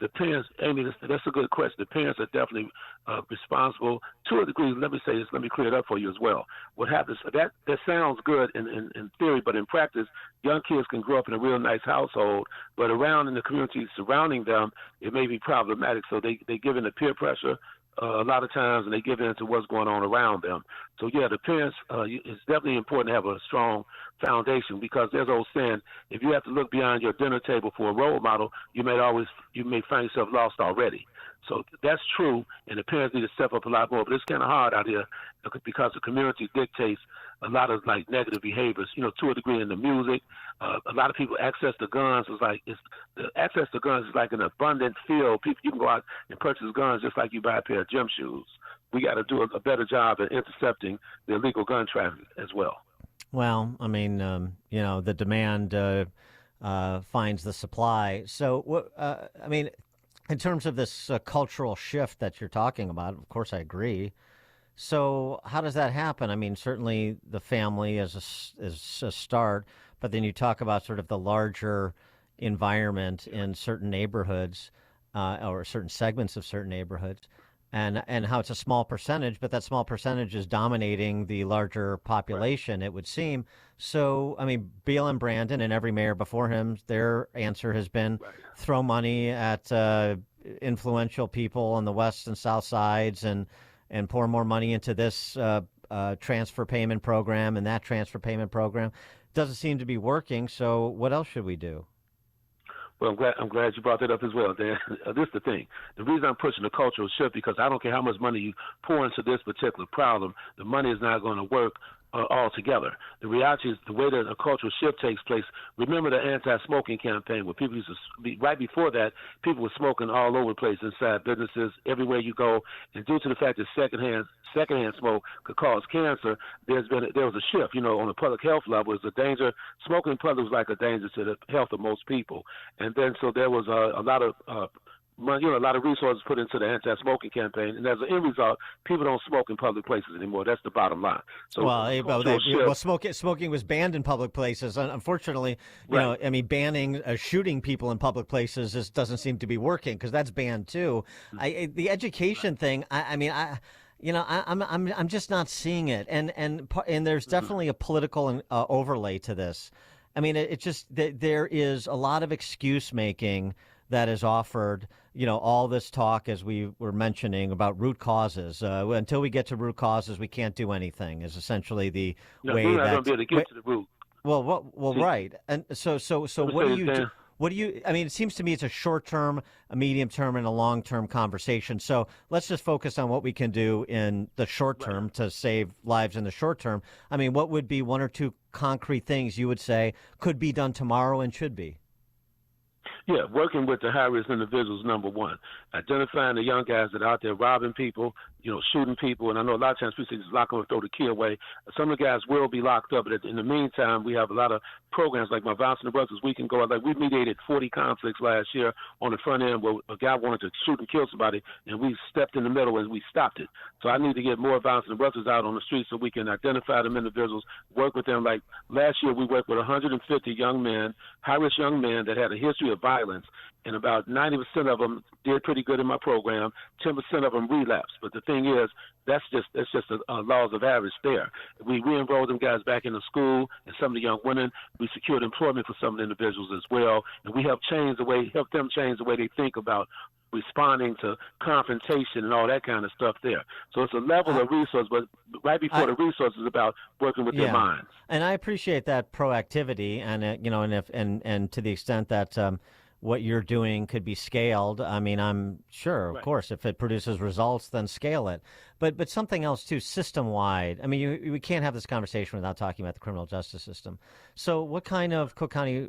The parents, Amy, that's a good question. The parents are definitely responsible to a degree. Let me say this. Let me clear it up for you as well. What happens, that sounds good in theory, but in practice, young kids can grow up in a real nice household, but around in the community surrounding them, it may be problematic. So they give in to peer pressure a lot of times, and they give in to what's going on around them. So, yeah, the parents, it's definitely important to have a strong foundation, because there's old saying, if you have to look beyond your dinner table for a role model, you may find yourself lost already. So that's true, and the parents need to step up a lot more. But it's kind of hard out here because the community dictates a lot of negative behaviors. To a degree in the music, a lot of people access to guns. Access to guns is like an abundant field. You can go out and purchase guns just like you buy a pair of gym shoes. We got to do a better job at intercepting the illegal gun traffic as well. Well, I mean, the demand finds the supply. So, in terms of this cultural shift that you're talking about, of course, I agree. So how does that happen? I mean, certainly the family is a start, but then you talk about sort of the larger environment in certain neighborhoods or certain segments of certain neighborhoods, and how it's a small percentage, but that small percentage is dominating the larger population, it would seem. So, I mean, Beal and Brandon and every mayor before him, their answer has been throw money at influential people on the west and south sides and pour more money into this transfer payment program and that transfer payment program. Doesn't seem to be working, so what else should we do? Well, I'm glad you brought that up as well, Dan. This is the thing. The reason I'm pushing the cultural shift, because I don't care how much money you pour into this particular problem, the money is not going to work altogether. The reality is the way that a cultural shift takes place. Remember the anti-smoking campaign where people used to be, right before that, people were smoking all over the place inside businesses, everywhere you go. And due to the fact that secondhand smoke could cause cancer, there was a shift. On the public health level, it's a danger. Smoking in public was like a danger to the health of most people. And then so there was a lot of a lot of resources put into the anti-smoking campaign, and as an end result, people don't smoke in public places anymore. That's the bottom line. So, smoking was banned in public places. Unfortunately, banning shooting people in public places doesn't seem to be working because that's banned too. The education thing. I'm just not seeing it, and there's definitely a political overlay to this. I mean, it just there is a lot of excuse making that is offered. All this talk, as we were mentioning, about root causes. Until we get to root causes, we can't do anything. Is essentially the way we're that. not going to be able to get to the root. Well, right. And so what do you do? What do you? I mean, it seems to me it's a short-term, a medium-term, and a long-term conversation. So let's just focus on what we can do in the short term to save lives in the short term. I mean, what would be one or two concrete things you would say could be done tomorrow and should be? Yeah, working with the high-risk individuals, number one. Identifying the young guys that are out there robbing people, shooting people. And I know a lot of times people just lock them and throw the key away. Some of the guys will be locked up. But in the meantime, we have a lot of programs like my Violence and Brothers. We can go out. Like we mediated 40 conflicts last year on the front end where a guy wanted to shoot and kill somebody, and we stepped in the middle and we stopped it. So I need to get more Violence and Brothers out on the street so we can identify them individuals, work with them. Like last year, we worked with 150 young men, high-risk young men that had a history of violence, and about 90% of them did pretty good in my program. 10% of them relapsed. But the thing is, that's just laws of average there. We re-enrolled them guys back into school, and some of the young women, we secured employment for some of the individuals as well, and we help them change the way they think about responding to confrontation and all that kind of stuff there. So it's a level of resource, but right before the resource is about working with their minds. And I appreciate that proactivity, and and to the extent that what you're doing could be scaled. I mean, I'm sure, of course, if it produces results, then scale it. But something else too, system-wide. I mean, we can't have this conversation without talking about the criminal justice system. So what kind of Cook County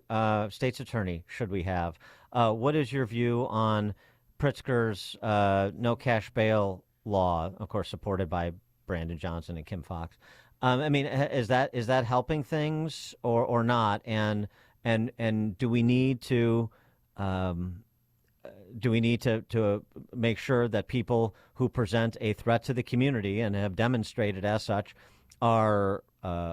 State's Attorney should we have? What is your view on Pritzker's no cash bail law, of course, supported by Brandon Johnson and Kim Foxx? I mean, is that helping things or not? And do we need to make sure that people who present a threat to the community and have demonstrated as such are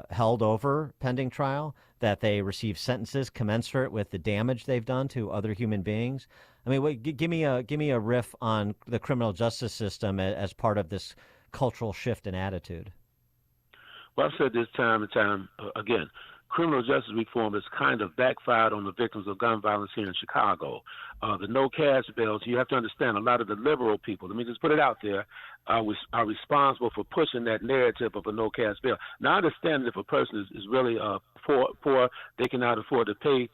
held over pending trial, that they receive sentences commensurate with the damage they've done to other human beings? I mean, give me a riff on the criminal justice system as part of this cultural shift in attitude. Well, I've said this time and time again. Criminal justice reform has kind of backfired on the victims of gun violence here in Chicago. The no cash bails, you have to understand a lot of the liberal people, let me just put it out there, are responsible for pushing that narrative of a no cash bail. Now, I understand that if a person is really poor, they cannot afford to pay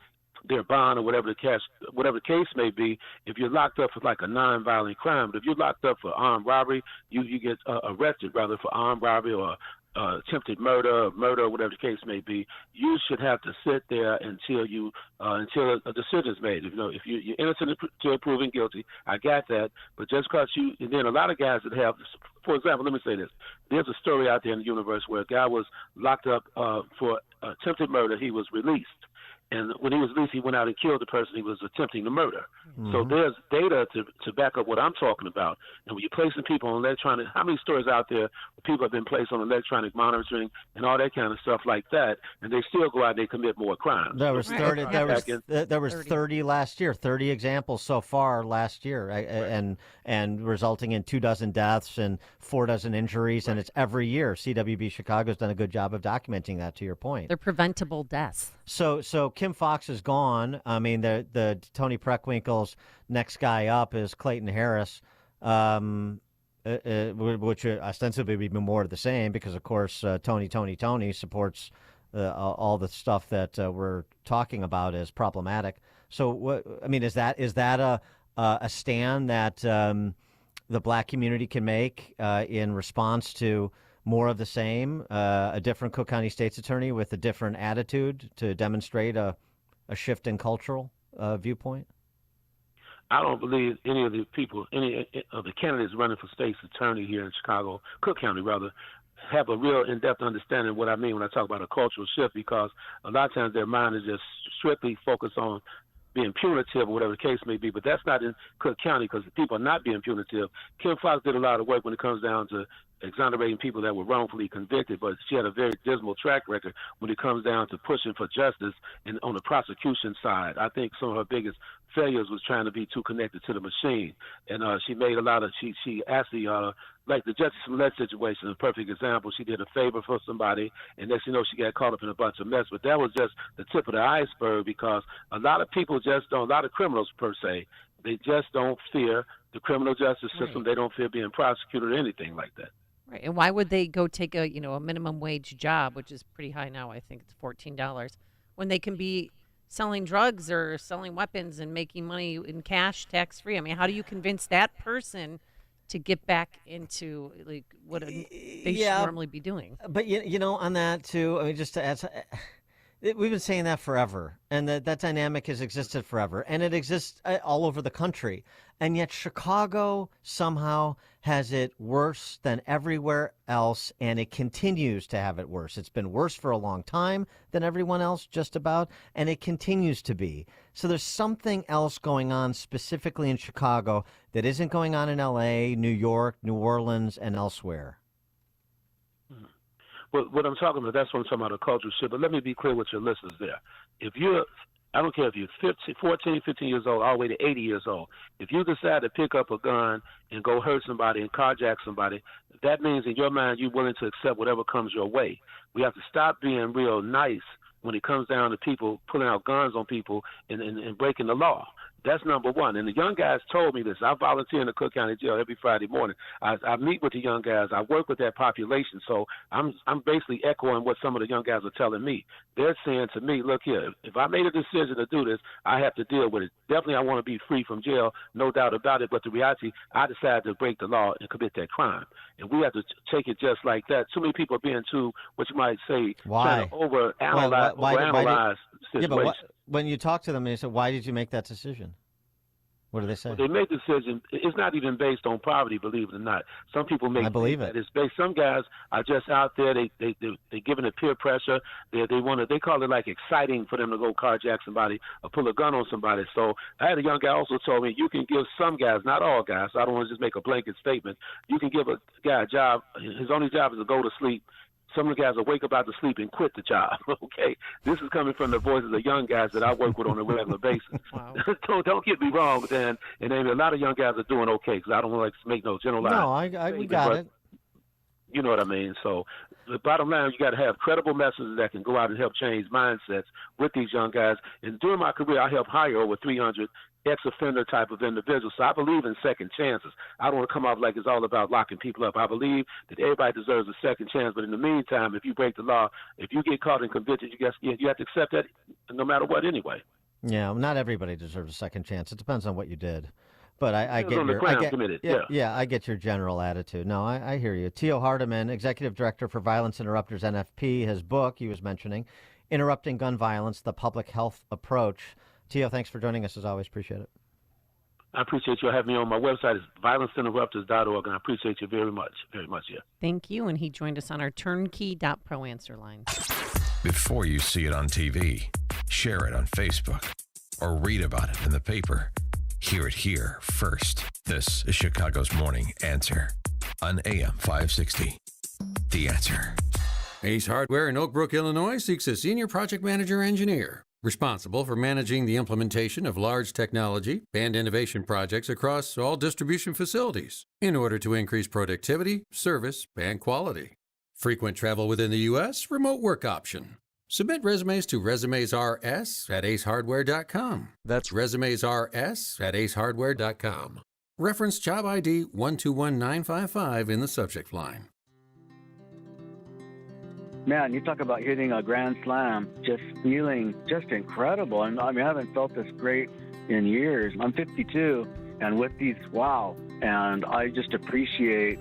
their bond or whatever the case may be. If you're locked up for like a non-violent crime, but if you're locked up for armed robbery, you get arrested rather for armed robbery or attempted murder, whatever the case may be, you should have to sit there until a decision is made. If you're innocent until proven guilty, I got that. But just because and then a lot of guys that have, for example, let me say this. There's a story out there in the universe where a guy was locked up for attempted murder. He was released. And when he was released, he went out and killed the person he was attempting to murder. Mm-hmm. So there's data to back up what I'm talking about. And when you're placing people on electronic, how many stories out there where people have been placed on electronic monitoring and all that kind of stuff like that, and they still go out and they commit more crimes? There was 30. There was 30 last year. 30 examples so far last year, and resulting in 24 deaths and 4 injuries, and it's every year. CWB Chicago's done a good job of documenting that. To your point, they're preventable deaths. So Kim Foxx is gone. I mean, the Tony Preckwinkle's next guy up is Clayton Harris, which ostensibly would be more of the same because, of course, Tony supports all the stuff that we're talking about as problematic. So, is that a stand that the black community can make in response to more of the same, a different Cook County State's Attorney with a different attitude to demonstrate a shift in cultural viewpoint? I don't believe any of the candidates running for state's attorney here in Chicago, Cook County rather, have a real in-depth understanding of what I mean when I talk about a cultural shift, because a lot of times their mind is just strictly focused on being punitive or whatever the case may be. But that's not in Cook County, because the people are not being punitive. Kim Foxx did a lot of work when it comes down to exonerating people that were wrongfully convicted, but she had a very dismal track record when it comes down to pushing for justice and on the prosecution side. I think some of her biggest failures was trying to be too connected to the machine. And she made a lot of, she actually, like the Justice Smollett situation, a perfect example. She did a favor for somebody, and next you know, she got caught up in a bunch of mess. But that was just the tip of the iceberg, because a lot of people just don't, a lot of criminals per se, they just don't fear the criminal justice system. They don't fear being prosecuted or anything like that. Right. And why would they go take a minimum wage job, which is pretty high now? I think it's $14, when they can be selling drugs or selling weapons and making money in cash, tax free. I mean, how do you convince that person to get back into like what they should normally be doing? But on that too, I mean, just to add, we've been saying that forever, and that dynamic has existed forever, and it exists all over the country. And yet Chicago somehow has it worse than everywhere else, and it continues to have it worse. It's been worse for a long time than everyone else, just about, and it continues to be. So there's something else going on specifically in Chicago that isn't going on in L.A., New York, New Orleans, and elsewhere. Well, what I'm talking about, that's what I'm talking about, a cultural shift. But let me be clear with your listeners there. If you're, I don't care if you're 14, 15 years old, all the way to 80 years old, if you decide to pick up a gun and go hurt somebody and carjack somebody, that means in your mind you're willing to accept whatever comes your way. We have to stop being real nice when it comes down to people pulling out guns on people and breaking the law. That's number one. And the young guys told me this. I volunteer in the Cook County Jail every Friday morning. I meet with the young guys. I work with that population. So I'm basically echoing what some of the young guys are telling me. They're saying to me, look here, if I made a decision to do this, I have to deal with it. Definitely I want to be free from jail, no doubt about it. But the reality, I decided to break the law and commit that crime. And we have to take it just like that. Too many people are being too, what you might say, trying to overanalyze situations. Yeah, but when you talk to them and you say, why did you make that decision? What do they say? Well, they make the decision. It's not even based on poverty, believe it or not. Some people make. I believe it. It's based. Some guys are just out there. They giving it peer pressure. They call it like exciting for them to go carjack somebody or pull a gun on somebody. So I had a young guy also told me you can give some guys, not all guys. So I don't want to just make a blanket statement. You can give a guy a job. His only job is to go to sleep. Some of the guys will wake up out to sleep and quit the job. Okay, this is coming from the voices of young guys that I work with on a regular basis. Wow. Don't get me wrong, Dan. And a lot of young guys are doing okay, because I don't want to make no generalized. No, we got it. You know what I mean? So the bottom line, you got to have credible messages that can go out and help change mindsets with these young guys. And during my career, I helped hire over 300 ex-offender type of individuals. So I believe in second chances. I don't want to come off like it's all about locking people up. I believe that everybody deserves a second chance. But in the meantime, if you break the law, if you get caught and convicted, you have to accept that no matter what anyway. Yeah, well, not everybody deserves a second chance. It depends on what you did. But I get I get your general attitude. No, I hear you. Tio Hardiman, Executive Director for Violence Interrupters NFP, his book he was mentioning, Interrupting Gun Violence, The Public Health Approach. Tio, thanks for joining us as always. Appreciate it. I appreciate you having me on. My website is violenceinterrupters.org, and I appreciate you very much, yeah. Thank you. And he joined us on our turnkey.pro answer line. Before you see it on TV, share it on Facebook, or read about it in the paper. Hear it here first. This is Chicago's Morning Answer on AM 560. The Answer. Ace Hardware in Oak Brook, Illinois seeks a senior project manager engineer responsible for managing the implementation of large technology and innovation projects across all distribution facilities in order to increase productivity, service, and quality. Frequent travel within the U.S., remote work option. Submit resumes to resumesrs@acehardware.com. That's resumesrs@acehardware.com. Reference job ID 121955 in the subject line. Man, you talk about hitting a grand slam, just feeling just incredible. And I mean, I haven't felt this great in years. I'm 52, and with these, wow. And I just appreciate,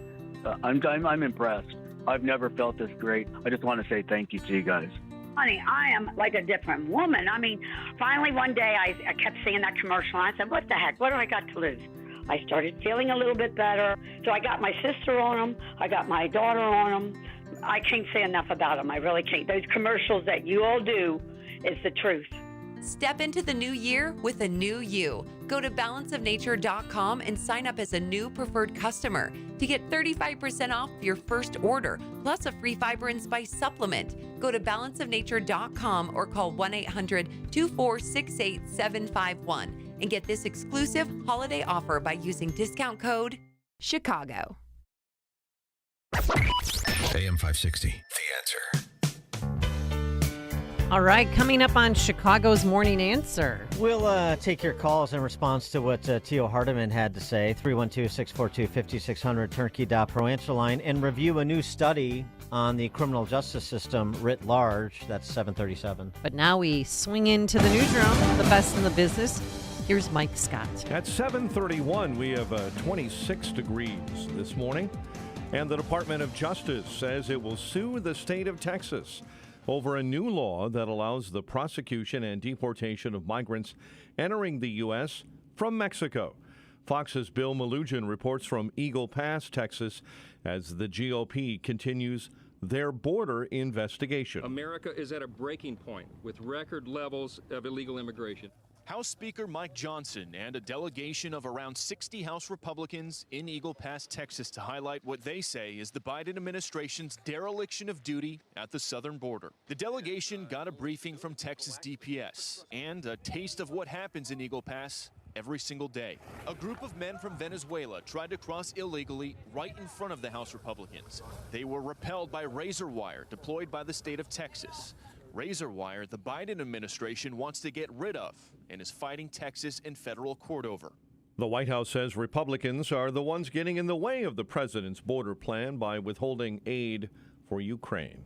I'm impressed. I've never felt this great. I just want to say thank you to you guys. Honey, I am like a different woman. I mean, finally one day I kept seeing that commercial and I said, what the heck? What do I got to lose? I started feeling a little bit better. So I got my sister on them. I got my daughter on them. I can't say enough about them. I really can't. Those commercials that you all do is the truth. Step into the new year with a new you. Go to balanceofnature.com and sign up as a new preferred customer to get 35% off your first order, plus a free fiber and spice supplement. Go to balanceofnature.com or call 1-800-246-8751 and get this exclusive holiday offer by using discount code Chicago. AM 560, The Answer. All right, coming up on Chicago's Morning Answer. We'll take your calls in response to what Tio Hardiman had to say. 312-642-5600, turnkey.pro answer line, and review a new study on the criminal justice system writ large. That's 737. But now we swing into the newsroom, the best in the business. Here's Mike Scott. At 7:31, we have 26 degrees this morning, and the Department of Justice says it will sue the state of Texas over a new law that allows the prosecution and deportation of migrants entering the U.S. from Mexico. Fox's Bill Malugin reports from Eagle Pass, Texas, as the GOP continues their border investigation. America is at a breaking point with record levels of illegal immigration. House Speaker Mike Johnson and a delegation of around 60 House Republicans in Eagle Pass, Texas, to highlight what they say is the Biden administration's dereliction of duty at the southern border. The delegation got a briefing from Texas DPS and a taste of what happens in Eagle Pass every single day. A group of men from Venezuela tried to cross illegally right in front of the House Republicans. They were repelled by razor wire deployed by the state of Texas. Razor wire the Biden administration wants to get rid of and is fighting Texas in federal court over. The White House says Republicans are the ones getting in the way of the president's border plan by withholding aid for Ukraine.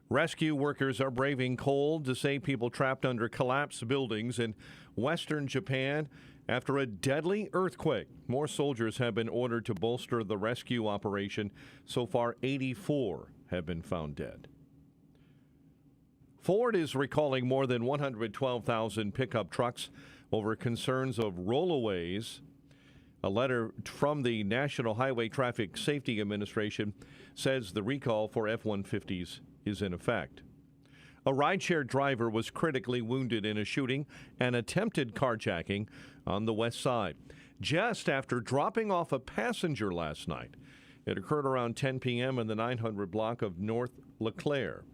Rescue workers are braving cold to save people trapped under collapsed buildings in western Japan after a deadly earthquake. More soldiers have been ordered to bolster the rescue operation. So far, 84 have been found dead. Ford is recalling more than 112,000 pickup trucks over concerns of rollaways. A letter from the National Highway Traffic Safety Administration says the recall for F-150s is in effect. A rideshare driver was critically wounded in a shooting and attempted carjacking on the west side, just after dropping off a passenger last night. It occurred around 10 p.m. in the 900 block of North LeClaire.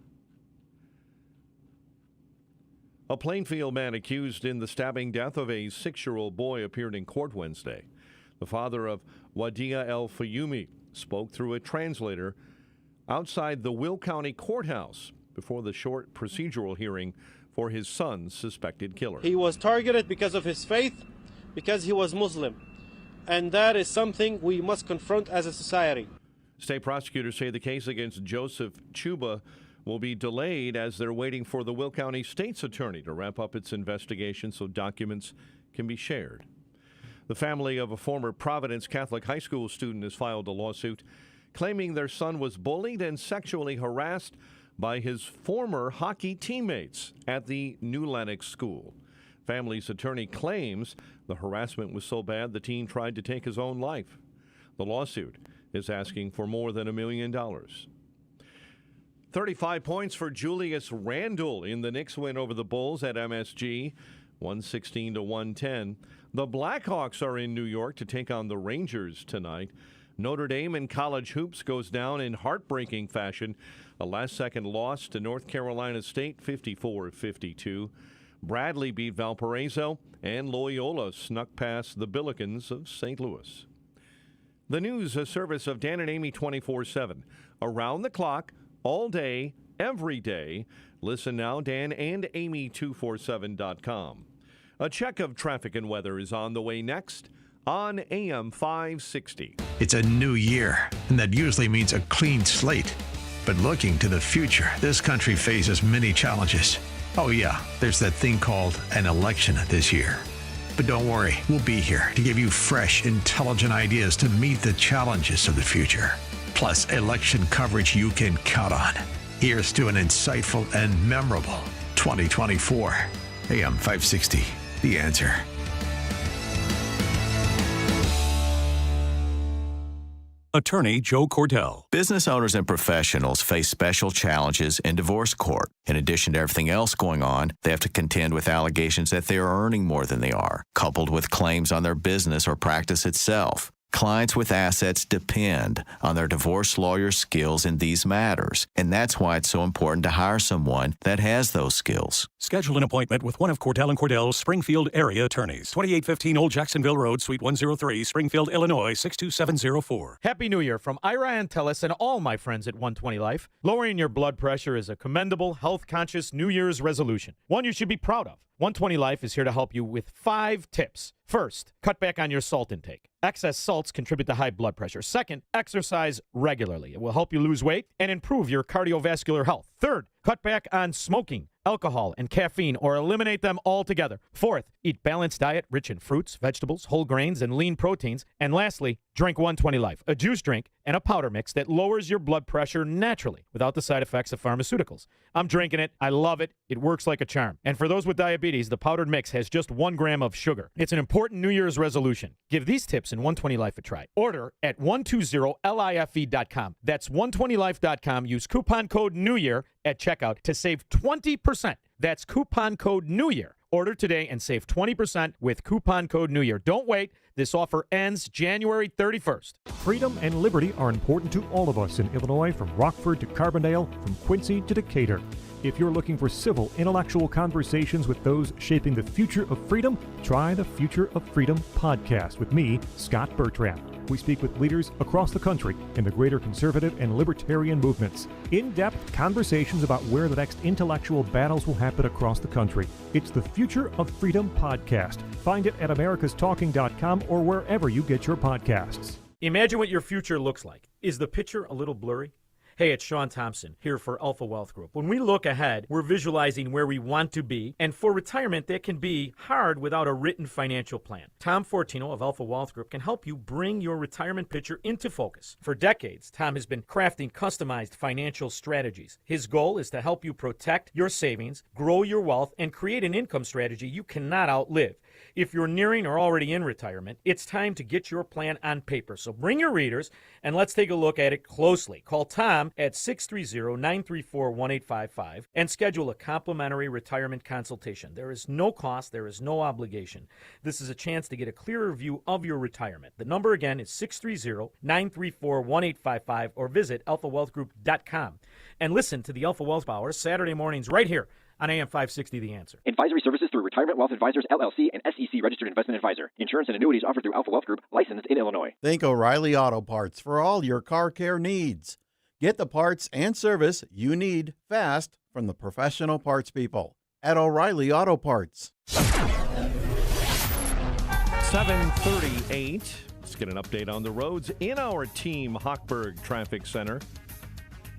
A Plainfield man accused in the stabbing death of a 6-year-old boy appeared in court Wednesday. The father of Wadia El Fayumi spoke through a translator outside the Will County Courthouse before the short procedural hearing for his son's suspected killer. He was targeted because of his faith, because he was Muslim. And that is something we must confront as a society. State prosecutors say the case against Joseph Chuba will be delayed as they're waiting for the Will County State's Attorney to wrap up its investigation so documents can be shared. The family of a former Providence Catholic high school student has filed a lawsuit claiming their son was bullied and sexually harassed by his former hockey teammates at the New Lenox school. Family's attorney claims the harassment was so bad the teen tried to take his own life. The lawsuit is asking for more than $1 million. 35 points for Julius Randle in the Knicks win over the Bulls at MSG, 116-110. The Blackhawks are in New York to take on the Rangers tonight. Notre Dame in college hoops goes down in heartbreaking fashion. A last-second loss to North Carolina State, 54-52. Bradley beat Valparaiso, and Loyola snuck past the Billikens of St. Louis. The news, a service of Dan and Amy 24/7. Around the clock, all day, every day. Listen now, danandamy247.com. A check of traffic and weather is on the way next on AM 560. It's a new year, and that usually means a clean slate. But looking to the future, this country faces many challenges. Oh yeah, there's that thing called an election this year. But don't worry, we'll be here to give you fresh, intelligent ideas to meet the challenges of the future. plus election coverage you can count on. Here's to an insightful and memorable 2024. AM 560, The Answer. Attorney Joe Cordell. Business owners and professionals face special challenges in divorce court. In addition to everything else going on, they have to contend with allegations that they are earning more than they are, coupled with claims on their business or practice itself. Clients with assets depend on their divorce lawyer's skills in these matters, and that's why it's so important to hire someone that has those skills. Schedule an appointment with one of Cordell & Cordell's Springfield area attorneys. 2815 Old Jacksonville Road, Suite 103, Springfield, Illinois, 62704. Happy New Year from Ira Antelis and all my friends at 120 Life. Lowering your blood pressure is a commendable, health-conscious New Year's resolution, one you should be proud of. 120 Life is here to help you with 5 tips. First, cut back on your salt intake. Excess salts contribute to high blood pressure. Second, exercise regularly. It will help you lose weight and improve your cardiovascular health. Third, cut back on smoking, alcohol, and caffeine, or eliminate them altogether. Fourth, eat balanced diet rich in fruits, vegetables, whole grains, and lean proteins. And lastly, drink 120 Life, a juice drink and a powder mix that lowers your blood pressure naturally without the side effects of pharmaceuticals. I'm drinking it. I love it. It works like a charm. And for those with diabetes, the powdered mix has just 1 gram of sugar. It's an important New Year's resolution. Give these tips in 120 Life a try. Order at 120life.com. That's 120life.com. Use coupon code NEWYEAR at checkout to save 20%. That's coupon code NEWYEAR. Order today and save 20% with coupon code NEWYEAR. Don't wait. This offer ends January 31st. Freedom and liberty are important to all of us in Illinois, from Rockford to Carbondale, from Quincy to Decatur. If you're looking for civil, intellectual conversations with those shaping the future of freedom, try the Future of Freedom podcast with me, Scott Bertrand. We speak with leaders across the country in the greater conservative and libertarian movements. In-depth conversations about where the next intellectual battles will happen across the country. It's the Future of Freedom podcast. Find it at americastalking.com or wherever you get your podcasts. Imagine what your future looks like. Is the picture a little blurry? Hey, it's Sean Thompson here for Alpha Wealth Group. When we look ahead, we're visualizing where we want to be, and for retirement, that can be hard without a written financial plan. Tom Fortino of Alpha Wealth Group can help you bring your retirement picture into focus. For decades, Tom has been crafting customized financial strategies. His goal is to help you protect your savings, grow your wealth, and create an income strategy you cannot outlive. If you're nearing or already in retirement, it's time to get your plan on paper. So bring your readers and let's take a look at it closely. Call Tom at 630-934-1855 and schedule a complimentary retirement consultation. There is no cost. There is no obligation. This is a chance to get a clearer view of your retirement. The number again is 630-934-1855 or visit alphawealthgroup.com. And listen to the Alpha Wealth Hour Saturday mornings right here on AM 560 The Answer. Advisory services through Retirement Wealth Advisors, LLC, and SEC Registered Investment Advisor. Insurance and annuities offered through Alpha Wealth Group, licensed in Illinois. Think O'Reilly Auto Parts for all your car care needs. Get the parts and service you need fast from the professional parts people at O'Reilly Auto Parts. 7:38. Let's get an update on the roads in our Team Hochberg Traffic Center.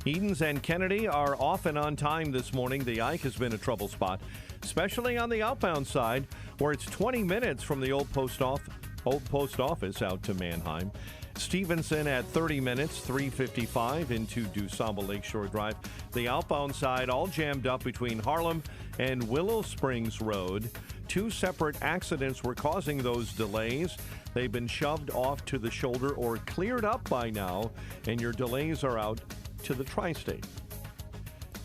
Edens and Kennedy are off and on time this morning. The Ike has been a trouble spot, especially on the outbound side, where it's 20 minutes from the old post office out to Manheim. Stevenson at 30 minutes, 3:55 into DuSable Lakeshore Drive. The outbound side all jammed up between Harlem and Willow Springs Road. 2 separate accidents were causing those delays. They've been shoved off to the shoulder or cleared up by now, and your delays are out to the tri-state.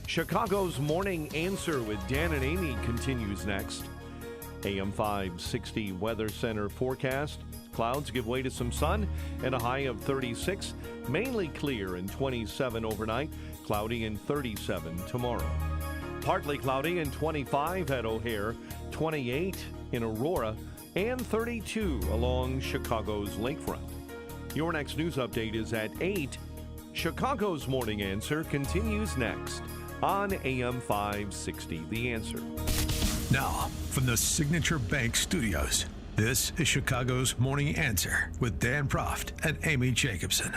Chicago's Morning Answer with Dan and Amy continues next. AM 560 Weather Center forecast. Clouds give way to some sun and a high of 36. Mainly clear and 27 overnight. Cloudy and 37 tomorrow. Partly cloudy and 25 at O'Hare. 28 in Aurora. And 32 along Chicago's lakefront. Your next news update is at 8. Chicago's Morning Answer continues next on AM 560 The Answer. Now, from the Signature Bank Studios, this is Chicago's Morning Answer with Dan Proft and Amy Jacobson.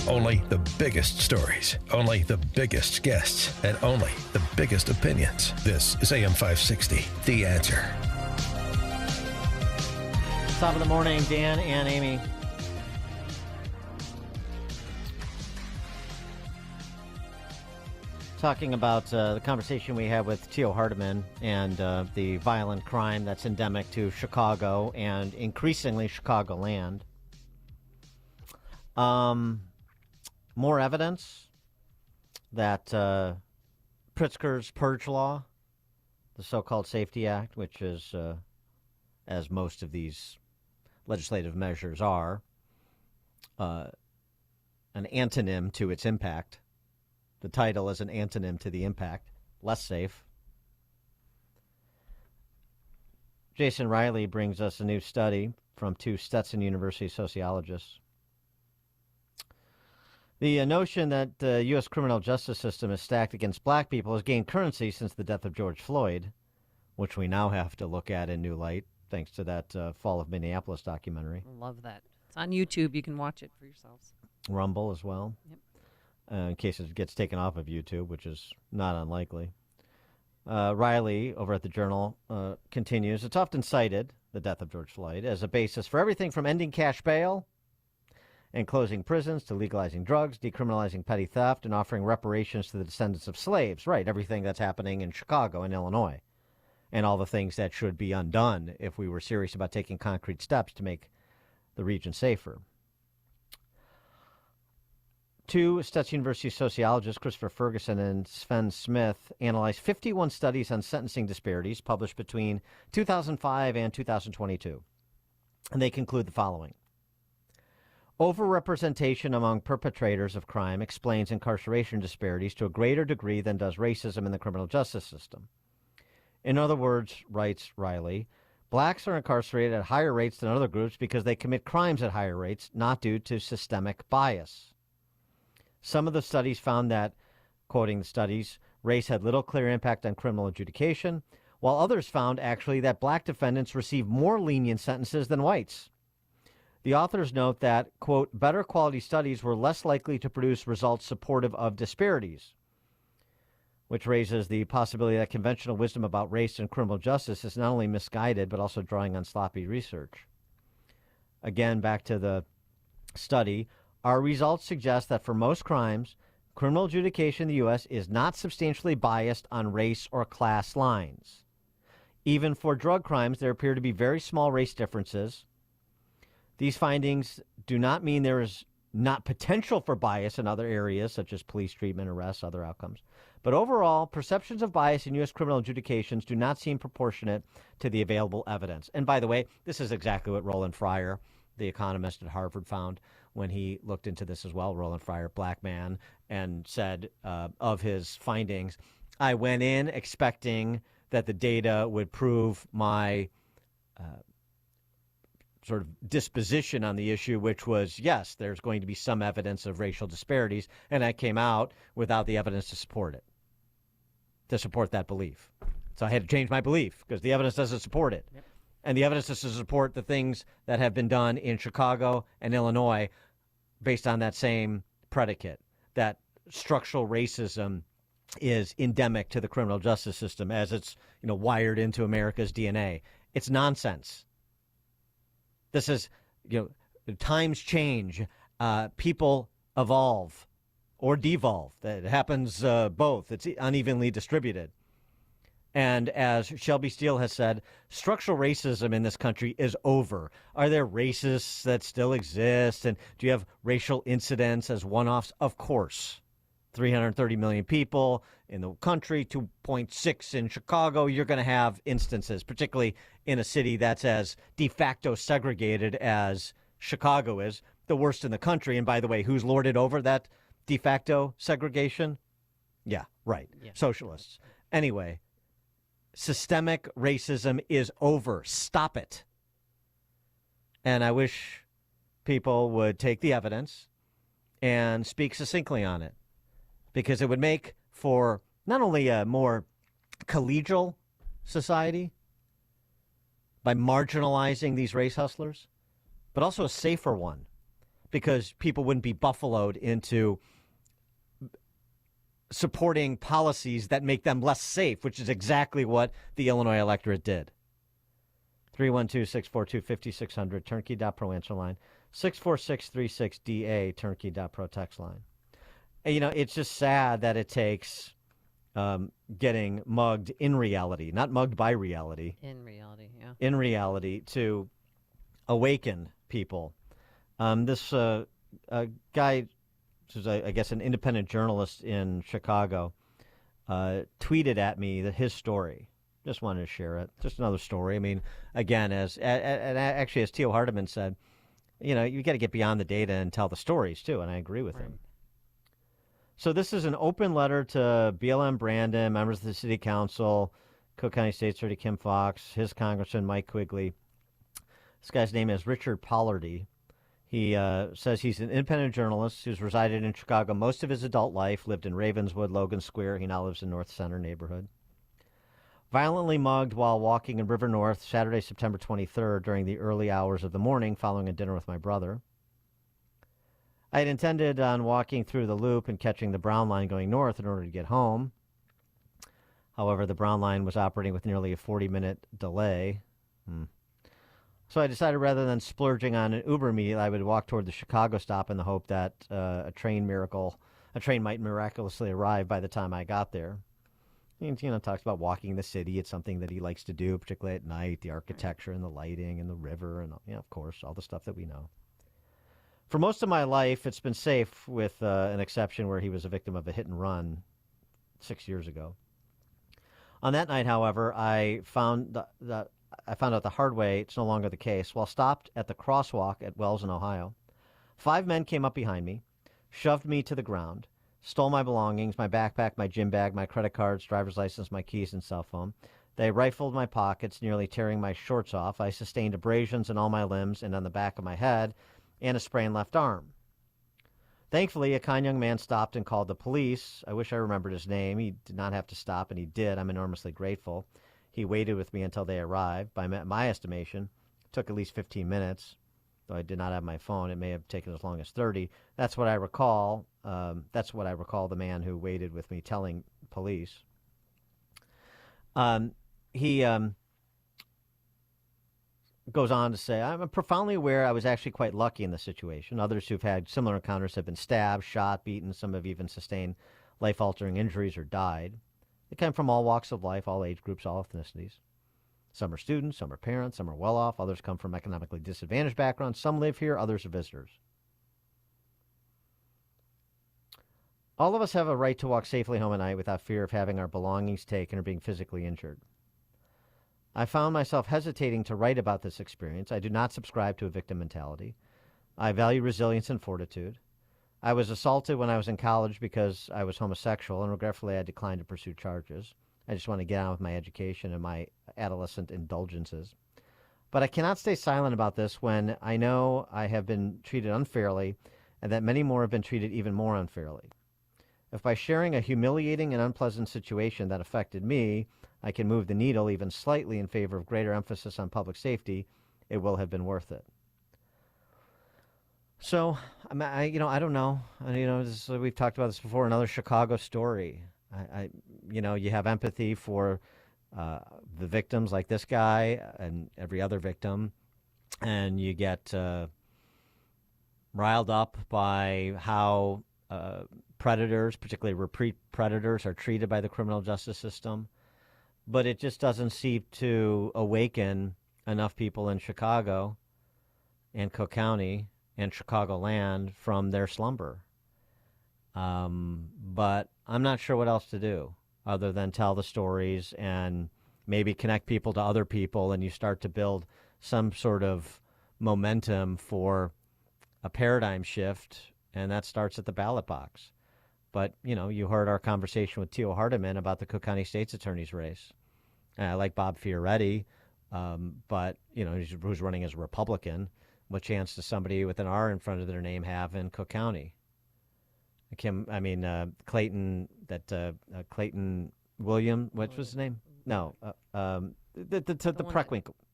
Only the biggest stories, only the biggest guests, and only the biggest opinions. This is AM 560 The Answer. Top of the morning, Dan and Amy. talking about the conversation we had with Theo Hardiman and the violent crime that's endemic to Chicago and increasingly Chicagoland. More evidence that Pritzker's Purge Law, the so-called Safety Act, which is, as most of these legislative measures are, an antonym to its impact. The title is an antonym to the impact. Less safe. Jason Riley brings us a new study from two Stetson University sociologists. The notion that the U.S. criminal justice system is stacked against black people has gained currency since the death of George Floyd, which we now have to look at in new light, thanks to that Fall of Minneapolis documentary. I love that. It's on YouTube. You can watch it for yourselves. Rumble as well. Yep. In case it gets taken off of YouTube, which is not unlikely. Riley, over at the Journal, continues, it's often cited, the death of George Floyd, as a basis for everything from ending cash bail and closing prisons to legalizing drugs, decriminalizing petty theft, and offering reparations to the descendants of slaves. Right, everything that's happening in Chicago and Illinois, and all the things that should be undone if we were serious about taking concrete steps to make the region safer. Two Stetson University sociologists, Christopher Ferguson and Sven Smith, analyzed 51 studies on sentencing disparities published between 2005 and 2022. And they conclude the following. Overrepresentation among perpetrators of crime explains incarceration disparities to a greater degree than does racism in the criminal justice system. In other words, writes Riley, blacks are incarcerated at higher rates than other groups because they commit crimes at higher rates, not due to systemic bias. Some of the studies found that, quoting the studies, race had little clear impact on criminal adjudication, while others found actually that black defendants received more lenient sentences than whites. The authors note that, quote, better quality studies were less likely to produce results supportive of disparities, which raises the possibility that conventional wisdom about race and criminal justice is not only misguided, but also drawing on sloppy research. Again, back to the study, our results suggest that for most crimes, criminal adjudication in the U.S. is not substantially biased on race or class lines. Even for drug crimes, there appear to be very small race differences. These findings do not mean there is not potential for bias in other areas, such as police treatment, arrests, other outcomes. But overall, perceptions of bias in U.S. criminal adjudications do not seem proportionate to the available evidence. And by the way, this is exactly what Roland Fryer, the economist at Harvard, found when he looked into this as well. Roland Fryer, black man, and said of his findings, I went in expecting that the data would prove my sort of disposition on the issue, which was, yes, there's going to be some evidence of racial disparities, and I came out without the evidence to support it, to support that belief. So I had to change my belief because the evidence doesn't support it. Yep. And the evidence doesn't support the things that have been done in Chicago and Illinois based on that same predicate, that structural racism is endemic to the criminal justice system as it's, wired into America's DNA. It's nonsense. This is, times change, people evolve or devolve. It happens both. It's unevenly distributed. And as Shelby Steele has said, structural racism in this country is over. Are there racists that still exist? And do you have racial incidents as one-offs? Of course. 330 million people in the country, 2.6 in Chicago. You're going to have instances, particularly in a city that's as de facto segregated as Chicago is, the worst in the country. And by the way, who's lorded over that de facto segregation? Yeah, right. Yeah. Socialists. Anyway, systemic racism is over. Stop it. And I wish people would take the evidence and speak succinctly on it, because it would make for not only a more collegial society by marginalizing these race hustlers, but also a safer one, because people wouldn't be buffaloed into supporting policies that make them less safe, which is exactly what the Illinois electorate did. 312-642-5600, turnkey.pro answer line, 64636DA, turnkey.pro text line. It's just sad that it takes getting mugged in reality, not mugged by reality. In reality, yeah. In reality, to awaken people. This guy, who's I guess an independent journalist in Chicago, tweeted at me his story. Just wanted to share it. Just another story. I mean, again, actually, as Theo Hardiman said, you got to get beyond the data and tell the stories too, and I agree with him. So this is an open letter to BLM Brandon, members of the city council, Cook County State Attorney Kim Foxx, his congressman Mike Quigley. This guy's name is Richard Pollardy. He says he's an independent journalist who's resided in Chicago most of his adult life, lived in Ravenswood, Logan Square. He now lives in North Center neighborhood. Violently mugged while walking in River North Saturday, September 23rd during the early hours of the morning following a dinner with my brother. I had intended on walking through the loop and catching the Brown line going north in order to get home. However, the Brown line was operating with nearly a 40-minute delay. So I decided rather than splurging on an Uber immediately, I would walk toward the Chicago stop in the hope that a train might miraculously arrive by the time I got there. He, talks about walking the city. It's something that he likes to do, particularly at night, the architecture and the lighting and the river and, of course, all the stuff that we know. For most of my life, it's been safe with an exception where he was a victim of a hit and run 6 years ago. On that night, however, I found out the hard way it's no longer the case. While stopped at the crosswalk at Wells in Ohio, 5 men came up behind me, shoved me to the ground, stole my belongings, my backpack, my gym bag, my credit cards, driver's license, my keys, and cell phone. They rifled my pockets, nearly tearing my shorts off. I sustained abrasions in all my limbs and on the back of my head and a sprained left arm. Thankfully, a kind young man stopped and called the police. I wish I remembered his name. He did not have to stop, and he did. I'm enormously grateful. He waited with me until they arrived. By my estimation, it took at least 15 minutes. Though I did not have my phone, it may have taken as long as 30. That's what I recall. The man who waited with me telling police. He goes on to say, I'm profoundly aware I was actually quite lucky in this situation. Others who've had similar encounters have been stabbed, shot, beaten. Some have even sustained life-altering injuries or died. They come from all walks of life, all age groups, all ethnicities. Some are students, some are parents, some are well-off. Others come from economically disadvantaged backgrounds. Some live here, others are visitors. All of us have a right to walk safely home at night without fear of having our belongings taken or being physically injured. I found myself hesitating to write about this experience. I do not subscribe to a victim mentality. I value resilience and fortitude. I was assaulted when I was in college because I was homosexual, and regretfully I declined to pursue charges. I just want to get on with my education and my adolescent indulgences. But I cannot stay silent about this when I know I have been treated unfairly and that many more have been treated even more unfairly. If by sharing a humiliating and unpleasant situation that affected me, I can move the needle even slightly in favor of greater emphasis on public safety, it will have been worth it. So, I don't know. We've talked about this before. Another Chicago story. You have empathy for the victims like this guy and every other victim, and you get riled up by how predators, particularly repeat predators, are treated by the criminal justice system. But it just doesn't seem to awaken enough people in Chicago and Cook County and Chicagoland from their slumber. But I'm not sure what else to do other than tell the stories and maybe connect people to other people, and you start to build some sort of momentum for a paradigm shift, and that starts at the ballot box. But, you heard our conversation with Theo Hardiman about the Cook County State's Attorney's race. And I like Bob Fioretti, but, who's running as a Republican. What chance does somebody with an R in front of their name have in Cook County? Clayton William, what was his name? No, the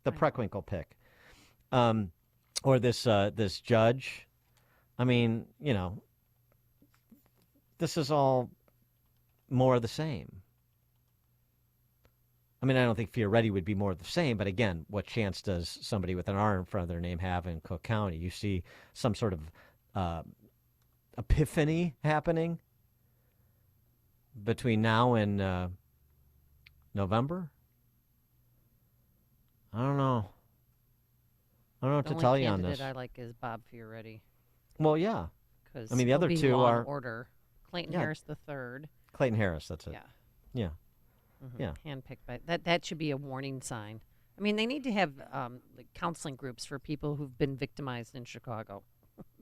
Preckwinkle pick. Or this judge. This is all more of the same. I don't think Fioretti would be more of the same, but again, what chance does somebody with an R in front of their name have in Cook County? You see some sort of epiphany happening between now and November? I don't know. I don't know what The to only tell you on candidate this. I like is Bob Fioretti. Well, yeah. Because I mean, the other two Law are and Order. Clayton Yeah. Harris III. Clayton Harris. That's it. Yeah. Yeah. Mhm. Yeah. Handpicked by that should be a warning sign. I mean, they need to have like counseling groups for people who've been victimized in Chicago.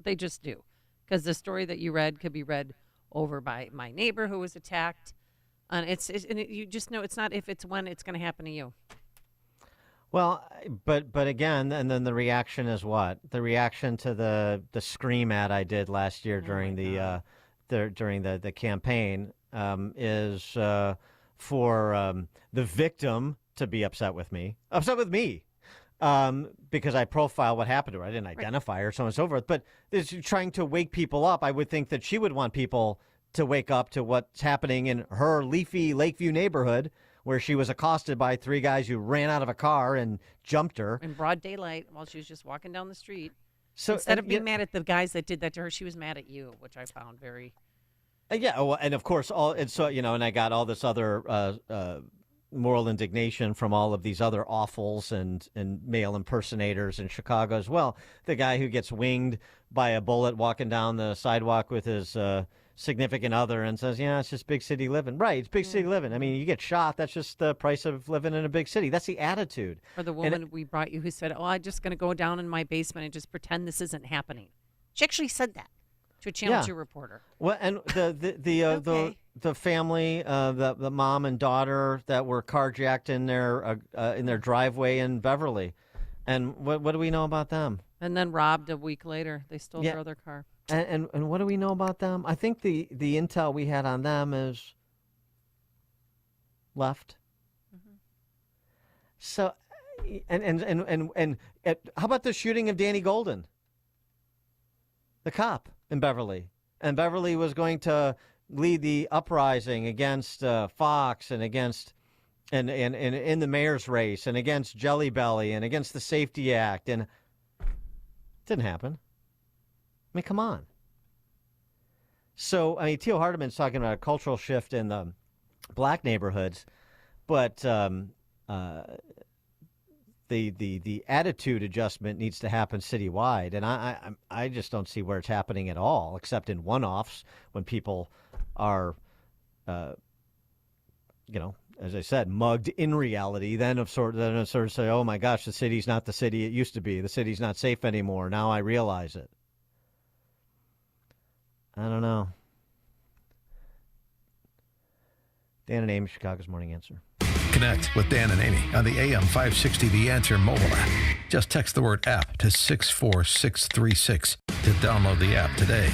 They just do, because the story that you read could be read over by my neighbor who was attacked, and you just know it's not if, it's when it's going to happen to you. Well, but again, and then the reaction is what? The reaction to the Scream ad I did last year during the campaign is for the victim to be upset with me, because I profile what happened to her. I didn't identify her, so on and so forth. But it's trying to wake people up. I would think that she would want people to wake up to what's happening in her leafy Lakeview neighborhood, where she was accosted by three guys who ran out of a car and jumped her. In broad daylight while she was just walking down the street. So instead of being mad at the guys that did that to her, she was mad at you, which I found very... Yeah, well, and of course, and I got all this other moral indignation from all of these other awfuls and male impersonators in Chicago as well. The guy who gets winged by a bullet walking down the sidewalk with his significant other and says, yeah, it's just big city living. Right, it's big city living. I mean, you get shot. That's just the price of living in a big city. That's the attitude. Or the woman we brought you who said, I'm just going to go down in my basement and just pretend this isn't happening. She actually said that to a Channel 2 reporter. Well, and the family, the mom and daughter that were carjacked in their driveway in Beverly. And what do we know about them? And then robbed a week later. They stole their other car. And what do we know about them? I think the intel we had on them is left. Mm-hmm. So, and how about the shooting of Danny Golden, the cop in Beverly? And Beverly was going to lead the uprising against Fox and against and in the mayor's race and against Jelly Belly and against the Safety Act, and it didn't happen. I mean, come on. So, I mean, Teal Hardeman's talking about a cultural shift in the black neighborhoods, but the attitude adjustment needs to happen citywide, and I just don't see where it's happening at all, except in one-offs when people are, as I said, mugged in reality. Then sort of say, oh my gosh, the city's not the city it used to be. The city's not safe anymore. Now I realize it. I don't know. Dan and Amy, Chicago's Morning Answer. Connect with Dan and Amy on the AM 560 The Answer mobile app. Just text the word app to 64636 to download the app today.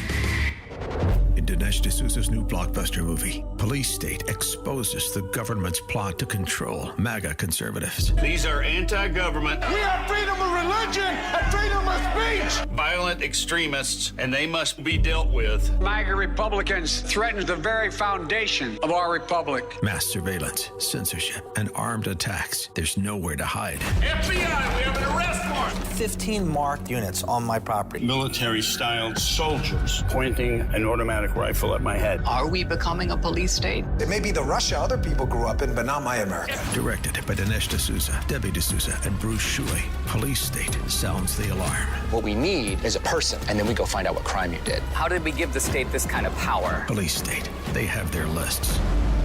In Dinesh D'Souza's new blockbuster movie, Police State exposes the government's plot to control MAGA conservatives. These are anti-government. We have freedom of religion and freedom of speech. Violent extremists, and they must be dealt with. MAGA Republicans threaten the very foundation of our republic. Mass surveillance, censorship, and armed attacks. There's nowhere to hide. FBI, we have an arrest warrant. 15 marked units on my property. Military-styled soldiers pointing an automatic rifle at my head. Are we becoming a police state? It may be the Russia other people grew up in, but not my America. Directed by Dinesh D'Souza, Debbie D'Souza, and Bruce Shuey, Police State sounds the alarm. What we need is a person, and then we go find out what crime you did. How did we give the state this kind of power? Police State, they have their lists.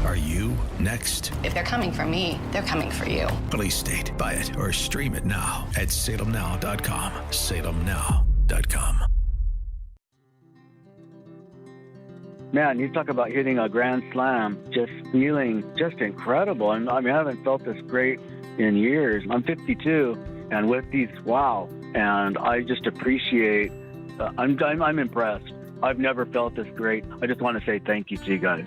Are you next? If they're coming for me, they're coming for you. Police State. Buy it or stream it now at salemnow.com. salemnow.com. Man, you talk about hitting a grand slam, just feeling just incredible. And I mean, I haven't felt this great in years. I'm 52, and with these, wow. And I just appreciate, I'm impressed. I've never felt this great. I just want to say thank you to you guys.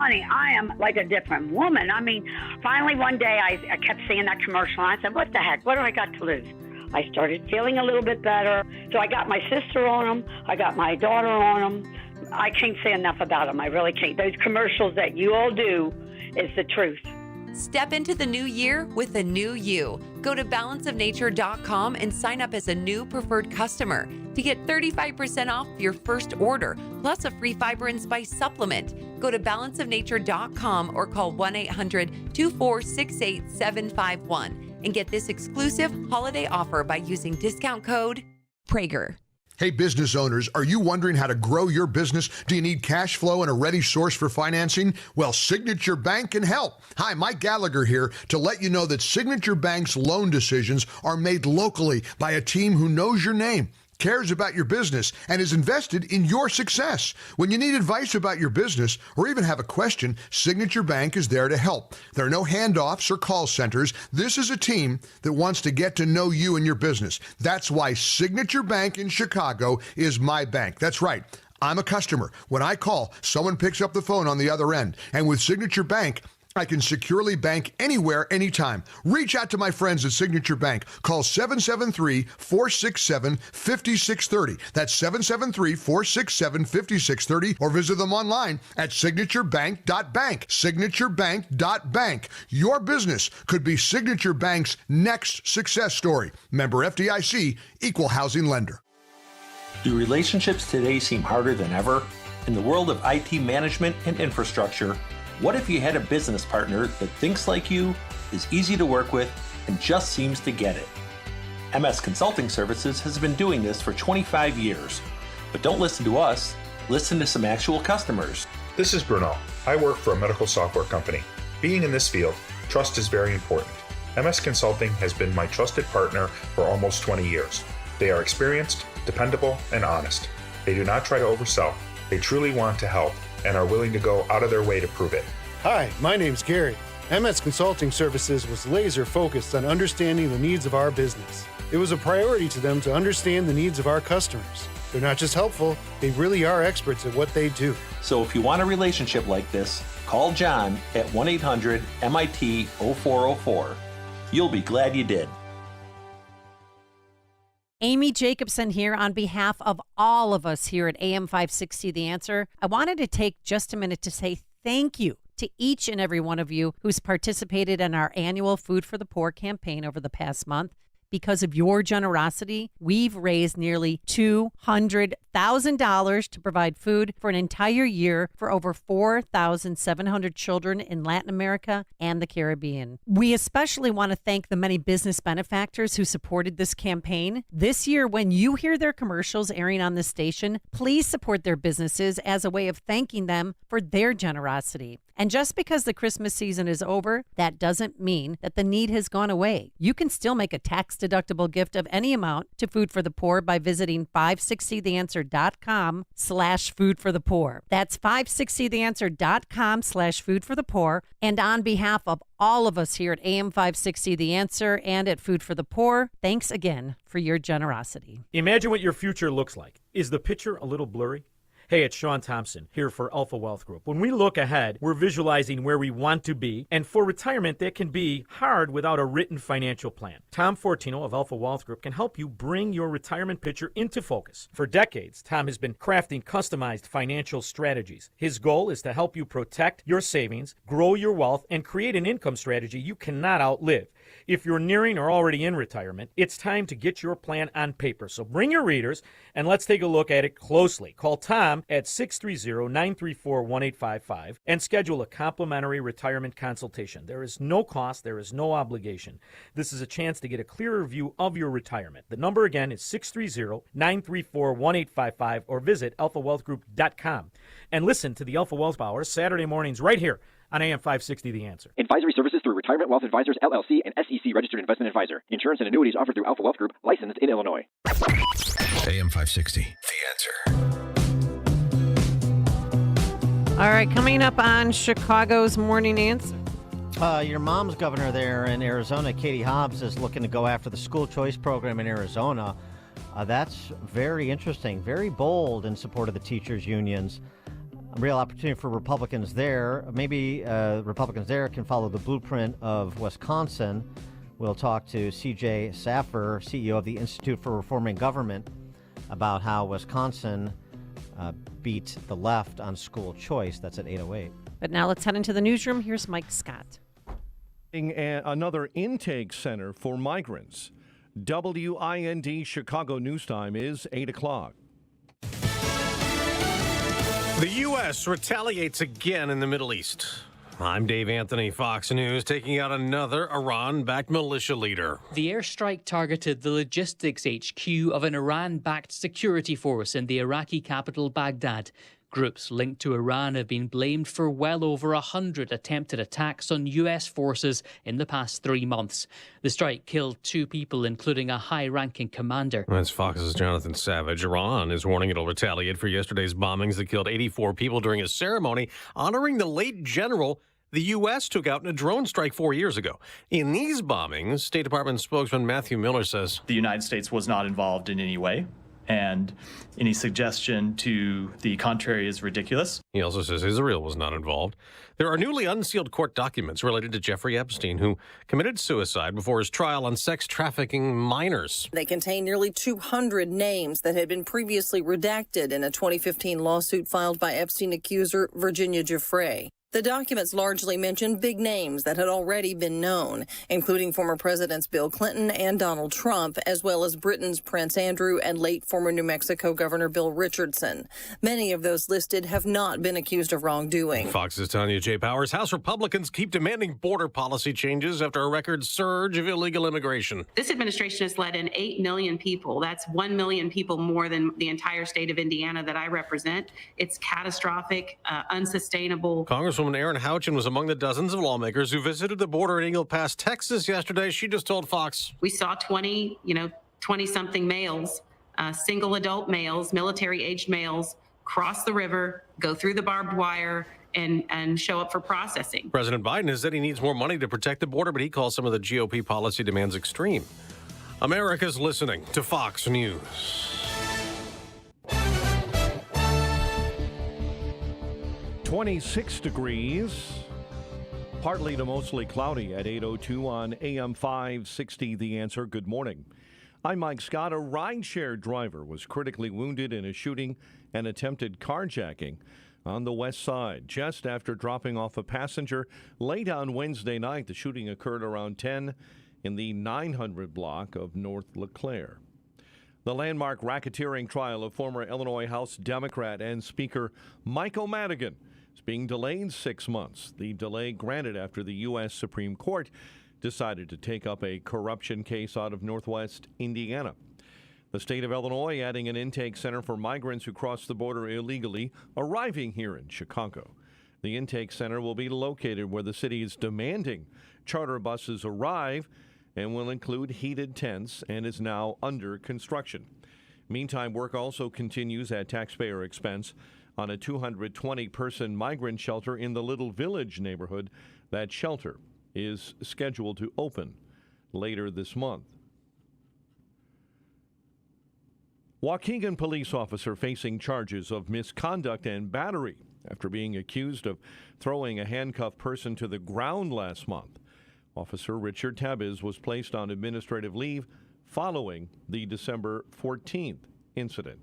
Honey, I am like a different woman. I mean, finally one day I kept seeing that commercial, and I said, what the heck? What do I got to lose? I started feeling a little bit better. So I got my sister on them. I got my daughter on them. I can't say enough about them. I really can't. Those commercials that you all do is the truth. Step into the new year with a new you. Go to balanceofnature.com and sign up as a new preferred customer to to get 35% off your first order, plus a free Fiber and Spice supplement. Go to balanceofnature.com or call 1-800-246-8751 and get this exclusive holiday offer by using discount code Prager. Hey, business owners, are you wondering how to grow your business? Do you need cash flow and a ready source for financing? Well, Signature Bank can help. Hi, Mike Gallagher here to let you know that Signature Bank's loan decisions are made locally by a team who knows your name, cares about your business, and is invested in your success. When you need advice about your business or even have a question, Signature Bank is there to help. There are no handoffs or call centers. This is a team that wants to get to know you and your business. That's why Signature Bank in Chicago is my bank. That's right. I'm a customer. When I call, someone picks up the phone on the other end. And with Signature Bank, I can securely bank anywhere, anytime. Reach out to my friends at Signature Bank. Call 773-467-5630. That's 773-467-5630. Or visit them online at signaturebank.bank. Signaturebank.bank. Your business could be Signature Bank's next success story. Member FDIC, Equal Housing Lender. Do relationships today seem harder than ever? In the world of IT management and infrastructure, what if you had a business partner that thinks like you, is easy to work with, and just seems to get it? MS Consulting Services has been doing this for 25 years. But don't listen to us, listen to some actual customers. This is Bruno. I work for a medical software company. Being in this field, trust is very important. MS Consulting has been my trusted partner for almost 20 years. They are experienced, dependable, and honest. They do not try to oversell. They truly want to help and are willing to go out of their way to prove it. Hi, my name's Gary. MS Consulting Services was laser focused on understanding the needs of our business. It was a priority to them to understand the needs of our customers. They're not just helpful, they really are experts at what they do. So if you want a relationship like this, call John at 1-800-MIT-0404. You'll be glad you did. Amy Jacobson here on behalf of all of us here at AM 560 The Answer. I wanted to take just a minute to say thank you to each and every one of you who's participated in our annual Food for the Poor campaign over the past month. Because of your generosity, we've raised nearly $200,000 to provide food for an entire year for over 4,700 children in Latin America and the Caribbean. We especially want to thank the many business benefactors who supported this campaign. This year, when you hear their commercials airing on this station, please support their businesses as a way of thanking them for their generosity. And just because the Christmas season is over, that doesn't mean that the need has gone away. You can still make a tax-deductible gift of any amount to Food for the Poor by visiting 560theanswer.com/foodforthepoor. That's 560theanswer.com/foodforthepoor. And on behalf of all of us here at AM 560 The Answer and at Food for the Poor, thanks again for your generosity. Imagine what your future looks like. Is the picture a little blurry? Hey, it's Sean Thompson here for Alpha Wealth Group. When we look ahead, we're visualizing where we want to be, and for retirement, that can be hard without a written financial plan. Tom Fortino of Alpha Wealth Group can help you bring your retirement picture into focus. For decades, Tom has been crafting customized financial strategies. His goal is to help you protect your savings, grow your wealth, and create an income strategy you cannot outlive. If you're nearing or already in retirement, it's time to get your plan on paper. So bring your readers and let's take a look at it closely. Call Tom at 630-934-1855 and schedule a complimentary retirement consultation. There is no cost. There is no obligation. This is a chance to get a clearer view of your retirement. The number again is 630-934-1855 or visit alphawealthgroup.com. And listen to the Alpha Wealth Hour Saturday mornings right here on AM 560 The Answer. Advisory services through Retirement Wealth Advisors, LLC, and SEC Registered Investment Advisor. Insurance and annuities offered through Alpha Wealth Group, licensed in Illinois. AM 560, The Answer. All right, coming up on Chicago's Morning Answer. Your mom's governor there in Arizona, Katie Hobbs, is looking to go after the school choice program in Arizona. That's very interesting, very bold in support of the teachers' unions. A real opportunity for Republicans there. Maybe Republicans there can follow the blueprint of Wisconsin. We'll talk to C.J. Saffer, CEO of the Institute for Reforming Government, about how Wisconsin beat the left on school choice. That's at 8:08. But now let's head into the newsroom. Here's Mike Scott. Another intake center for migrants. WIND Chicago News Time is 8 o'clock. The U.S. retaliates again in the Middle East. I'm Dave Anthony, Fox News, taking out another Iran-backed militia leader. The airstrike targeted the logistics HQ of an Iran-backed security force in the Iraqi capital, Baghdad. Groups linked to Iran have been blamed for well over 100 attempted attacks on U.S. forces in the past 3 months. The strike killed 2 people, including a high-ranking commander. That's Fox's Jonathan Savage. Iran is warning it'll retaliate for yesterday's bombings that killed 84 people during a ceremony honoring the late general the U.S. took out in a drone strike 4 years ago. In these bombings, State Department spokesman Matthew Miller says the United States was not involved in any way, and any suggestion to the contrary is ridiculous. He also says Israel was not involved. There are newly unsealed court documents related to Jeffrey Epstein, who committed suicide before his trial on sex trafficking minors. They contain nearly 200 names that had been previously redacted in a 2015 lawsuit filed by Epstein accuser Virginia Giuffre. The documents largely mention big names that had already been known, including former Presidents Bill Clinton and Donald Trump, as well as Britain's Prince Andrew and late former New Mexico Governor Bill Richardson. Many of those listed have not been accused of wrongdoing. Fox's Tanya J. Powers. House Republicans keep demanding border policy changes after a record surge of illegal immigration. This administration has let in 8 million people. That's 1 million people more than the entire state of Indiana that I represent. It's catastrophic, unsustainable. Congresswoman Erin Houchin was among the dozens of lawmakers who visited the border in Eagle Pass, Texas yesterday. She just told Fox. We saw 20-something males, single adult males, military-aged males, cross the river, go through the barbed wire, and show up for processing. President Biden has said he needs more money to protect the border, but he calls some of the GOP policy demands extreme. America's listening to Fox News. 26 degrees, partly to mostly cloudy at 8:02 on AM 560. The Answer. Good morning. I'm Mike Scott. A rideshare driver was critically wounded in a shooting and attempted carjacking on the west side just after dropping off a passenger late on Wednesday night. The shooting occurred around 10 in the 900 block of North LeClaire. The landmark racketeering trial of former Illinois House Democrat and Speaker Michael Madigan is being delayed 6 months. The delay granted after the U.S. Supreme Court decided to take up a corruption case out of Northwest Indiana. The state of Illinois adding an intake center for migrants who cross the border illegally arriving here in Chicago. The intake center will be located where the city is demanding charter buses arrive and will include heated tents and is now under construction. Meantime, work also continues at taxpayer expense on a 220-person migrant shelter in the Little Village neighborhood. That shelter is scheduled to open later this month. Waukegan police officer facing charges of misconduct and battery after being accused of throwing a handcuffed person to the ground last month. Officer Richard Tabiz was placed on administrative leave following the December 14th incident.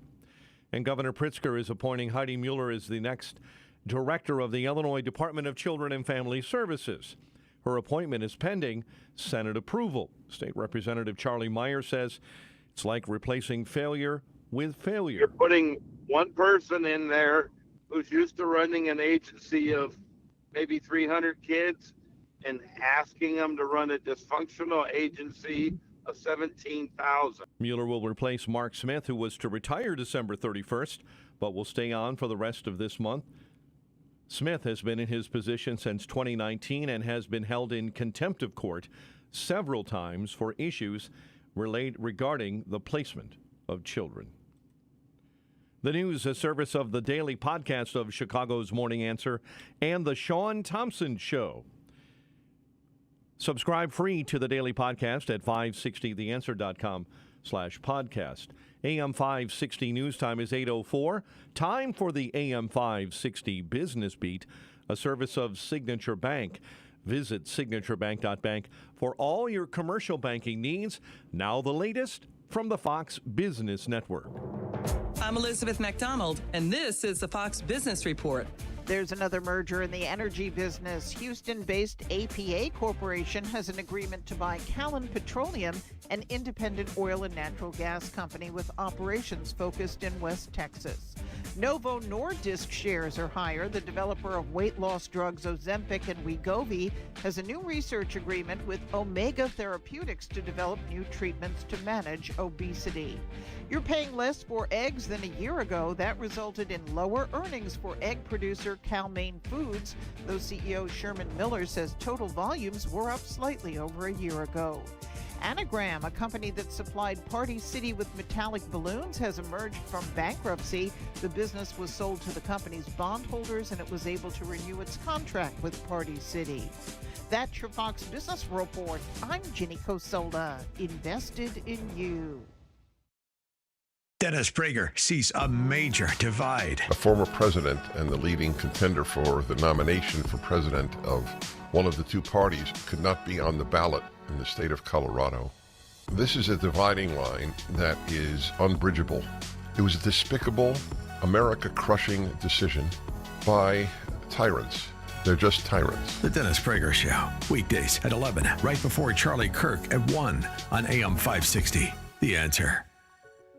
And Governor Pritzker is appointing Heidi Mueller as the next director of the Illinois Department of Children and Family Services. Her appointment is pending Senate approval. State Representative Charlie Meyer says it's like replacing failure with failure. You're putting one person in there who's used to running an agency of maybe 300 kids and asking them to run a dysfunctional agency of 17,000. Mueller will replace Mark Smith, who was to retire December 31st, but will stay on for the rest of this month. Smith has been in his position since 2019 and has been held in contempt of court several times for issues regarding the placement of children. The news, a service of the daily podcast of Chicago's Morning Answer and the Sean Thompson Show. Subscribe free to the daily podcast at 560theanswer.com/podcast. AM 560 news time is 8:04. Time for the AM 560 Business Beat, a service of Signature Bank. Visit signaturebank.bank for all your commercial banking needs. Now the latest from the Fox Business Network. I'm Elizabeth McDonald, and this is the Fox Business Report. There's another merger in the energy business. Houston-based APA Corporation has an agreement to buy Callon Petroleum, an independent oil and natural gas company with operations focused in West Texas. Novo Nordisk shares are higher. The developer of weight loss drugs Ozempic and Wegovy has a new research agreement with Omega Therapeutics to develop new treatments to manage obesity. You're paying less for eggs than a year ago. That resulted in lower earnings for egg producer Cal-Maine Foods, though CEO Sherman Miller says total volumes were up slightly over a year ago. Anagram, a company that supplied Party City with metallic balloons, has emerged from bankruptcy. The business was sold to the company's bondholders, and it was able to renew its contract with Party City. That's your Fox Business Report. I'm Ginny Cosola, invested in you. Dennis Prager sees a major divide. A former president and the leading contender for the nomination for president of one of the two parties could not be on the ballot in the state of Colorado. This is a dividing line that is unbridgeable. It was a despicable, America-crushing decision by tyrants. They're just tyrants. The Dennis Prager Show, weekdays at 11, right before Charlie Kirk at 1 on AM 560. The Answer.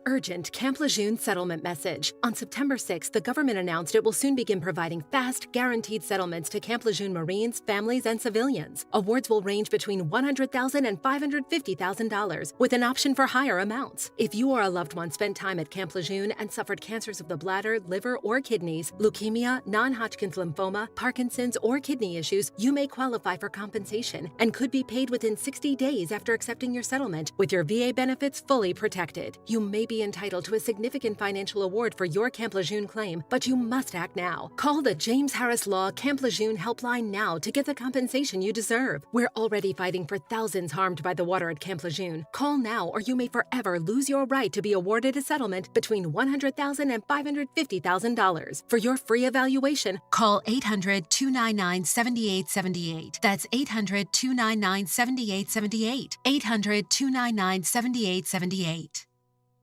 Urgent Camp Lejeune settlement message. On September 6th, the government announced it will soon begin providing fast, guaranteed settlements to Camp Lejeune Marines, families, and civilians. Awards will range between $100,000 and $550,000, with an option for higher amounts. If you or a loved one spent time at Camp Lejeune and suffered cancers of the bladder, liver, or kidneys, leukemia, non-Hodgkin's lymphoma, Parkinson's, or kidney issues, you may qualify for compensation and could be paid within 60 days after accepting your settlement, with your VA benefits fully protected. You may be entitled to a significant financial award for your Camp Lejeune claim, but you must act now. Call the James Harris Law Camp Lejeune helpline now to get the compensation you deserve. We're already fighting for thousands harmed by the water at Camp Lejeune. Call now or you may forever lose your right to be awarded a settlement between $100,000 and $550,000. For your free evaluation, call 800-299-7878. That's 800-299-7878. 800-299-7878.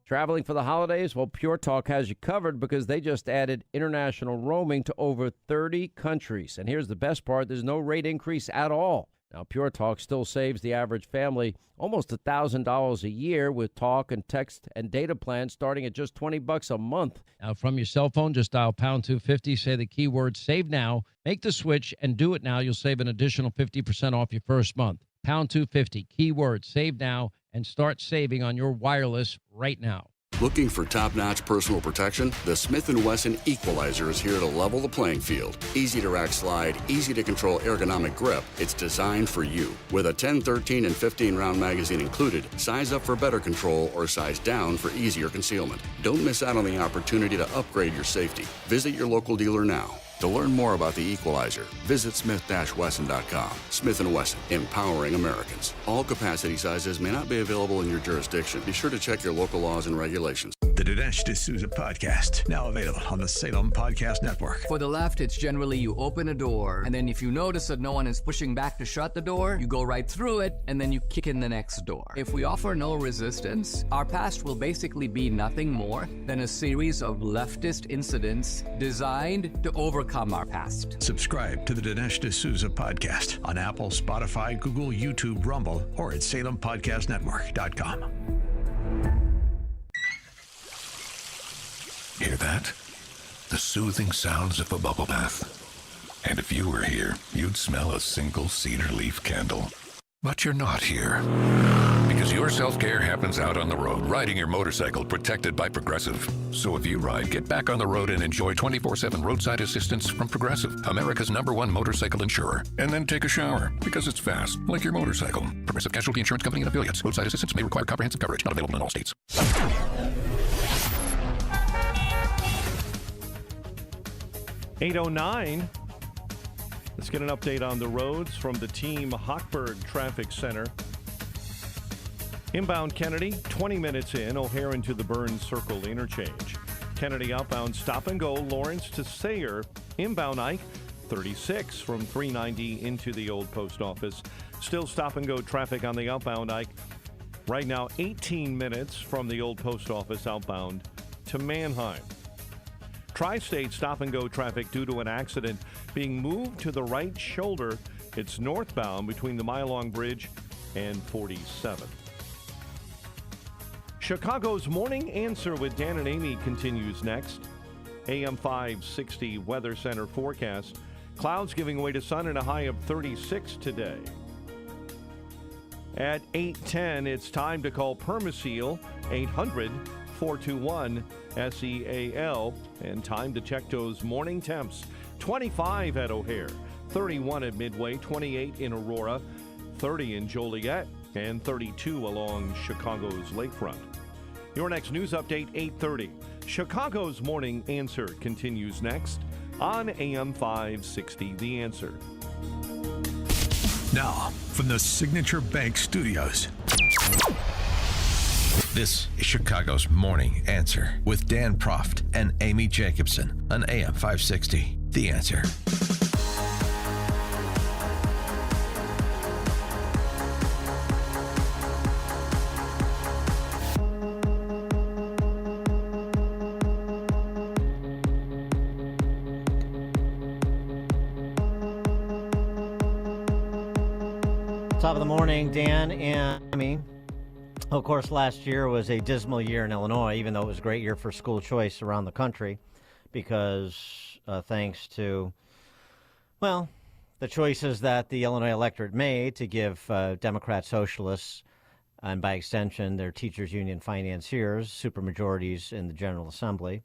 Traveling for the holidays? Well, Pure Talk has you covered because they just added international roaming to over 30 countries. And here's the best part, there's no rate increase at all. Now, Pure Talk still saves the average family almost $1,000 a year with talk and text and data plans starting at just $20 a month. Now, from your cell phone, just dial pound 250, say the keyword save now, make the switch, and do it now. You'll save an additional 50% off your first month. Pound 250, keyword save now, and start saving on your wireless right now. Looking for top-notch personal protection? The Smith & Wesson Equalizer is here to level the playing field. Easy to rack slide, easy to control ergonomic grip. It's designed for you. With a 10, 13, and 15-round magazine included, size up for better control or size down for easier concealment. Don't miss out on the opportunity to upgrade your safety. Visit your local dealer now. To learn more about the Equalizer, visit smith-wesson.com. Smith & Wesson, empowering Americans. All capacity sizes may not be available in your jurisdiction. Be sure to check your local laws and regulations. The Dinesh D'Souza Podcast, now available on the Salem Podcast Network. For the left, it's generally you open a door, and then if you notice that no one is pushing back to shut the door, you go right through it, and then you kick in the next door. If we offer no resistance, our past will basically be nothing more than a series of leftist incidents designed to overcome our past. Subscribe to the Dinesh D'Souza Podcast on Apple, Spotify, Google, YouTube, Rumble, or at SalemPodcastNetwork.com. Hear that? The soothing sounds of a bubble bath. And if you were here, you'd smell a single cedar leaf candle. But you're not here. Because your self-care happens out on the road, riding your motorcycle protected by Progressive. So if you ride, get back on the road and enjoy 24/7 roadside assistance from Progressive, America's #1 motorcycle insurer. And then take a shower, because it's fast, like your motorcycle. Progressive Casualty Insurance Company and affiliates. Roadside assistance may require comprehensive coverage. Not available in all states. 8:09. Let's get an update on the roads from the Team Hochberg Traffic Center. Inbound Kennedy, 20 minutes in, O'Hare into the Burns Circle interchange. Kennedy outbound stop and go, Lawrence to Sayre. Inbound Ike, 36 from 390 into the old post office. Still stop and go traffic on the outbound Ike. Right now, 18 minutes from the old post office outbound to Manheim. Tri-state stop-and-go traffic due to an accident being moved to the right shoulder. It's northbound between the Mile-Long Bridge and 47. Chicago's Morning Answer with Dan and Amy continues next. AM 560 Weather Center forecast. Clouds giving way to sun and a high of 36 today. At 8:10, it's time to call Permaseal, 800-421-SEAL. And time to check those morning temps. 25 at O'Hare, 31 at Midway, 28 in Aurora, 30 in Joliet, and 32 along Chicago's lakefront. Your next news update, 8:30. Chicago's Morning Answer continues next on AM 560, The Answer. Now, from the Signature Bank Studios. This is Chicago's Morning Answer with Dan Proft and Amy Jacobson on AM 560, The Answer. Top of the morning, Dan and Amy. Of course, last year was a dismal year in Illinois, even though it was a great year for school choice around the country, because thanks to, well, the choices that the Illinois electorate made to give Democrat socialists, and by extension their teachers union financiers, supermajorities in the General Assembly,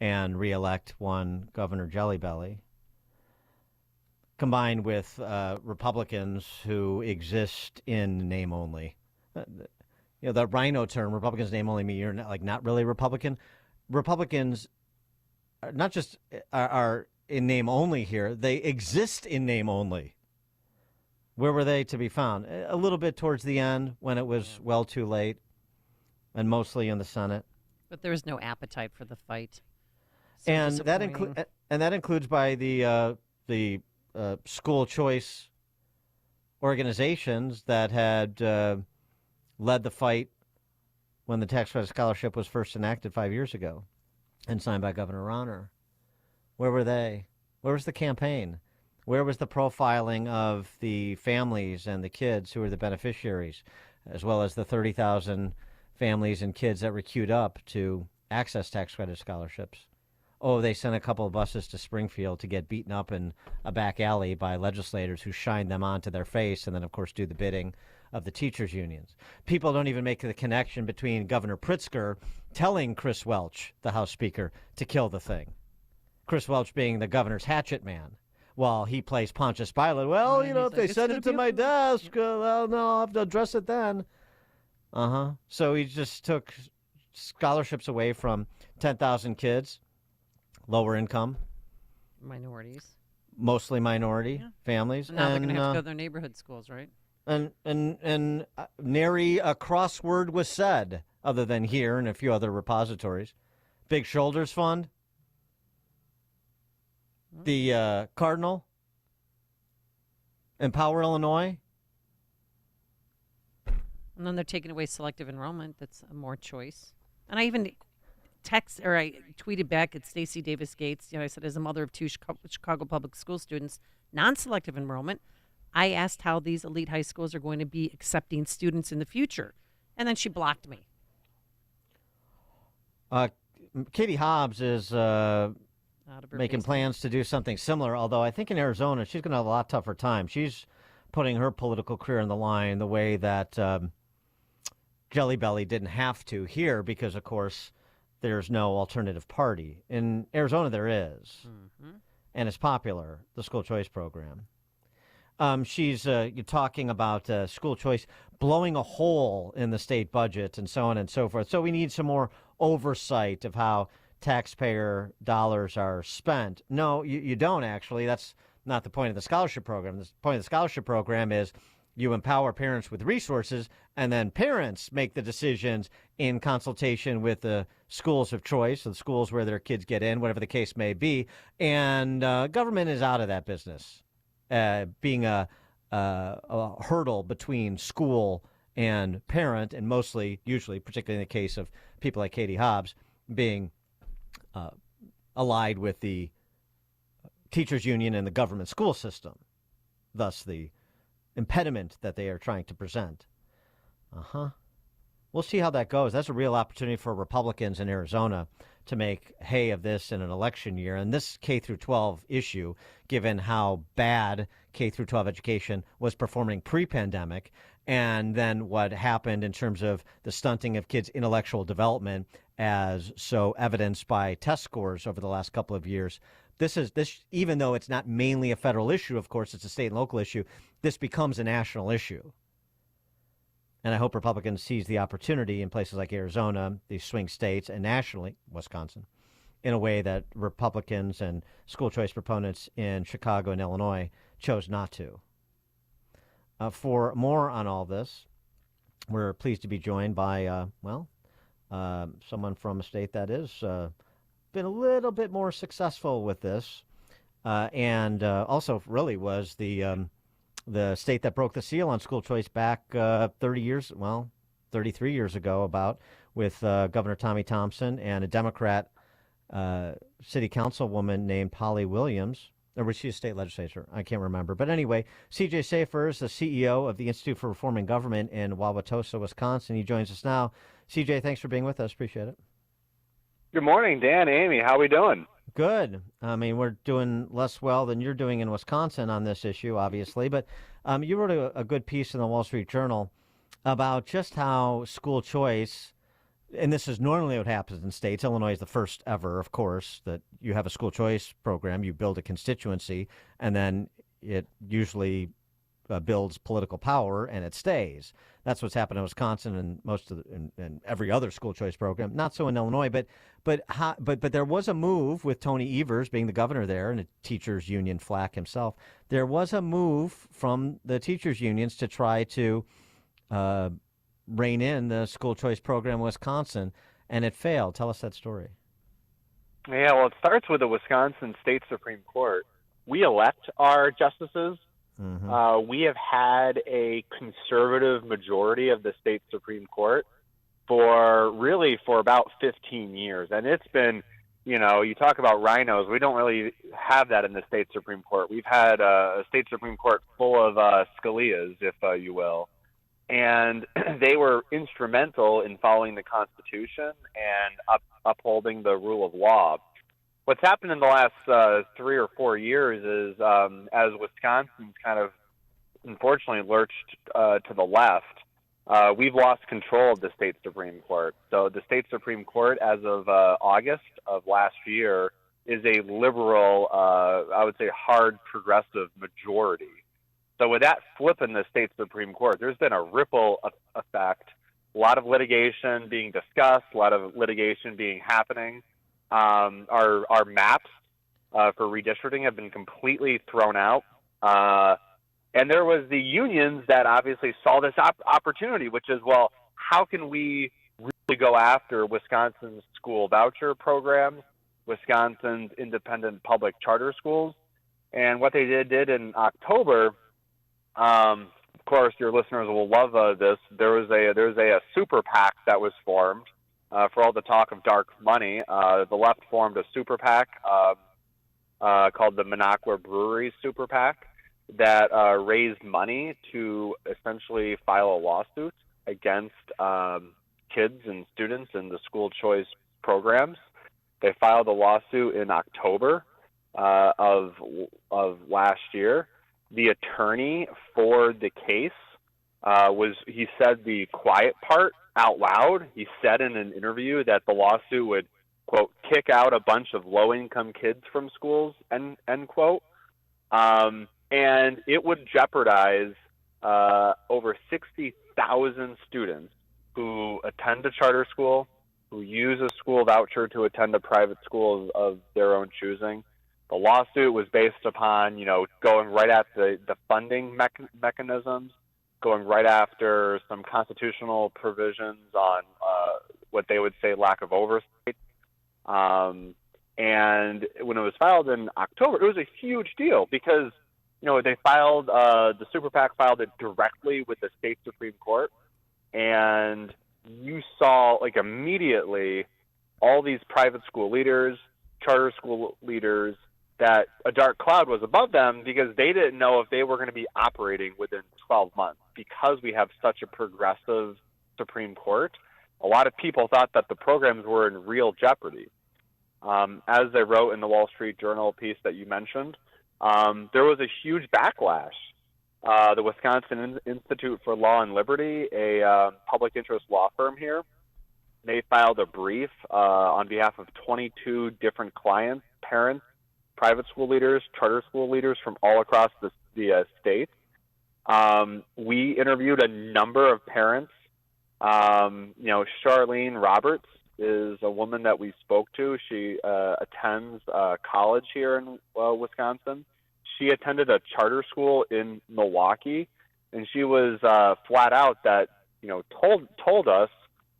and reelect one Governor Jelly Belly, combined with Republicans who exist in name only. The rhino term, Republicans name only, mean you're not really Republican. Republicans are not just are in name only here, they exist in name only. Where were they to be found? A little bit towards the end when it was well too late, and mostly in the Senate. But there was no appetite for the fight. And that includes by the school choice organizations that had led the fight when the tax credit scholarship was first enacted 5 years ago and signed by Governor Rauner. Where were they? Where was the campaign? Where was the profiling of the families and the kids who were the beneficiaries, as well as the 30,000 families and kids that were queued up to access tax credit scholarships? Oh, they sent a couple of buses to Springfield to get beaten up in a back alley by legislators who shined them onto their face and then, of course, do the bidding of the teachers' unions. People don't even make the connection between Governor Pritzker telling Chris Welch, the House Speaker, to kill the thing. Chris Welch being the governor's hatchet man, while he plays Pontius Pilate. Well, if they send it to my desk, well, no, I'll have to address it then. So he just took scholarships away from 10,000 kids. Lower income, minorities, mostly minority families. And now they're going to have to go to their neighborhood schools, right? And nary a crossword was said, other than here and a few other repositories. Big Shoulders Fund, the Cardinal, Empower Illinois. And then they're taking away selective enrollment. That's more choice. And I even I tweeted back at Stacey Davis Gates. I said, as a mother of two Chicago public school students, non-selective enrollment, I asked how these elite high schools are going to be accepting students in the future. And then she blocked me. Katie Hobbs is making plans to do something similar, although I think in Arizona she's going to have a lot tougher time. She's putting her political career on the line the way that Jelly Belly didn't have to here because, of course, there's no alternative party. In Arizona, there is, and it's popular, the school choice program. She's talking about school choice blowing a hole in the state budget and so on and so forth. So we need some more oversight of how taxpayer dollars are spent. No, you don't, actually. That's not the point of the scholarship program. The point of the scholarship program is you empower parents with resources, and then parents make the decisions in consultation with the schools of choice, the schools where their kids get in, whatever the case may be. And government is out of that business, being a hurdle between school and parent, and mostly, usually, particularly in the case of people like Katie Hobbs, being allied with the teachers union and the government school system, thus the impediment that they are trying to present. We'll see how that goes. That's a real opportunity for Republicans in Arizona to make hay of this in an election year. And this K through 12 issue, given how bad K through 12 education was performing pre-pandemic, and then what happened in terms of the stunting of kids' intellectual development, as so evidenced by test scores over the last couple of years. This even though it's not mainly a federal issue, of course, it's a state and local issue, this becomes a national issue. And I hope Republicans seize the opportunity in places like Arizona, these swing states, and nationally, Wisconsin, in a way that Republicans and school choice proponents in Chicago and Illinois chose not to. For more on all this, we're pleased to be joined by, someone from a state that is been a little bit more successful with this, and also really was the state that broke the seal on school choice back 33 years ago with Governor Tommy Thompson and a Democrat city councilwoman named Polly Williams. Or was she a state legislator? I can't remember. But anyway, C.J. Safer is the CEO of the Institute for Reforming Government in Wauwatosa, Wisconsin. He joins us now. C.J., thanks for being with us. Appreciate it. Good morning, Dan, Amy. How are we doing? Good. I mean, we're doing less well than you're doing in Wisconsin on this issue, obviously. But you wrote a good piece in the Wall Street Journal about just how school choice, and this is normally what happens in states. Illinois is the first ever, of course, that you have a school choice program. You build a constituency, and then it usually builds political power, and it stays. That's what's happened in Wisconsin and and every other school choice program. Not so in Illinois, but there was a move with Tony Evers being the governor there and a teachers union flack himself. There was a move from the teachers unions to try to rein in the school choice program in Wisconsin, and it failed. Tell us that story. Yeah, well, it starts with the Wisconsin State Supreme Court. We elect our justices. Mm-hmm. We have had a conservative majority of the state Supreme Court for about 15 years. And it's been, you talk about rhinos. We don't really have that in the state Supreme Court. We've had a state Supreme Court full of Scalias, if you will. And they were instrumental in following the Constitution and upholding the rule of law. What's happened in the last 3 or 4 years is, as Wisconsin's kind of unfortunately lurched to the left, we've lost control of the state Supreme Court. So the state Supreme Court, as of August of last year, is a liberal, I would say hard progressive majority. So with that flip in the state Supreme Court, there's been a ripple effect, a lot of litigation being discussed, a lot of litigation happening. Our maps for redistricting have been completely thrown out. And there was the unions that obviously saw this opportunity, which is, well, how can we really go after Wisconsin's school voucher programs, Wisconsin's independent public charter schools? And what they did in October, of course, your listeners will love this. There was a super PAC that was formed. For all the talk of dark money, the left formed a super PAC called the Minocqua Brewery Super PAC that raised money to essentially file a lawsuit against kids and students in the school choice programs. They filed a lawsuit in October of last year. The attorney for the case he said the quiet part out loud. He said in an interview that the lawsuit would, quote, kick out a bunch of low-income kids from schools, end quote. And it would jeopardize over 60,000 students who attend a charter school, who use a school voucher to attend a private school of their own choosing. The lawsuit was based upon, going right at the funding mechanisms, going right after some constitutional provisions on what they would say lack of oversight. And when it was filed in October, it was a huge deal because, they filed, the Super PAC filed it directly with the state Supreme Court. And you saw, immediately all these private school leaders, charter school leaders that a dark cloud was above them because they didn't know if they were going to be operating within 12 months. Because we have such a progressive Supreme Court, a lot of people thought that the programs were in real jeopardy. As they wrote in the Wall Street Journal piece that you mentioned, there was a huge backlash. The Wisconsin Institute for Law and Liberty, a public interest law firm here, they filed a brief on behalf of 22 different clients, parents, private school leaders, charter school leaders from all across the state. We interviewed a number of parents. Charlene Roberts is a woman that we spoke to. She attends college here in Wisconsin. She attended a charter school in Milwaukee, and she was flat out that told us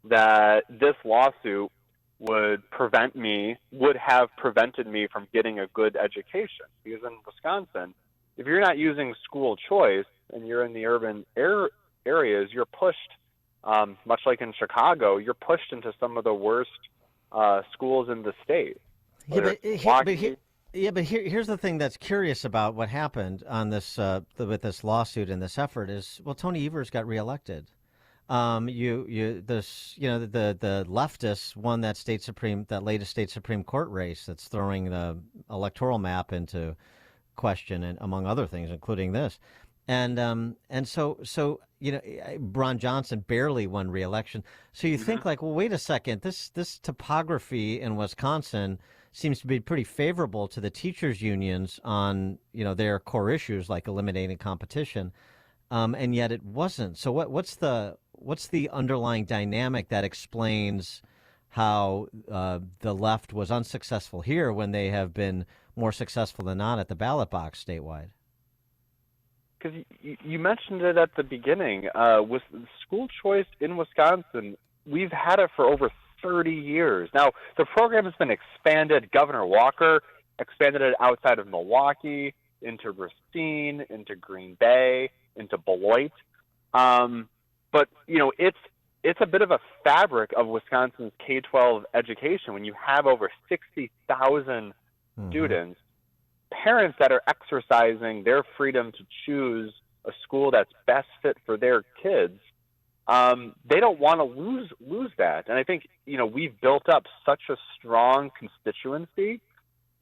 that this lawsuit would have prevented me from getting a good education. Because in Wisconsin, if you're not using school choice and you're in the urban areas, you're pushed, much like in Chicago, you're pushed into some of the worst schools in the state. But here's the thing that's curious about what happened on this with this lawsuit and this effort is, well, Tony Evers got reelected. The leftists won that latest state Supreme Court race that's throwing the electoral map into question, and among other things, including this. And so Ron Johnson barely won re-election. So you think like, well, wait a second, this topography in Wisconsin seems to be pretty favorable to the teachers unions on their core issues like eliminating competition, and yet it wasn't. So what's the underlying dynamic that explains how the left was unsuccessful here when they have been more successful than not at the ballot box statewide? Because you mentioned it at the beginning. With school choice in Wisconsin, we've had it for over 30 years. Now, the program has been expanded. Governor Walker expanded it outside of Milwaukee, into Racine, into Green Bay, into Beloit. But, it's a bit of a fabric of Wisconsin's K-12 education when you have over 60,000 students, parents that are exercising their freedom to choose a school that's best fit for their kids. They don't want to lose that. And I think, we've built up such a strong constituency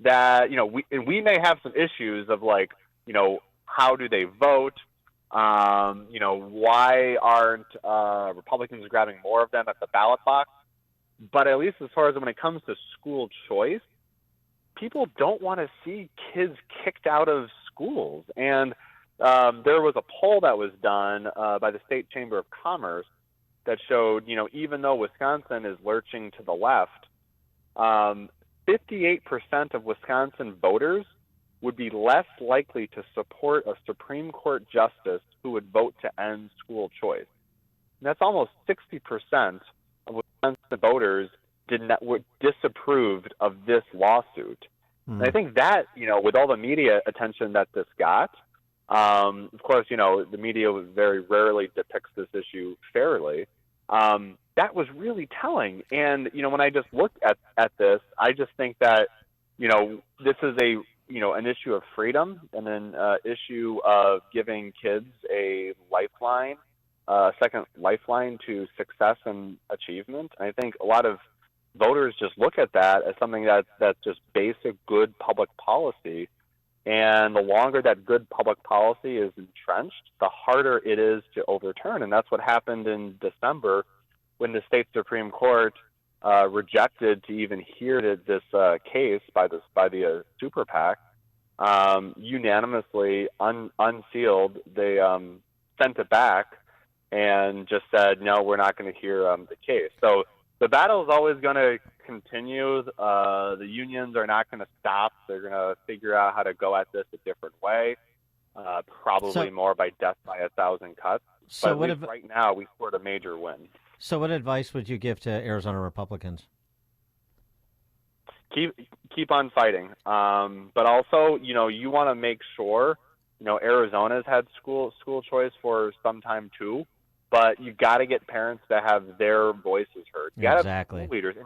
that, we may have some issues of like, how do they vote? Why aren't Republicans grabbing more of them at the ballot box? But at least as far as when it comes to school choice, people don't want to see kids kicked out of schools. And there was a poll that was done by the State Chamber of Commerce that showed, even though Wisconsin is lurching to the left, 58% of Wisconsin voters would be less likely to support a Supreme Court justice who would vote to end school choice. And that's almost 60% of Wisconsin voters were disapproved of this lawsuit. And I think that, with all the media attention that this got, of course, the media very rarely depicts this issue fairly. That was really telling. And, when I just look at this, I just think that, this is an issue of freedom and an issue of giving kids a lifeline, a second lifeline to success and achievement. And I think a lot of voters just look at that as something that's just basic good public policy. And the longer that good public policy is entrenched, the harder it is to overturn. And that's what happened in December when the state Supreme Court rejected to even hear this case by the super PAC. Unanimously unsealed. They sent it back and just said, no, we're not going to hear the case. So the battle is always going to continue. The unions are not going to stop. They're going to figure out how to go at this a different way, probably more by death by 1,000 cuts. So but at least right now, we scored a major win. So what advice would you give to Arizona Republicans? Keep on fighting. But also, you want to make sure, Arizona's had school choice for some time too, but you got to get parents to have their voices heard. You got to have school leaders.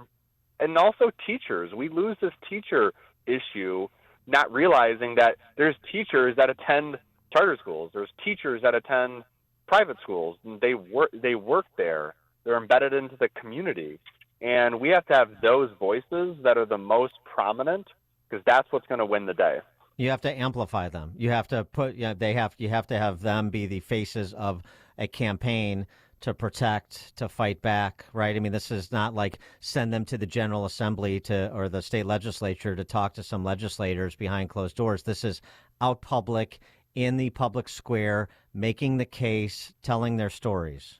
and also teachers. We lose this teacher issue, not realizing that there's teachers that attend charter schools. There's teachers that attend private schools. And they work there. They're embedded into the community. And we have to have those voices that are the most prominent, because that's what's going to win the day. You have to amplify them. You have to you have to have them be the faces of a campaign to protect, to fight back, right? I mean, this is not like send them to the General Assembly or the state legislature to talk to some legislators behind closed doors. This is out public, in the public square, making the case, telling their stories.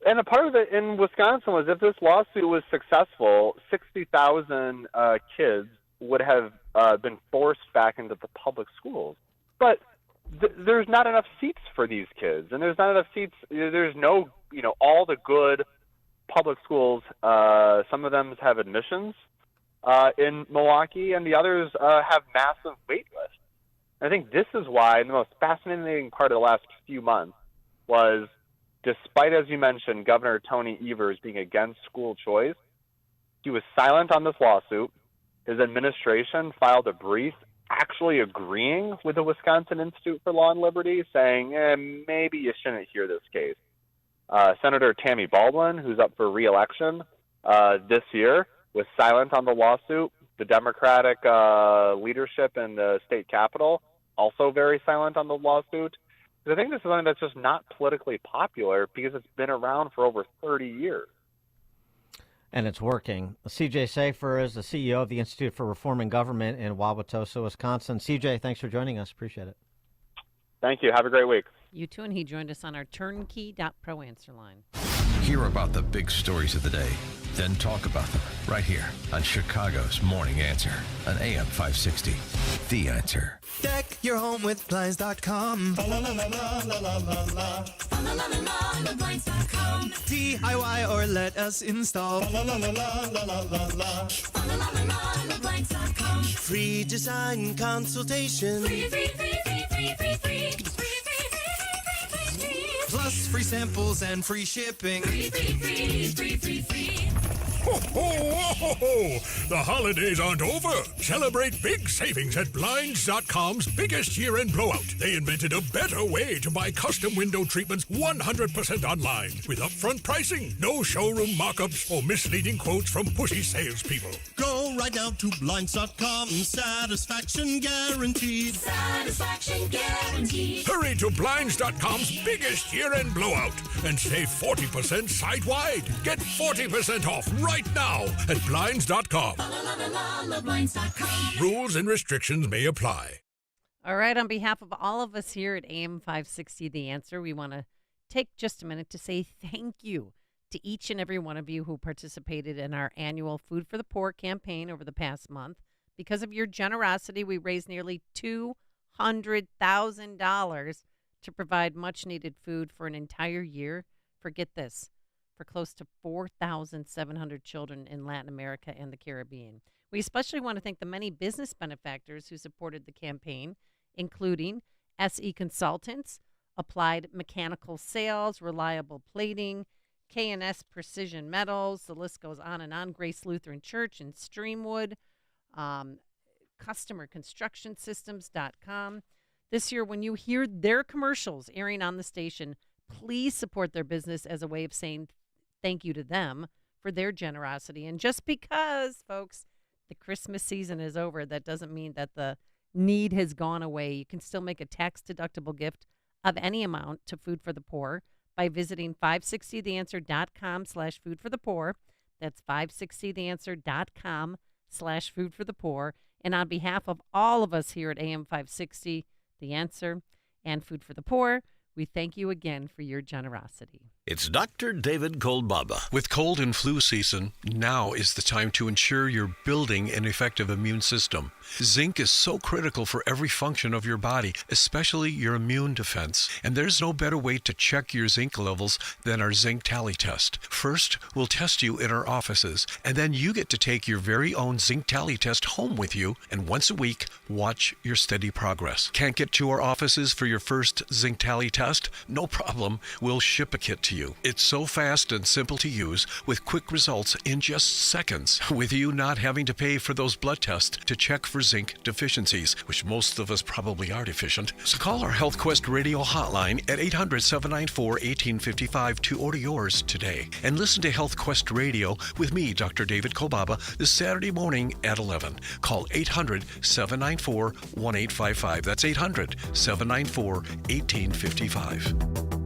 And a part of it in Wisconsin was, if this lawsuit was successful, 60,000 kids would have been forced back into the public schools. But there's not enough seats for these kids, and there's not enough seats. There's no, all the good public schools, some of them have admissions in Milwaukee, and the others have massive wait lists. I think this is why the most fascinating part of the last few months was, despite, as you mentioned, Governor Tony Evers being against school choice, he was silent on this lawsuit. His administration filed a brief actually agreeing with the Wisconsin Institute for Law and Liberty, saying, maybe you shouldn't hear this case. Senator Tammy Baldwin, who's up for re-election this year, was silent on the lawsuit. The Democratic leadership in the state capitol, also very silent on the lawsuit. I think this is something that's just not politically popular because it's been around for over 30 years. And it's working. CJ Safer is the CEO of the Institute for Reforming Government in Wauwatosa, Wisconsin. CJ, thanks for joining us. Appreciate it. Thank you. Have a great week. You too, and he joined us on our turnkey.pro answer line. Hear about the big stories of the day, then talk about them right here on Chicago's Morning Answer on AM 560. The Answer. Deck your home with Blinds.com. Blinds.com. DIY or let us install. Blinds.com. Free design consultation. Free. Plus free samples and free shipping. Free. Ho, ho, ho, ho. The holidays aren't over. Celebrate big savings at Blinds.com's biggest year-end blowout. They invented a better way to buy custom window treatments 100% online with upfront pricing, no showroom markups, or misleading quotes from pushy salespeople. Go right now to Blinds.com. Satisfaction guaranteed. Satisfaction guaranteed. Hurry to Blinds.com's biggest year-end blowout and save 40% site-wide. Get 40% off right now at Blinds.com. Rules and restrictions may apply. All right, on behalf of all of us here at AM 560 The Answer, we want to take just a minute to say thank you to each and every one of you who participated in our annual Food for the Poor campaign over the past month. Because of your generosity, we raised nearly $200,000 to provide much-needed food for an entire year. Forget this, for close to 4,700 children in Latin America and the Caribbean. We especially want to thank the many business benefactors who supported the campaign, including SE Consultants, Applied Mechanical Sales, Reliable Plating, K&S Precision Metals, the list goes on and on, Grace Lutheran Church in Streamwood, CustomerConstructionSystems.com. This year, when you hear their commercials airing on the station, please support their business as a way of saying thank you to them for their generosity. And just because, folks, the Christmas season is over, that doesn't mean that the need has gone away. You can still make a tax-deductible gift of any amount to Food for the Poor by visiting 560theanswer.com/foodforthepoor. That's 560theanswer.com/foodforthepoor. And on behalf of all of us here at AM 560, The Answer and Food for the Poor, we thank you again for your generosity. It's Dr. David Kolbaba. With cold and flu season, now is the time to ensure you're building an effective immune system. Zinc is so critical for every function of your body, especially your immune defense. And there's no better way to check your zinc levels than our zinc tally test. First, we'll test you in our offices, and then you get to take your very own zinc tally test home with you, and once a week, watch your steady progress. Can't get to our offices for your first zinc tally test? No problem. We'll ship a kit to you. you. It's so fast and simple to use with quick results in just seconds, with you not having to pay for those blood tests to check for zinc deficiencies, which most of us probably are deficient. So call our Health Quest radio hotline at 800-794-1855 to order yours today. And listen to Health Quest Radio with me, Dr. David Kolbaba, this Saturday morning at 11. Call 800-794-1855. That's 800-794-1855.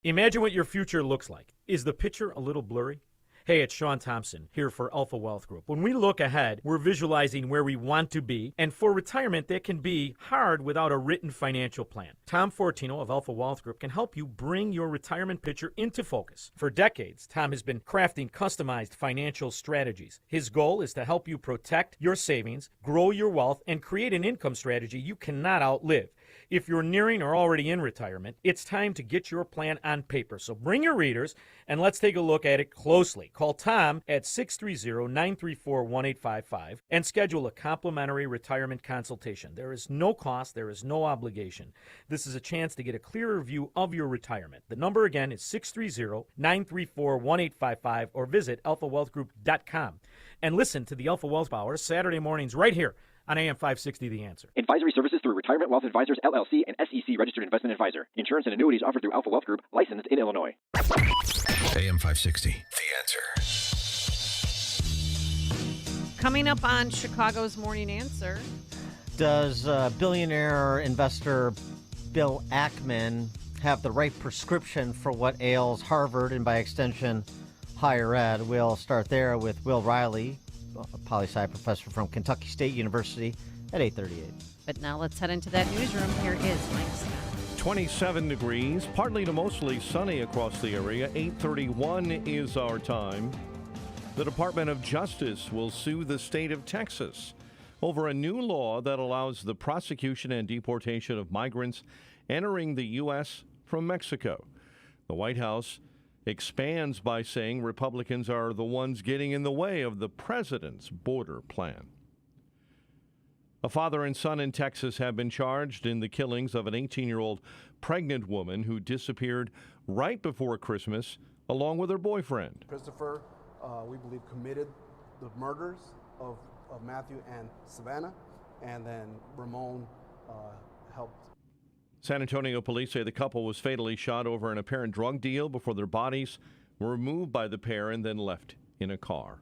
Imagine what your future looks like. Is the picture a little blurry? Hey, it's Sean Thompson here for Alpha Wealth Group. When we look ahead, we're visualizing where we want to be, and for retirement, that can be hard without a written financial plan. Tom Fortino of Alpha Wealth Group can help you bring your retirement picture into focus. For decades, Tom has been crafting customized financial strategies. His goal is to help you protect your savings, grow your wealth, and create an income strategy you cannot outlive. If you're nearing or already in retirement, it's time to get your plan on paper. So bring your readers and let's take a look at it closely. Call Tom at 630-934-1855 and schedule a complimentary retirement consultation. There is no cost, there is no obligation. This is a chance to get a clearer view of your retirement. The number again is 630-934-1855 or visit alphawealthgroup.com. And listen to the Alpha Wealth Hour Saturday mornings right here on AM 560 The Answer. Advisory services through Retirement Wealth Advisors, LLC, and SEC Registered Investment Advisor. Insurance and annuities offered through Alpha Wealth Group, licensed in Illinois. AM 560 The Answer. Coming up on Chicago's Morning Answer. Does billionaire investor Bill Ackman have the right prescription for what ails Harvard and by extension higher ed? We'll start there with Will Riley, a poli-sci professor from Kentucky State University at 8:38. But now let's head into that newsroom. Here is Mike Scott. 27 degrees, partly to mostly sunny across the area. 8:31 is our time. The Department of Justice will sue the state of Texas over a new law that allows the prosecution and deportation of migrants entering the U.S. from Mexico. The White House expands by saying Republicans are the ones getting in the way of the president's border plan. A father and son in Texas have been charged in the killings of an 18-year-old pregnant woman who disappeared right before Christmas along with her boyfriend. Christopher, we believe, committed the murders of Matthew and Savannah, and then Ramon helped. San Antonio police say the couple was fatally shot over an apparent drug deal before their bodies were removed by the pair and then left in a car.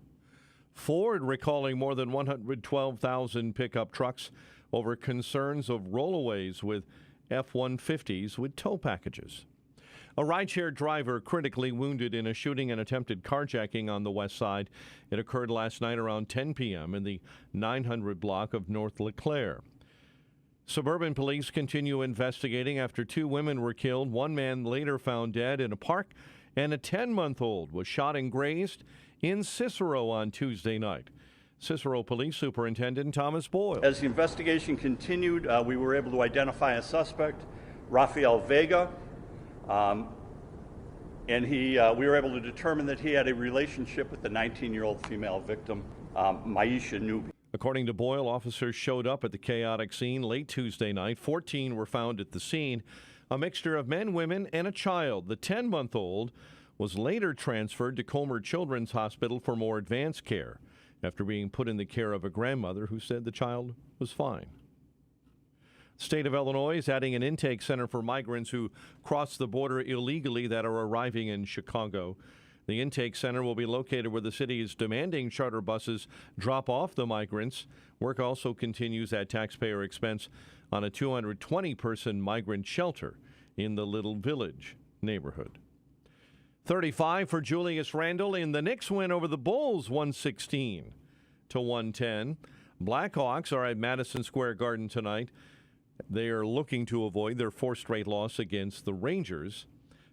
Ford recalling more than 112,000 pickup trucks over concerns of rollaways with F-150s with tow packages. A rideshare driver critically wounded in a shooting and attempted carjacking on the west side. It occurred last night around 10 p.m. in the 900 block of North LeClaire. Suburban police continue investigating after 2 women were killed. One man later found dead in a park, and a 10-month-old was shot and grazed in Cicero on Tuesday night. Cicero Police Superintendent Thomas Boyle. As the investigation continued, we were able to identify a suspect, Rafael Vega, and we were able to determine that he had a relationship with the 19-year-old female victim, Maisha Newby. According to Boyle, officers showed up at the chaotic scene late Tuesday night. 14 were found at the scene, a mixture of men, women, and a child. The 10-month-old was later transferred to Comer Children's Hospital for more advanced care after being put in the care of a grandmother who said the child was fine. The state of Illinois is adding an intake center for migrants who cross the border illegally that are arriving in Chicago. The intake center will be located where the city is demanding charter buses drop off the migrants. Work also continues at taxpayer expense on a 220-person migrant shelter in the Little Village neighborhood. 35 for Julius Randle in the Knicks win over the Bulls, 116-110. Blackhawks are at Madison Square Garden tonight. They are looking to avoid their 4th straight loss against the Rangers.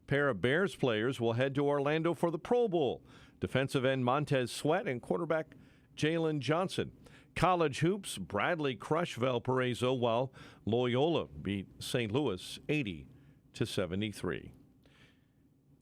Pair of Bears players will head to Orlando for the Pro Bowl. Defensive end Montez Sweat and quarterback Jalen Johnson. College hoops, Bradley crushed Valparaiso while Loyola beat St. Louis 80-73.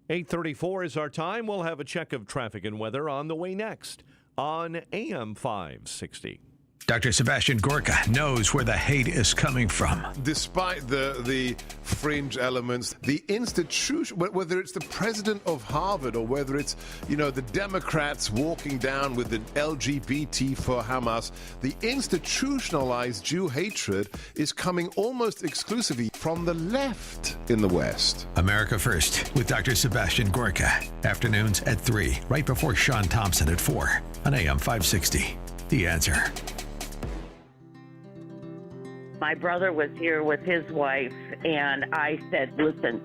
8:34 is our time. We'll have a check of traffic and weather on the way next on AM 560. Dr. Sebastian Gorka knows where the hate is coming from. Despite the fringe elements, the institution, whether it's the president of Harvard or whether it's, the Democrats walking down with the LGBT for Hamas, the institutionalized Jew hatred is coming almost exclusively from the left in the West. America First with Dr. Sebastian Gorka. Afternoons at 3, right before Sean Thompson at 4 on AM 560. The Answer. My brother was here with his wife, and I said, listen,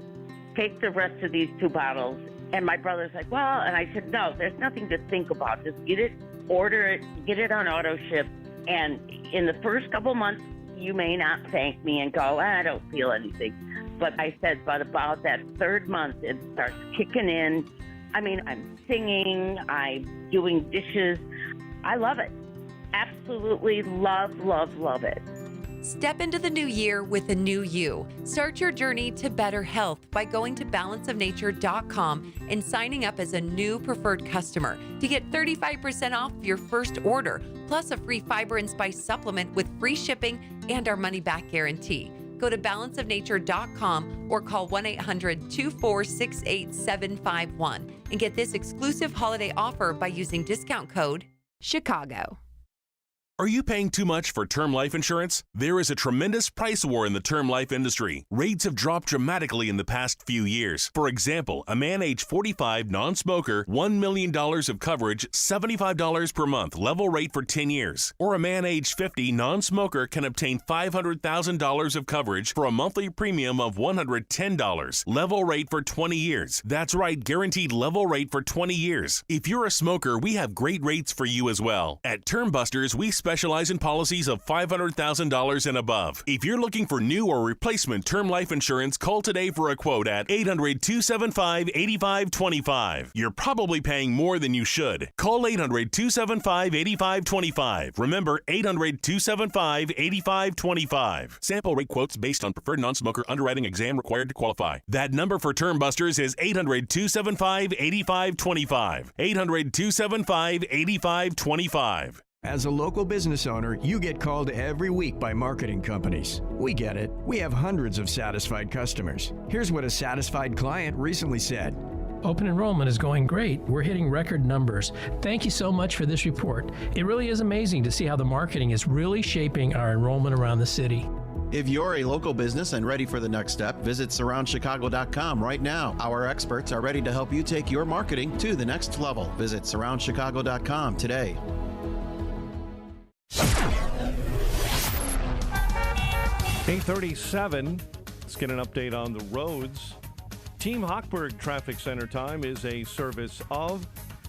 take the rest of these 2 bottles. And my brother's like, well, and I said, no, there's nothing to think about. Just get it, order it, get it on auto ship. And in the first couple months, you may not thank me and go, I don't feel anything. But I said, but about that 3rd month, it starts kicking in. I mean, I'm singing, I'm doing dishes. I love it. Absolutely love, love, love it. Step into the new year with a new you. Start your journey to better health by going to balanceofnature.com and signing up as a new preferred customer to get 35% off your first order, plus a free fiber and spice supplement with free shipping and our money-back guarantee. Go to balanceofnature.com or call 1-800-246-8751 and get this exclusive holiday offer by using discount code CHICAGO. Are you paying too much for term life insurance? There is a tremendous price war in the term life industry. Rates have dropped dramatically in the past few years. For example, a man age 45, non-smoker, $1 million of coverage, $75 per month, level rate for 10 years. Or a man age 50, non-smoker can obtain $500,000 of coverage for a monthly premium of $110, level rate for 20 years. That's right, guaranteed level rate for 20 years. If you're a smoker, we have great rates for you as well. At Term Busters, we specialize in policies of $500,000 and above. If you're looking for new or replacement term life insurance, call today for a quote at 800-275-8525. You're probably paying more than you should. Call 800-275-8525. Remember, 800-275-8525. Sample rate quotes based on preferred non-smoker underwriting exam required to qualify. That number for Term Busters is 800-275-8525. 800-275-8525. As a local business owner, you get called every week by marketing companies. We get it. We have hundreds of satisfied customers. Here's what a satisfied client recently said. Open enrollment is going great. We're hitting record numbers. Thank you so much for this report. It really is amazing to see how the marketing is really shaping our enrollment around the city. If you're a local business and ready for the next step, visit surroundchicago.com right now. Our experts are ready to help you take your marketing to the next level. Visit surroundchicago.com today. 8:37. Let's get an update on the roads. Team Hochberg Traffic Center time is a service of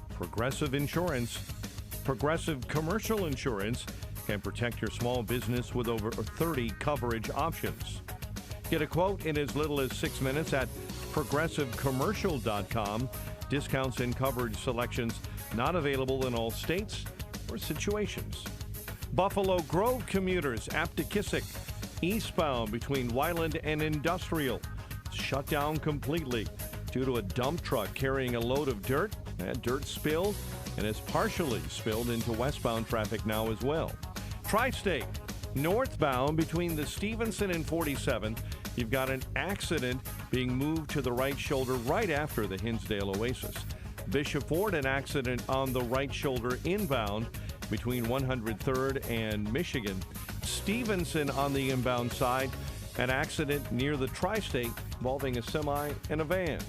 Progressive Insurance. Progressive Commercial Insurance can protect your small business with over 30 coverage options. Get a quote in as little as 6 minutes at progressivecommercial.com. Discounts and coverage selections not available in all states or situations. Buffalo Grove commuters Aptekissick eastbound between Wyland and Industrial shut down completely due to a dump truck carrying a load of dirt. That dirt spilled and is partially spilled into westbound traffic now as well. Tri-State northbound between the Stevenson and 47th, you've got an accident being moved to the right shoulder right after the Hinsdale Oasis. Bishop Ford, an accident on the right shoulder inbound between 103rd and Michigan. Stevenson on the inbound side, an accident near the Tri-State involving a semi and a van.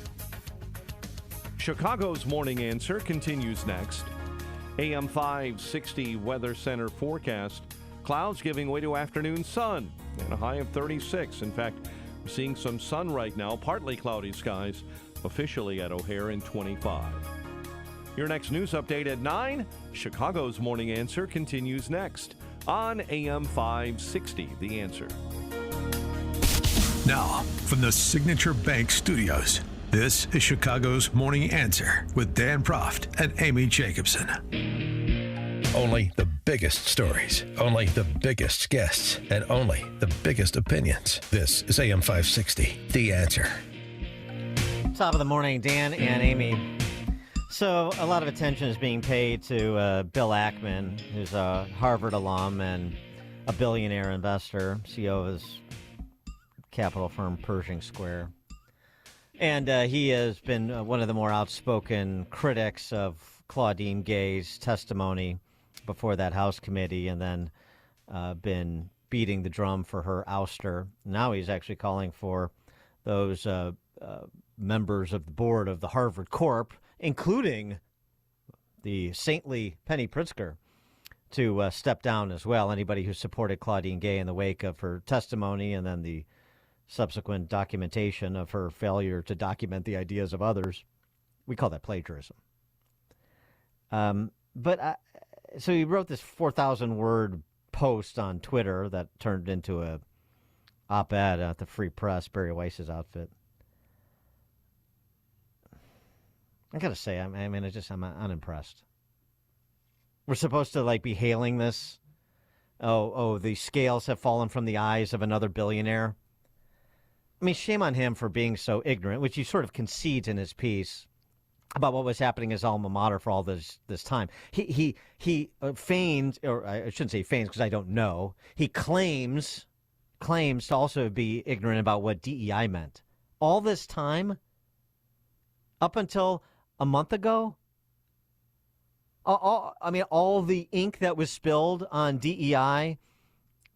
Chicago's Morning Answer continues next. AM 560 Weather Center forecast. Clouds giving way to afternoon sun and a high of 36. In fact, we're seeing some sun right now, partly cloudy skies, officially at O'Hare in 25. Your next news update at 9. Chicago's Morning Answer continues next on AM 560, The Answer. Now, from the Signature Bank Studios, this is Chicago's Morning Answer with Dan Proft and Amy Jacobson. Only the biggest stories, only the biggest guests, and only the biggest opinions. This is AM 560, The Answer. Top of the morning, Dan and Amy. So a lot of attention is being paid to Bill Ackman, who's a Harvard alum and a billionaire investor, CEO of his capital firm Pershing Square. And he has been one of the more outspoken critics of Claudine Gay's testimony before that House committee, and then been beating the drum for her ouster. Now he's actually calling for those members of the board of the Harvard Corp, including the saintly Penny Pritzker, to step down as well. Anybody who supported Claudine Gay in the wake of her testimony and then the subsequent documentation of her failure to document the ideas of others. We call that plagiarism. So he wrote this 4,000-word post on Twitter that turned into a op-ed at the Free Press, Barry Weiss's outfit. I gotta say, I'm unimpressed. We're supposed to be hailing this. Oh, the scales have fallen from the eyes of another billionaire. I mean, shame on him for being so ignorant, which he sort of concedes in his piece about what was happening in his alma mater for all this time. He feigns, or I shouldn't say feigns because I don't know. He claims to also be ignorant about what DEI meant. All this time, up until a month ago, all the ink that was spilled on DEI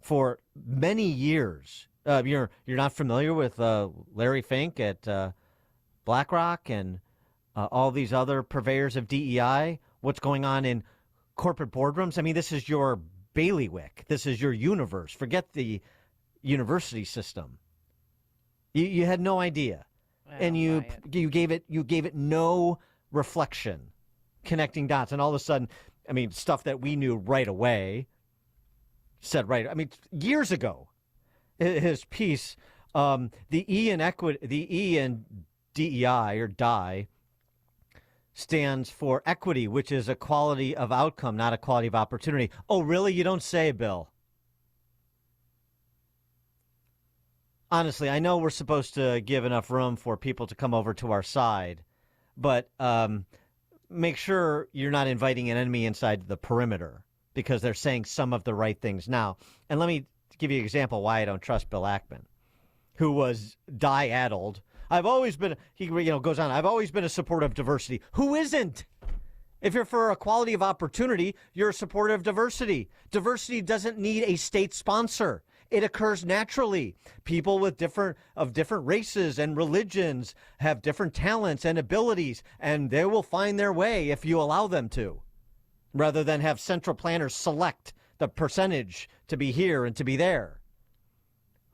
for many years. You're not familiar with Larry Fink at BlackRock and all these other purveyors of DEI? What's going on in corporate boardrooms? I mean, this is your bailiwick. This is your universe. Forget the university system. You had no idea, and you gave it no reflection, connecting dots, and all of a sudden, I mean, stuff that we knew right away. Years ago, his piece, the E in DEI or DI stands for equity, which is a quality of outcome, not a quality of opportunity. Oh, really? You don't say, Bill. Honestly, I know we're supposed to give enough room for people to come over to our side, but make sure you're not inviting an enemy inside the perimeter because they're saying some of the right things now. And let me give you an example why I don't trust Bill Ackman, who was die-addled. I've always been, he goes on, I've always been a supporter of diversity. Who isn't? If you're for equality of opportunity, you're a supporter of diversity. Diversity doesn't need a state sponsor. It occurs naturally. People with different races and religions have different talents and abilities, and they will find their way if you allow them to, rather than have central planners select the percentage to be here and to be there.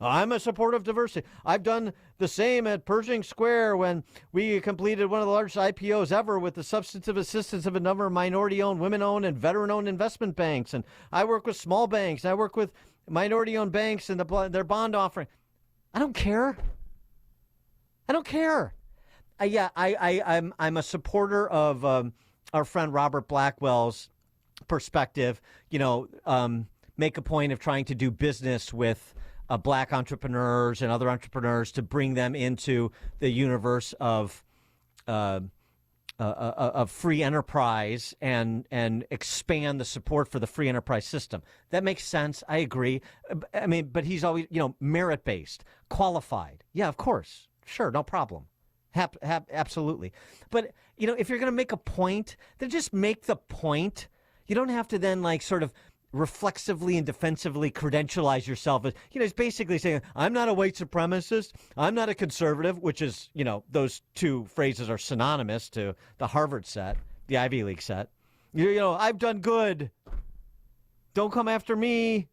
I'm a supporter of diversity. I've done the same at Pershing Square when we completed one of the largest IPOs ever with the substantive assistance of a number of minority-owned, women-owned, and veteran-owned investment banks. And I work with small banks. I work with minority-owned banks and their bond offering. I don't care. I'm a supporter of our friend Robert Blackwell's perspective. Make a point of trying to do business with black entrepreneurs and other entrepreneurs to bring them into the universe of free enterprise and expand the support for the free enterprise system. That makes sense. I agree. I mean, but he's always, merit-based, qualified. Yeah, of course. Sure, no problem. Absolutely. But, if you're going to make a point, then just make the point. You don't have to then sort of reflexively and defensively credentialize yourself as, it's basically saying, I'm not a white supremacist, I'm not a conservative, which is, those two phrases are synonymous to the Harvard set, the Ivy League set. I've done good. Don't come after me.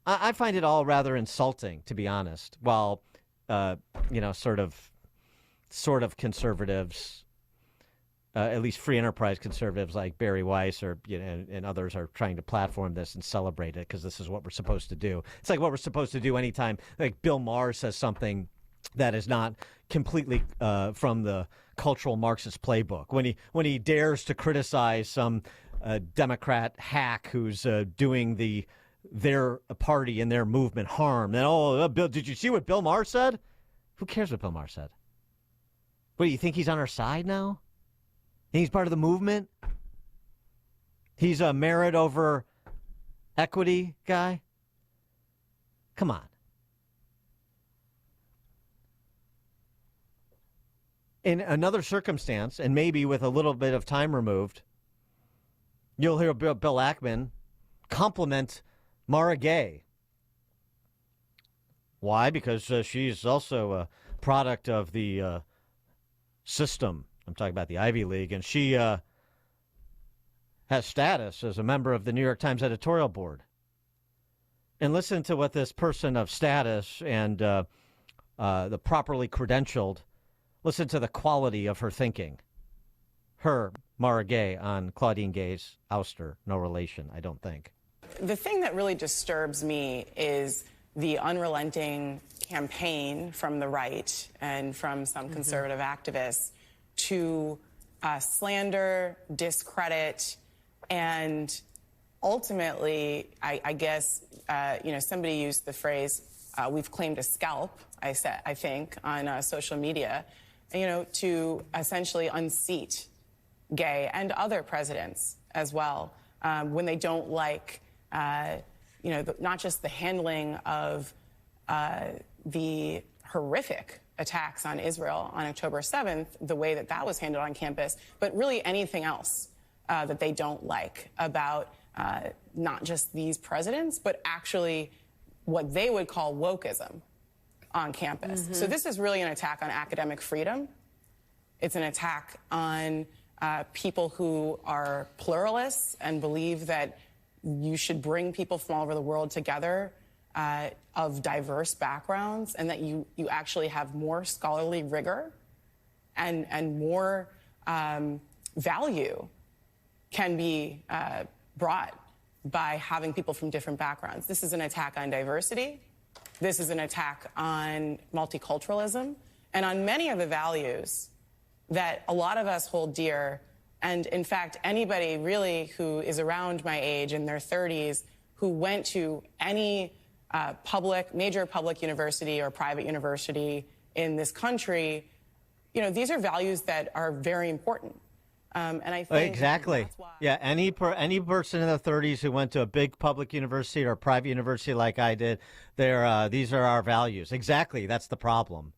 I find it all rather insulting, to be honest, while, sort of conservatives, at least free enterprise conservatives like Barry Weiss and others are trying to platform this and celebrate it because this is what we're supposed to do. It's like what we're supposed to do anytime Bill Maher says something that is not completely from the cultural Marxist playbook. When he dares to criticize some Democrat hack who's doing their party and their movement harm, then Bill, did you see what Bill Maher said? Who cares what Bill Maher said? What, do you think he's on our side now? He's part of the movement. He's a merit over equity guy. Come on. In another circumstance, and maybe with a little bit of time removed, you'll hear Bill Ackman compliment Mara Gay. Why? Because she's also a product of the system. I'm talking about the Ivy League, and she has status as a member of the New York Times editorial board. And listen to what this person of status and the properly credentialed, listen to the quality of her thinking. Her, Mara Gay, on Claudine Gay's ouster. No relation, I don't think. The thing that really disturbs me is the unrelenting campaign from the right and from some conservative activists to slander, discredit, and ultimately, I guess, somebody used the phrase, we've claimed a scalp, I think, on social media, to essentially unseat Gay and other presidents as well, when they don't like, not just the handling of the horrific attacks on Israel on October 7th, the way that was handled on campus, but really anything else that they don't like about not just these presidents, but actually what they would call wokeism on campus. So this is really an attack on academic freedom. It's an attack on people who are pluralists and believe that you should bring people from all over the world together of diverse backgrounds, and that you actually have more scholarly rigor and more value can be brought by having people from different backgrounds. This is an attack on diversity. This is an attack on multiculturalism and on many of the values that a lot of us hold dear. And in fact, anybody really who is around my age in their 30s who went to any major public university or private university in this country, these are values that are very important. And I think exactly. Yeah, any person in their 30s who went to a big public university or a private university like I did, these are our values. Exactly, that's the problem.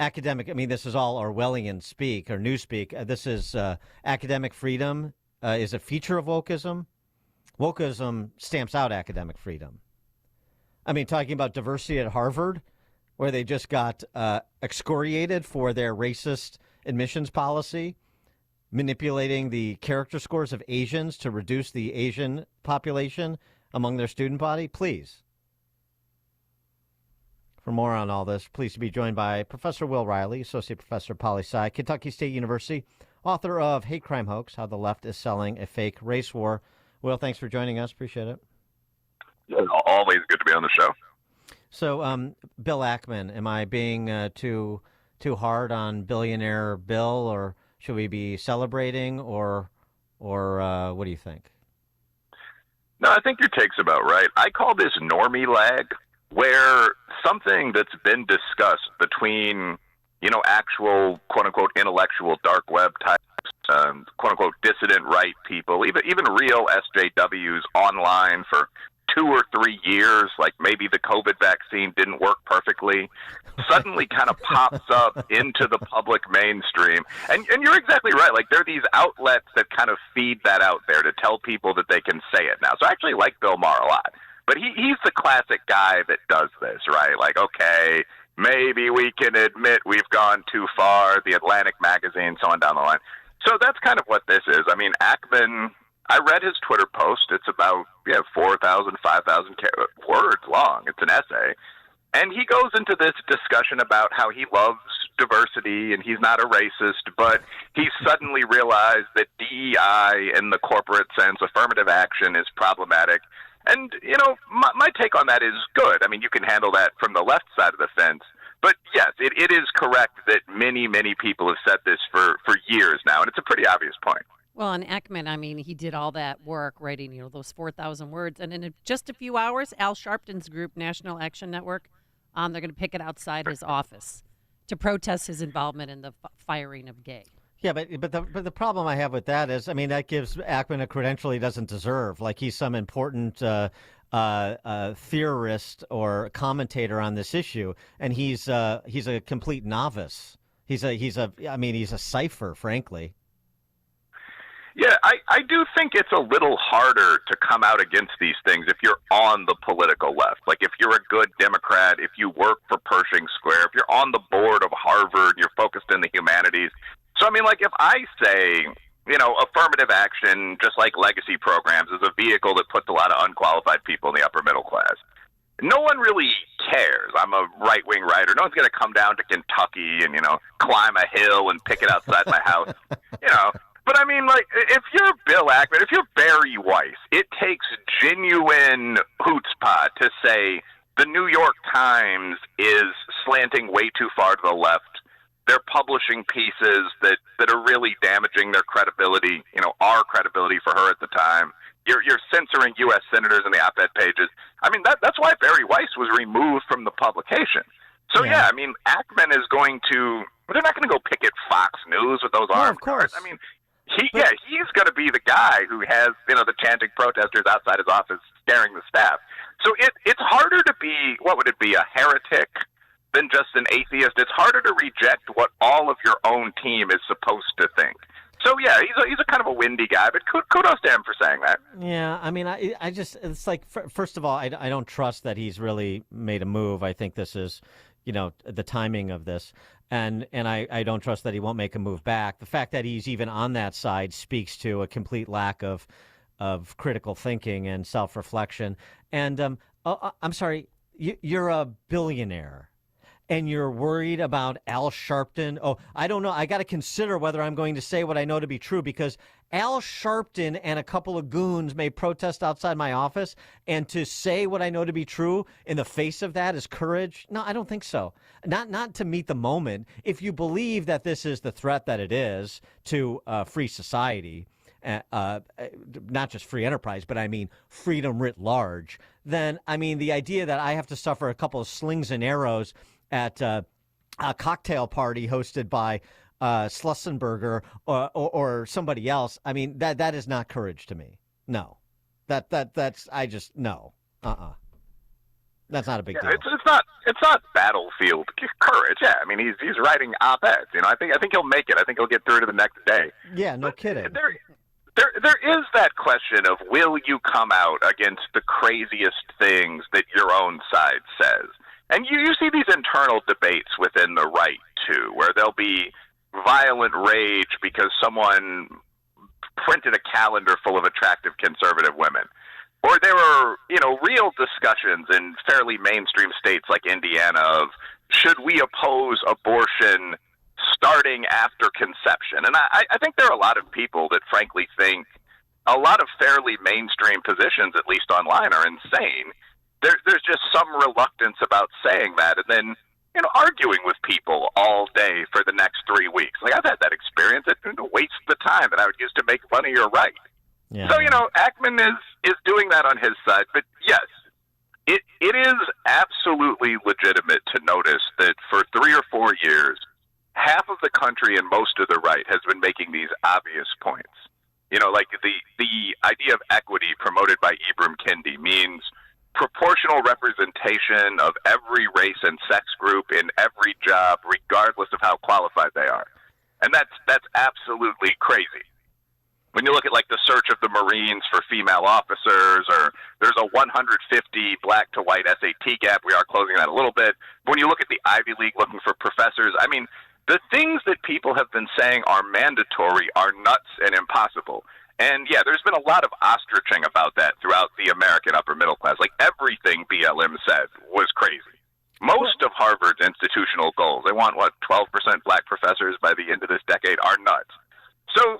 Academic, this is all Orwellian speak or newspeak. This is academic freedom is a feature of wokeism. Wokeism stamps out academic freedom. Talking about diversity at Harvard, where they just got excoriated for their racist admissions policy, manipulating the character scores of Asians to reduce the Asian population among their student body. Please. For more on all this, pleased to be joined by Professor Will Riley, Associate Professor Poli-Sci, Kentucky State University, author of Hate Crime Hoax, How the Left is Selling a Fake Race War. Will, thanks for joining us. Appreciate it. Always good to be on the show. So, Bill Ackman, am I being too hard on billionaire Bill, or should we be celebrating, or what do you think? No, I think your take's about right. I call this normie lag, where something that's been discussed between, actual quote-unquote intellectual dark web types, quote-unquote dissident right people, even real SJWs online for 2 or 3 years, like maybe the COVID vaccine didn't work perfectly, suddenly kind of pops up into the public mainstream. And you're exactly right. Like, there are these outlets that kind of feed that out there to tell people that they can say it now. So I actually like Bill Maher a lot. But he's the classic guy that does this, right? Like, okay, maybe we can admit we've gone too far, the Atlantic magazine, so on down the line. So that's kind of what this is. Ackman, I read his Twitter post. It's about 4,000, 5,000 words long. It's an essay. And he goes into this discussion about how he loves diversity and he's not a racist, but he suddenly realized that DEI in the corporate sense, affirmative action, is problematic. And, my take on that is good. You can handle that from the left side of the fence. But, yes, it is correct that many, many people have said this for years now, and it's a pretty obvious point. Well, and Ackman, he did all that work writing, those 4,000 words. And in just a few hours, Al Sharpton's group, National Action Network, they're going to pick it outside his office to protest his involvement in the firing of Gay. Yeah, but the problem I have with that is, I mean, that gives Ackman a credential he doesn't deserve. Like he's some important theorist or commentator on this issue, and he's a complete novice. He's a cipher, frankly. Yeah, I do think it's a little harder to come out against these things if you're on the political left. Like if you're a good Democrat, if you work for Pershing Square, if you're on the board of Harvard, you're focused in the humanities. So, I mean, like if I say, affirmative action, just like legacy programs, is a vehicle that puts a lot of unqualified people in the upper middle class, no one really cares. I'm a right-wing writer. No one's going to come down to Kentucky and, climb a hill and pick it outside my house, But I mean, like, if you're Bill Ackman, if you're Barry Weiss, it takes genuine chutzpah to say the New York Times is slanting way too far to the left. They're publishing pieces that are really damaging their credibility, our credibility for her at the time. You're censoring U.S. senators in the op-ed pages. I mean, that's why Barry Weiss was removed from the publication. So, yeah I mean, Ackman is going to – they're not going to go picket Fox News with those armed guards. I mean, he's going to be the guy who has, the chanting protesters outside his office scaring the staff. So it's harder to be, what would it be, a heretic than just an atheist. It's harder to reject what all of your own team is supposed to think. So, yeah, he's a kind of a windy guy, but kudos to him for saying that. Yeah, I mean, I just, it's like, first of all, I don't trust that he's really made a move. I think this is, the timing of this. And I don't trust that he won't make a move back. The fact that he's even on that side speaks to a complete lack of critical thinking and self-reflection. And I'm sorry, you're a billionaire. And you're worried about Al Sharpton. Oh, I don't know. I got to consider whether I'm going to say what I know to be true, because Al Sharpton and a couple of goons may protest outside my office, and to say what I know to be true in the face of that is courage? No, I don't think so. Not to meet the moment. If you believe that this is the threat that it is to free society, not just free enterprise, but I mean freedom writ large, then, I mean, the idea that I have to suffer a couple of slings and arrows at a cocktail party hosted by Schlussenberger or somebody else, I mean, that is not courage to me. No, that's I just no. That's not a big deal. It's not battlefield courage. Yeah, I mean, he's writing op-eds. I think he'll make it. I think he'll get through to the next day. Yeah, no kidding. There is that question of, will you come out against the craziest things that your own side says? And you see these internal debates within the right, too, where there'll be violent rage because someone printed a calendar full of attractive conservative women. Or there are, real discussions in fairly mainstream states like Indiana of, should we oppose abortion starting after conception? And I think there are a lot of people that frankly think a lot of fairly mainstream positions, at least online, are insane. There's just some reluctance about saying that, and then arguing with people all day for the next 3 weeks. Like, I've had that experience. It wastes the time that I would use to make fun of your right. Yeah. So Ackman is doing that on his side, but yes, it is absolutely legitimate to notice that for 3 or 4 years, half of the country and most of the right has been making these obvious points. Like the idea of equity promoted by Ibram Kendi means proportional representation of every race and sex group in every job, regardless of how qualified they are. And that's absolutely crazy. When you look at like the search of the Marines for female officers, or there's a 150 black to white SAT gap, we are closing that a little bit. But when you look at the Ivy League looking for professors, I mean, the things that people have been saying are mandatory are nuts and impossible. And, yeah, there's been a lot of ostriching about that throughout the American upper middle class. Like, everything BLM said was crazy. Most of Harvard's institutional goals, they want, 12% black professors by the end of this decade, are nuts. So,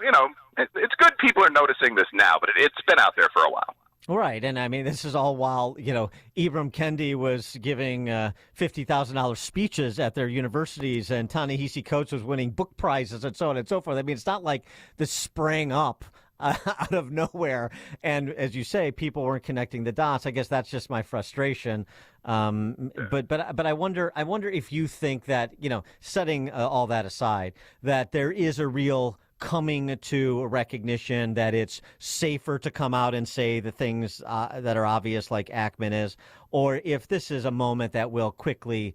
it's good people are noticing this now, but it's been out there for a while. Right, and I mean, this is all while, Ibram Kendi was giving $50,000 speeches at their universities, and Ta-Nehisi Coates was winning book prizes and so on and so forth. I mean, it's not like this sprang up out of nowhere. And as you say, people weren't connecting the dots. I guess that's just my frustration. But I wonder if you think that, setting all that aside, that there is a real coming to a recognition that it's safer to come out and say the things that are obvious, like Ackman is, or if this is a moment that will quickly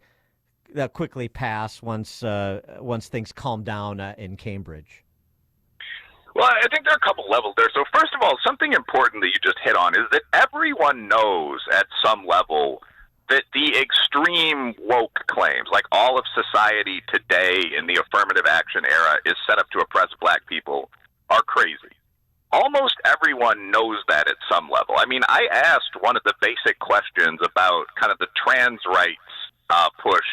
pass once things calm down in Cambridge. Well, I think there are a couple levels there. So first of all, something important that you just hit on is that everyone knows at some level that the extreme woke claims, like all of society today in the affirmative action era is set up to oppress black people, are crazy. Almost everyone knows that at some level. I mean, I asked one of the basic questions about kind of the trans rights push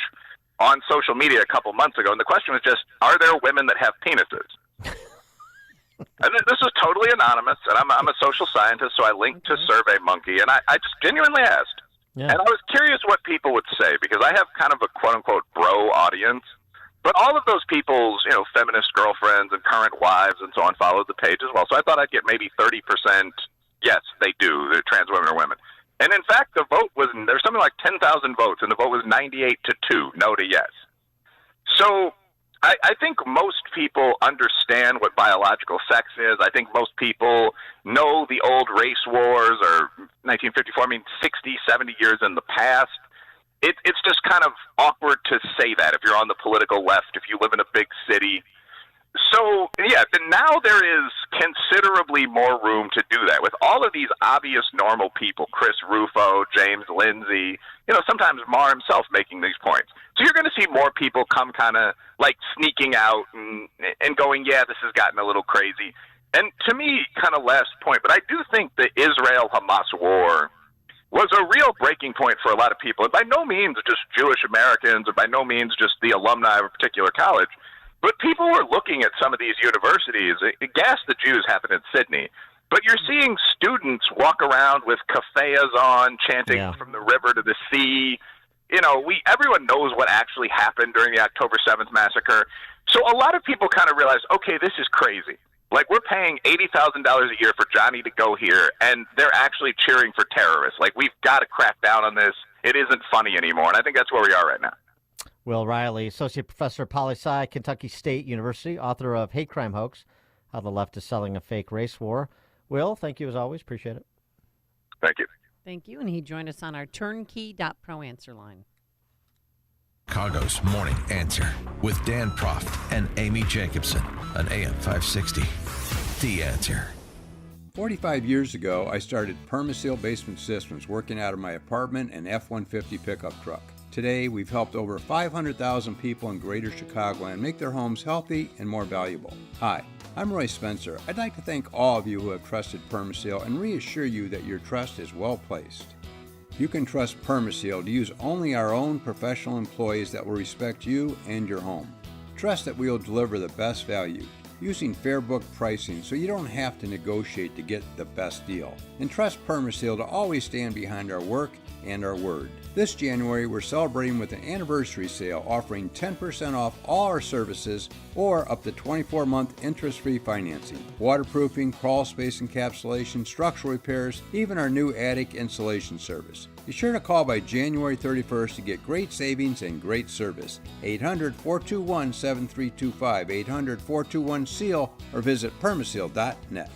on social media a couple months ago, and the question was just, are there women that have penises? And this is totally anonymous, and I'm a social scientist, so I linked to SurveyMonkey, and I just genuinely asked. Yeah. And I was curious what people would say, because I have kind of a quote-unquote bro audience, but all of those people's, feminist girlfriends and current wives and so on followed the page as well. So I thought I'd get maybe 30%, yes, they do, the trans women are women. And in fact, the vote was, there's something like 10,000 votes, and the vote was 98-2, no to yes. So I think most people understand what biological sex is. I think most people know the old race wars, or 1954, 60, 70 years in the past. It's just kind of awkward to say that if you're on the political left, if you live in a big city. So, yeah, but now there is considerably more room to do that with all of these obvious normal people, Chris Rufo, James Lindsay, sometimes Maher himself making these points. So you're going to see more people come kind of like sneaking out and going, yeah, this has gotten a little crazy. And to me, kind of last point, but I do think the Israel-Hamas war was a real breaking point for a lot of people. And by no means just Jewish Americans, or by no means just the alumni of a particular college. But people were looking at some of these universities. Gas the Jews happened in Sydney. But you're seeing students walk around with keffiyehs on, chanting from the river to the sea. Everyone knows what actually happened during the October 7th massacre. So a lot of people kind of realize, okay, this is crazy. Like, we're paying $80,000 a year for Johnny to go here, and they're actually cheering for terrorists. Like, we've got to crack down on this. It isn't funny anymore, and I think that's where we are right now. Will Riley, Associate Professor at Poli-Sci, Kentucky State University, author of Hate Crime Hoax, How the Left is Selling a Fake Race War. Will, thank you as always. Appreciate it. Thank you. Thank you. And he joined us on our turnkey.pro answer line. Chicago's Morning Answer with Dan Proft and Amy Jacobson on AM 560. The Answer. 45 years ago, I started Permaseal Basement Systems working out of my apartment and F-150 pickup truck. Today, we've helped over 500,000 people in greater Chicagoland make their homes healthy and more valuable. Hi, I'm Roy Spencer. I'd like to thank all of you who have trusted Permaseal and reassure you that your trust is well placed. You can trust Permaseal to use only our own professional employees that will respect you and your home. Trust that we will deliver the best value, using fair book pricing so you don't have to negotiate to get the best deal. And trust Permaseal to always stand behind our work and our word. This January, we're celebrating with an anniversary sale offering 10% off all our services or up to 24-month interest-free financing, waterproofing, crawl space encapsulation, structural repairs, even our new attic insulation service. Be sure to call by January 31st to get great savings and great service. 800-421-7325, 800-421-SEAL, or visit permaseal.net.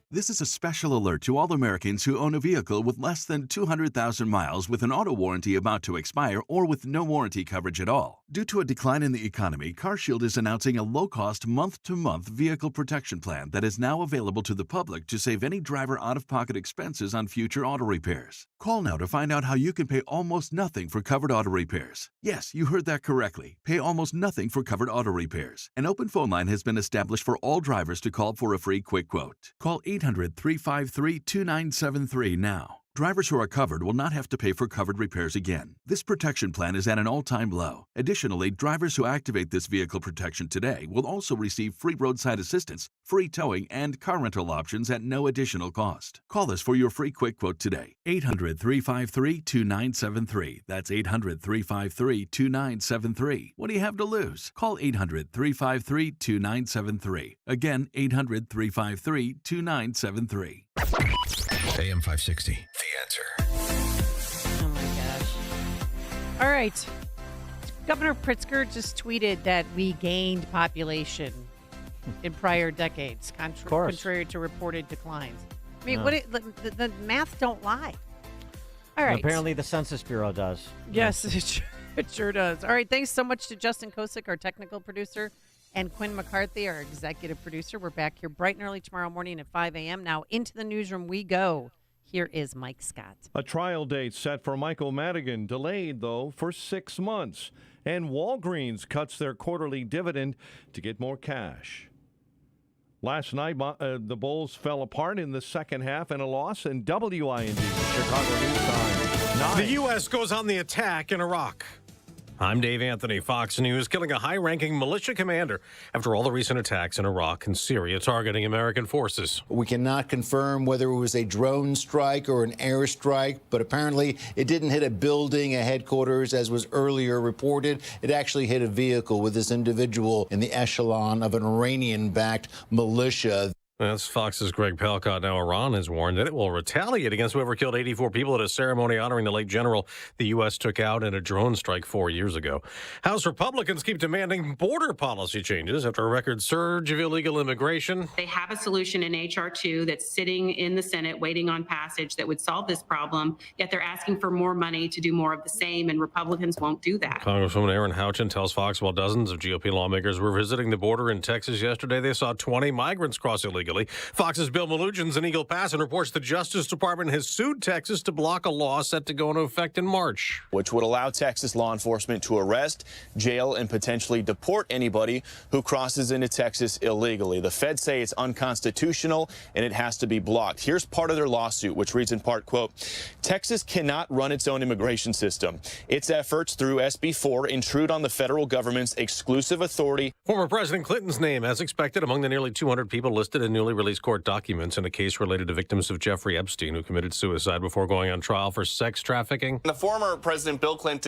This is a special alert to all Americans who own a vehicle with less than 200,000 miles with an auto warranty about to expire or with no warranty coverage at all. Due to a decline in the economy, CarShield is announcing a low-cost month-to-month vehicle protection plan that is now available to the public to save any driver out-of-pocket expenses on future auto repairs. Call now to find out how you can pay almost nothing for covered auto repairs. Yes, you heard that correctly. Pay almost nothing for covered auto repairs. An open phone line has been established for all drivers to call for a free quick quote. Call 800-353-2973 now. Drivers who are covered will not have to pay for covered repairs again. This protection plan is at an all-time low. Additionally, drivers who activate this vehicle protection today will also receive free roadside assistance, free towing, and car rental options at no additional cost. Call us for your free quick quote today. 800-353-2973. That's 800-353-2973. What do you have to lose? Call 800-353-2973. Again, 800-353-2973. AM 560, The Answer. Oh my gosh. All right. Governor Pritzker just tweeted that we gained population in prior decades, contrary to reported declines. I mean, the math don't lie. All right. And apparently the Census Bureau does. Yes, it sure does. All right. Thanks so much to Justin Kosick, our technical producer, and Quinn McCarthy, our executive producer. We're back here bright and early tomorrow morning at 5 a.m. Now into the newsroom we go. Here is Mike Scott. A trial date set for Michael Madigan delayed, though, for 6 months. And Walgreens cuts their quarterly dividend to get more cash. Last night, the Bulls fell apart in the second half in a loss, and WIND, Chicago News Time. The U.S. goes on the attack in Iraq. I'm Dave Anthony, Fox News, killing a high-ranking militia commander after all the recent attacks in Iraq and Syria targeting American forces. We cannot confirm whether it was a drone strike or an airstrike, but apparently it didn't hit a building, a headquarters, as was earlier reported. It actually hit a vehicle with this individual in the echelon of an Iranian-backed militia. That's Fox's Greg Palcott. Now, Iran has warned that it will retaliate against whoever killed 84 people at a ceremony honoring the late general the U.S. took out in a drone strike 4 years ago. House Republicans keep demanding border policy changes after a record surge of illegal immigration. They have a solution in H.R. 2 that's sitting in the Senate waiting on passage that would solve this problem, yet they're asking for more money to do more of the same, and Republicans won't do that. Congresswoman Erin Houchin tells Fox while dozens of GOP lawmakers were visiting the border in Texas yesterday, they saw 20 migrants cross illegally. Fox's Bill Malugins in Eagle Pass and reports the Justice Department has sued Texas to block a law set to go into effect in March, which would allow Texas law enforcement to arrest, jail, and potentially deport anybody who crosses into Texas illegally. The feds say it's unconstitutional and it has to be blocked. Here's part of their lawsuit, which reads in part, quote, Texas cannot run its own immigration system. Its efforts through SB 4 intrude on the federal government's exclusive authority. Former President Clinton's name, as expected, among the nearly 200 people listed in newly released court documents in a case related to victims of Jeffrey Epstein, who committed suicide before going on trial for sex trafficking. The former President Bill Clinton